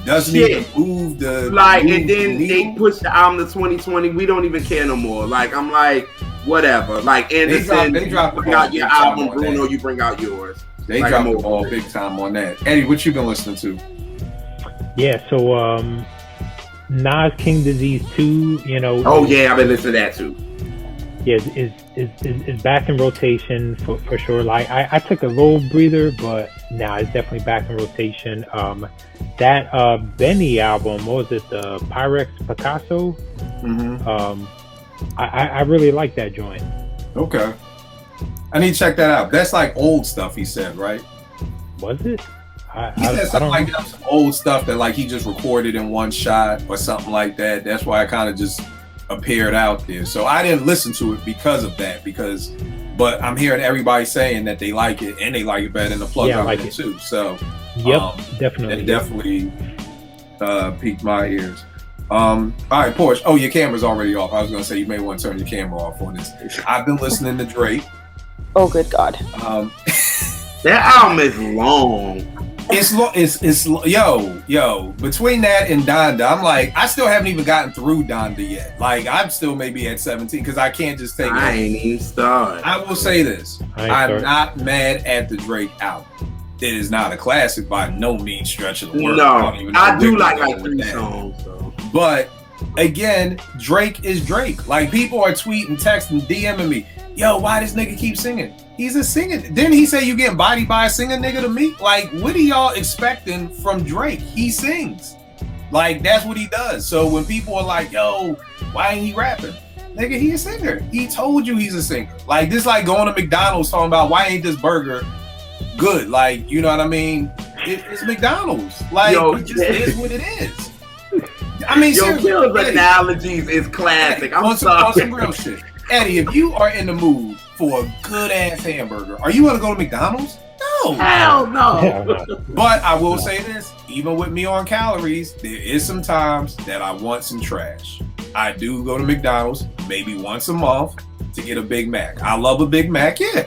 Doesn't even move the like, and then they push the album to 2020. We don't even care no more. Like, I'm like, whatever. Like, Anderson, they dropped the ball out your album, Bruno. You bring out yours. They like, dropped the ball big time on that. Eddie, what you been listening to? Yeah, so Nas King Disease 2. You know. Oh yeah, I've been listening to that too. Yeah, is back in rotation for sure. Like I took a little breather, but now it's definitely back in rotation. That Benny album, what was it, the Pyrex Picasso? Mm-hmm. I really like that joint. Okay, I need to check that out. That's like old stuff, he said, right? Was it? He said something like that, some old stuff that like he just recorded in one shot or something like that. That's why I kind of just appeared out there. So I didn't listen to it because of that. But I'm hearing everybody saying that they like it and they like it better than the plug like it too. So definitely. It definitely piqued my ears. All right, Porsche. Oh, your camera's already off. I was gonna say you may want to turn your camera off on this. I've been listening to Drake. Oh, good God. That album is long. It's yo. Between that and Donda, I'm like, I still haven't even gotten through Donda yet. Like, I'm still maybe at 17 because I can't just take. I ain't even started. I will say this: I'm not mad at the Drake album. It is not a classic by no means stretch of the word. No, I do like 3 songs. So. But again, Drake is Drake. Like, people are tweeting, texting, DMing me. Yo, why this nigga keep singing? He's a singer. Didn't he say you getting bodied by a singer nigga to me? Like, what are y'all expecting from Drake? He sings. Like, that's what he does. So when people are like, yo, why ain't he rapping? Nigga, he a singer. He told you he's a singer. Like, this like going to McDonald's talking about why ain't this burger good? Like, you know what I mean? It's McDonald's. Like, it just is what it is. I mean, Kill's analogies is classic. I'm sorry. On some real shit. Eddie, if you are in the mood for a good ass hamburger, are you gonna go to McDonald's? No. Hell no. But I will say this, even with me on calories, there is some times that I want some trash. I do go to McDonald's maybe once a month to get a Big Mac. I love a Big Mac, yeah.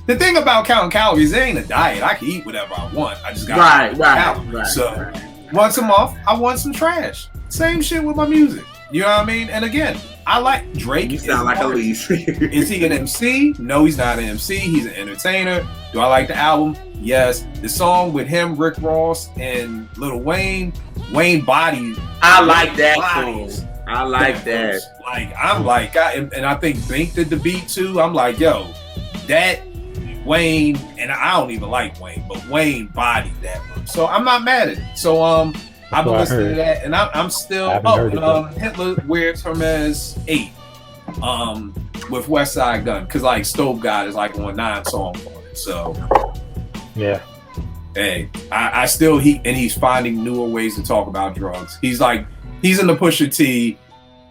The thing about counting calories, it ain't a diet. I can eat whatever I want. I just got right. So once a month, I want some trash. Same shit with my music. You know what I mean? And again, I like Drake. You sound like Elise. Is he an MC? No, he's not an MC. He's an entertainer. Do I like the album? Yes. The song with him, Rick Ross, and Lil Wayne, Body. I like that song. I like that. Like, I'm like, and I think Bink did the beat too. I'm like, yo, that Wayne, and I don't even like Wayne, but Wayne bodied that one. So I'm not mad at it. So I've been listening to that, and I'm still Hitler wears Hermes 8 with West Side Gun, because like Stove God is like on 9 songs on it. So yeah, hey, I still he's finding newer ways to talk about drugs. He's in the Pusha T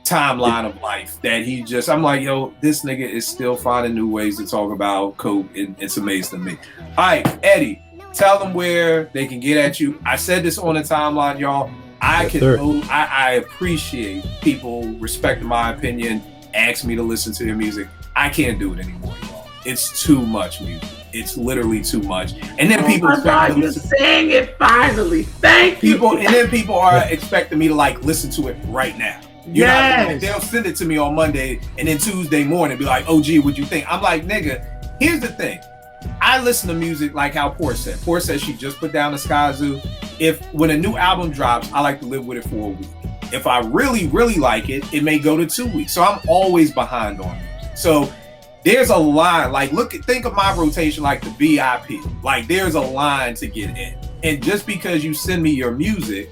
timeline of life that I'm like, yo, this nigga is still finding new ways to talk about coke. It's amazing to me. All right, Eddie, tell them where they can get at you. I said this on the timeline, y'all. I appreciate people respecting my opinion, ask me to listen to their music. I can't do it anymore, y'all. It's too much music. It's literally too much. And then people expect you're saying it finally. Thank you. And then people are expecting me to like listen to it right now. They'll send it to me on Monday, and then Tuesday morning be like, "Oh, gee, what'd you think?" I'm like, nigga, here's the thing. I listen to music like how Porsche said. Porsche said she just put down the Sky Zoo. When a new album drops, I like to live with it for a week. If I really, really like it, it may go to 2 weeks. So I'm always behind on music. So there's a line, like think of my rotation like the VIP. Like there's a line to get in. And just because you send me your music,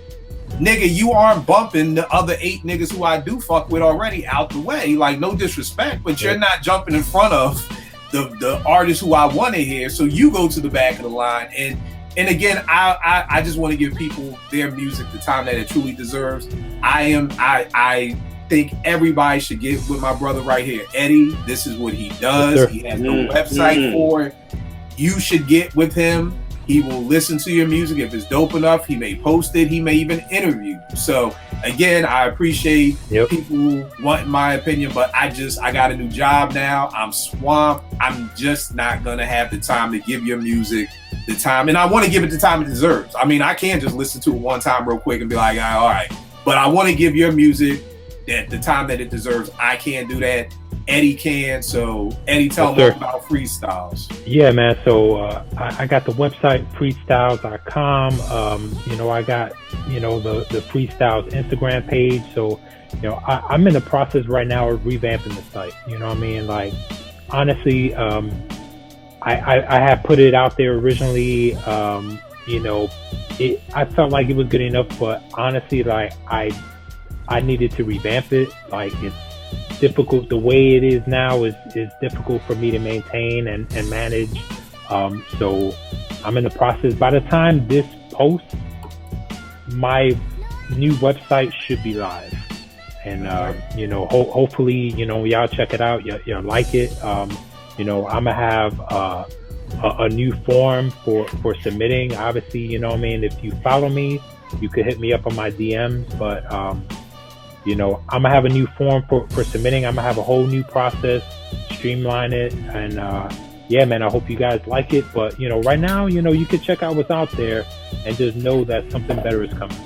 nigga, you aren't bumping the other 8 niggas who I do fuck with already out the way. Like, no disrespect, but you're not jumping in front of the artists who I want to hear. So you go to the back of the line. And again, I just want to give people their music the time that it truly deserves. I think everybody should get with my brother right here, Eddie. This is what he does. He has no website for it. You should get with him. He will listen to your music. If it's dope enough, he may post it. He may even interview you. So again, I appreciate people wanting my opinion, but I got a new job now. I'm swamped. I'm just not going to have the time to give your music the time. And I want to give it the time it deserves. I mean, I can't just listen to it one time real quick and be like, all right. But I want to give your music the time that it deserves. I can't do that. Eddie can. So Eddie, tell me about freestyles. Yeah, man. So I got the website freestyles.com. I got the freestyles Instagram page. So I'm in the process right now of revamping the site. You know what I mean? Like, honestly, I had put it out there originally. I felt like it was good enough, but honestly, like I needed to revamp it. Like, it's difficult. The way it is now is difficult for me to maintain and manage. So I'm in the process. By the time this posts, my new website should be live. And, hopefully, y'all check it out. Y'all like it. I'm going to have a new form for submitting. Obviously, if you follow me, you could hit me up on my DMs. But, I'm going to have a new form for submitting. I'm going to have a whole new process, streamline it. And, man, I hope you guys like it. But, right now, you can check out what's out there and just know that something better is coming.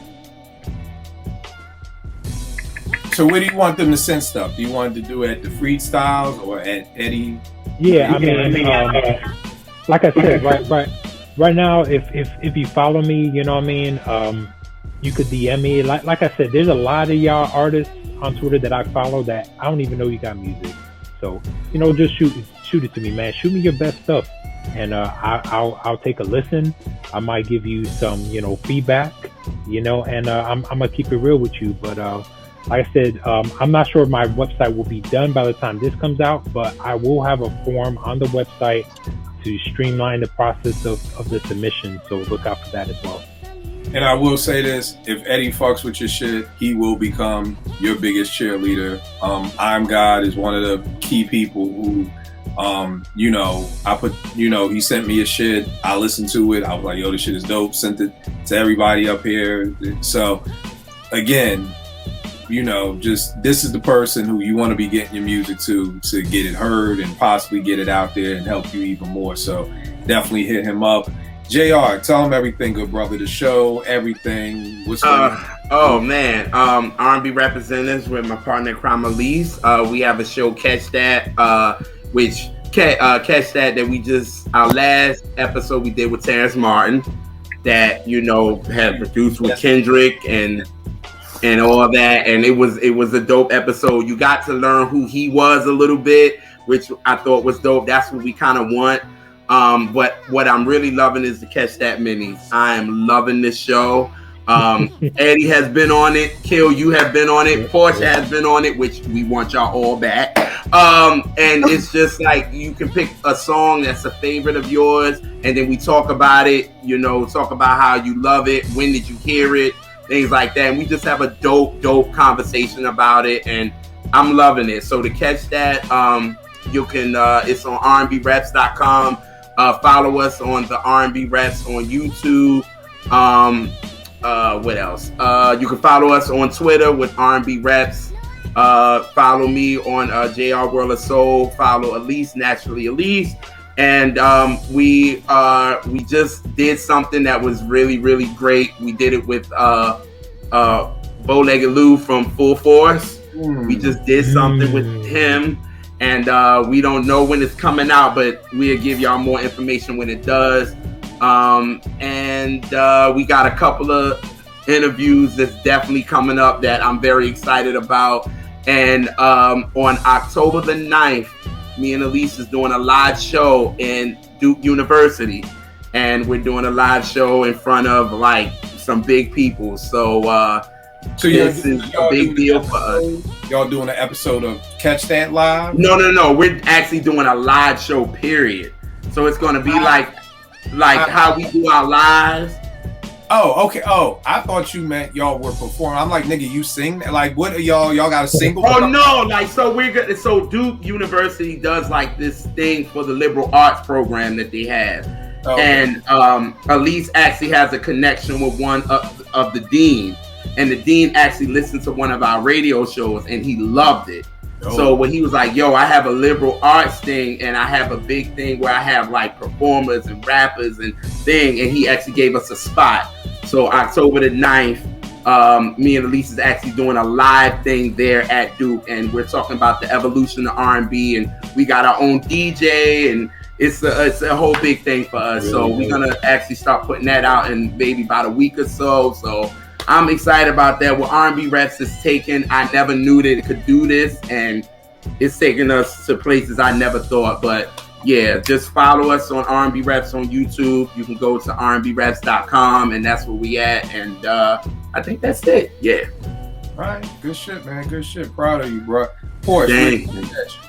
So where do you want them to send stuff? Do you want to do it at the Freestyles or at Eddie? Yeah, like I said, right now, if you follow me, you could DM me. Like I said, there's a lot of y'all artists on Twitter that I follow that I don't even know you got music. So, just shoot it to me, man. Shoot me your best stuff, and I'll take a listen. I might give you some, feedback, and I'm gonna keep it real with you. But like I said, I'm not sure if my website will be done by the time this comes out, but I will have a form on the website to streamline the process of the submission. So look out for that as well. And I will say this, if Eddie fucks with your shit, he will become your biggest cheerleader. I'm God is one of the key people who, he sent me a shit. I listened to it. I was like, yo, this shit is dope. Sent it to everybody up here. So again, this is the person who you want to be getting your music to get it heard and possibly get it out there and help you even more. So definitely hit him up. JR, tell him everything, good brother. The show, everything. What's going on? Oh man, R&B representatives with my partner Crime Elise. We have a show, Catch That, that we just, our last episode we did with Terrence Martin, that had produced with Kendrick and all that, and it was a dope episode. You got to learn who he was a little bit, which I thought was dope. That's what we kind of want. But what I'm really loving is the Catch That minis. I am loving this show. Eddie has been on it. Kill, you have been on it. Porsche has been on it, which we want y'all all back. And it's just like you can pick a song that's a favorite of yours, and then we talk about it. Talk about how you love it. When did you hear it? Things like that. And we just have a dope conversation about it, and I'm loving it. So to Catch That, you can. It's on rnbreps.com. Follow us on the R&B Reps on YouTube. What else? You can follow us on Twitter with R&B Reps. Follow me on JR World of Soul. Follow Elise, Naturally Elise. And we just did something that was really, really great. We did it with Bow-Legged Lou from Full Force. We just did something with him. And we don't know when it's coming out, but we'll give y'all more information when it does. And we got a couple of interviews that's definitely coming up that I'm very excited about. And on October the 9th, me and Elise is doing a live show in Duke University. And we're doing a live show in front of like some big people. So this is a big deal for us. Y'all doing an episode of Catch That Live? No. We're actually doing a live show, period. So it's going to be like how we do our lives. Oh, okay. Oh, I thought you meant y'all were performing. I'm like, nigga, you sing? Like, what are y'all got a single? Oh no, like so Duke University does like this thing for the liberal arts program that they have. Oh, and Elise actually has a connection with one of the dean, and the dean actually listened to one of our radio shows and he loved it. Oh. So when he was like, yo, I have a liberal arts thing and I have a big thing where I have like performers and rappers and thing, and he actually gave us a spot. So October the 9th, me and Elise is actually doing a live thing there at Duke, and we're talking about the evolution of R&B, and we got our own DJ, and it's a whole big thing for us. Really? So we're gonna actually start putting that out in maybe about a week or so. So I'm excited about that. What R&B Reps is taking, I never knew that it could do this, and it's taking us to places I never thought. But yeah, just follow us on R&B Reps on YouTube. You can go to rnbreps.com, and that's where we at. And I think that's it. Yeah. All right. Good shit, man. Good shit. Proud of you, bro. Porsche.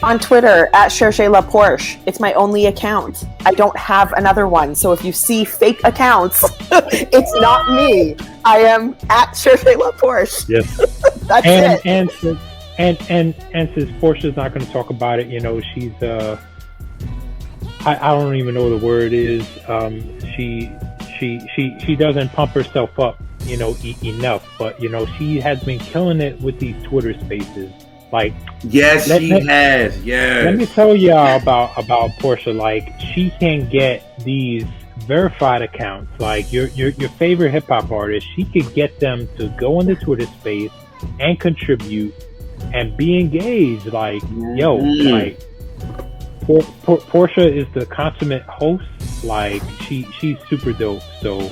On Twitter, at @SherShayLaPorsche. It's my only account. I don't have another one. So if you see fake accounts, it's not me. I am at @SherShayLaPorsche. Yes. That's it. And since Portia's not going to talk about it, you know, she's I don't even know what the word is. She doesn't pump herself up, you know, enough. But you know, she has been killing it with these Twitter Spaces. Like, yes, she has. Yes. Let me tell y'all about Portia. Like, she can get these verified accounts, like your favorite hip hop artist. She could get them to go in the Twitter Space and contribute and be engaged. Like, yo, like Portia is the consummate host. Like, she's super dope. So,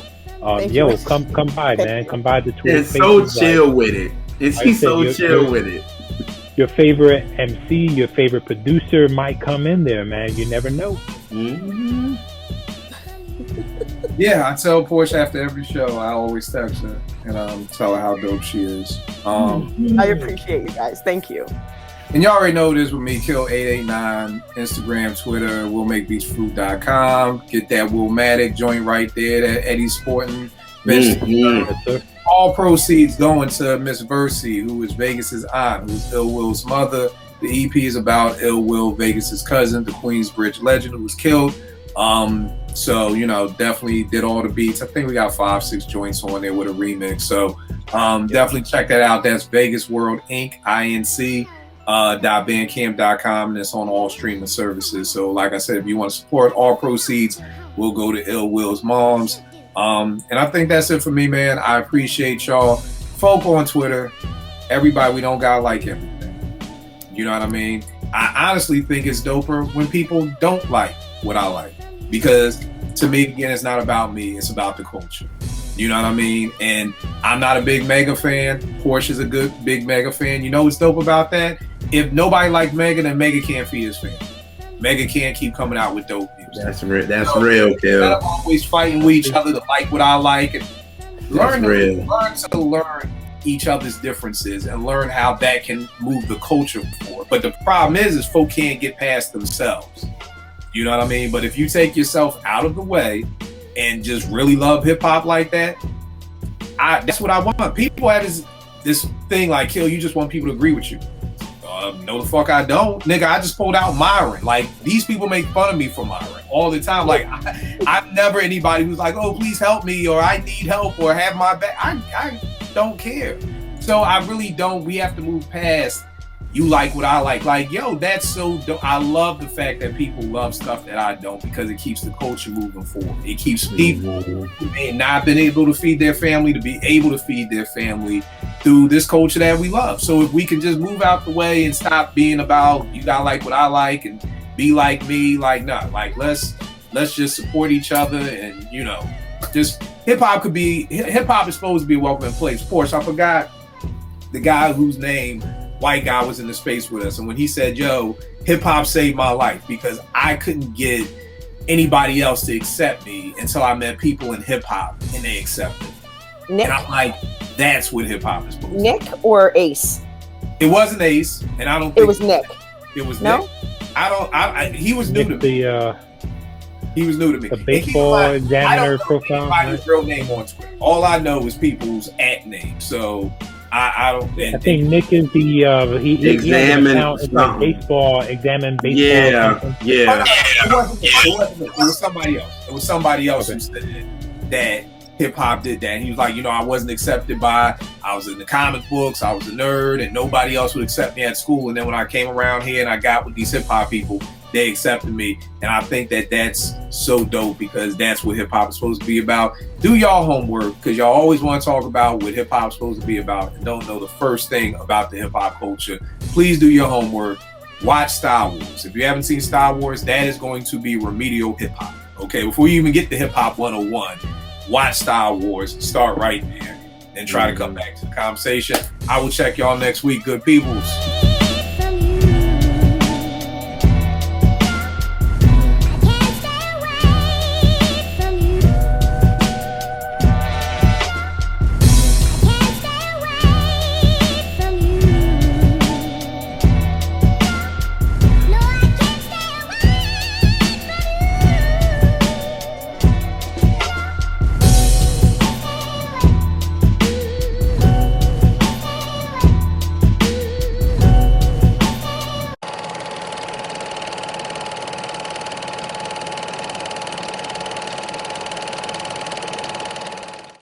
yo, come by, man. Come by the Twitter Space. It's so chill with it. Is he so chill with it? Your favorite MC, your favorite producer might come in there, man. You never know. Mm-hmm. Yeah, I tell Portia after every show, I always text her and tell her how dope she is. I appreciate you guys. Thank you. And y'all already know this with me, Kill889, Instagram, Twitter, willmakebeachfruit.com. Get that Willmatic joint right there, that Eddie Sporting. All proceeds going to Miss Versi, who is Vegas's aunt, who's Ill Will's mother. The EP is about Ill Will, Vegas's cousin, the Queensbridge legend who was killed. So, you know, definitely did all the beats. I think we got 5-6 joints on there with a remix. So definitely check that out. That's Vegas World Inc. Inc. .bandcamp.com, and it's on all streaming services. So like I said, if you want to support, all proceeds will go to Ill Will's mom's. And I think that's it for me, man. I appreciate y'all. Folk on Twitter, everybody, we don't gotta like everything. You know what I mean? I honestly think it's doper when people don't like what I like. Because to me, again, it's not about me, it's about the culture. You know what I mean? And I'm not a big Mega fan. Portia's a good big Mega fan. You know what's dope about that? If nobody likes Mega, then Mega can't feed his family. Mega can't keep coming out with dope music. That's real. That's real, Kill. Instead of always fighting with each other to like what I like, and learn to learn each other's differences and learn how that can move the culture forward. But the problem is folk can't get past themselves. You know what I mean? But if you take yourself out of the way and just really love hip hop like that, that's what I want. People have this thing like, Kill, you just want people to agree with you. No, the fuck I don't. Nigga, I just pulled out M.A.R.S. Like, these people make fun of me for M.A.R.S. all the time. Like, I'm never anybody who's like, oh, please help me, or I need help, or have my back. I don't care. So I really don't. We have to move past you like what I like. Like, yo, that's so dope. I love the fact that people love stuff that I don't, because it keeps the culture moving forward. It keeps people who may not been able to feed their family to be able to feed their family through this culture that we love. So if we can just move out the way and stop being about you gotta like what I like and be like me, like, nah, like let's just support each other and, you know, just hip hop is supposed to be a welcoming place. Of course, I forgot the guy whose name, white guy, was in the space with us, and when he said, "Yo, hip hop saved my life because I couldn't get anybody else to accept me until I met people in hip hop and they accepted." Nick? And I'm like, that's what hip hop is supposed to be. Nick or Ace? It wasn't Ace, and I don't think it was Nick. It was no? Nick. He was new Nick, to me. He was new to me. The baseball examiner profile. I don't know anybody's real name on Twitter. All I know is people's at names. So I don't. I think Nick is the he examined baseball. Yeah. It was somebody else. It was somebody else who said that hip hop did that. He was like, I wasn't accepted I was in the comic books, I was a nerd, and nobody else would accept me at school. And then when I came around here and I got with these hip hop people, they accepted me. And I think that that's so dope because that's what hip hop is supposed to be about. Do y'all homework because y'all always want to talk about what hip hop is supposed to be about and don't know the first thing about the hip hop culture. Please do your homework. Watch Star Wars. If you haven't seen Star Wars, that is going to be remedial hip hop. Okay, before you even get to hip hop 101, watch Star Wars, start right there, and try to come back to the conversation. I will check y'all next week, good peoples.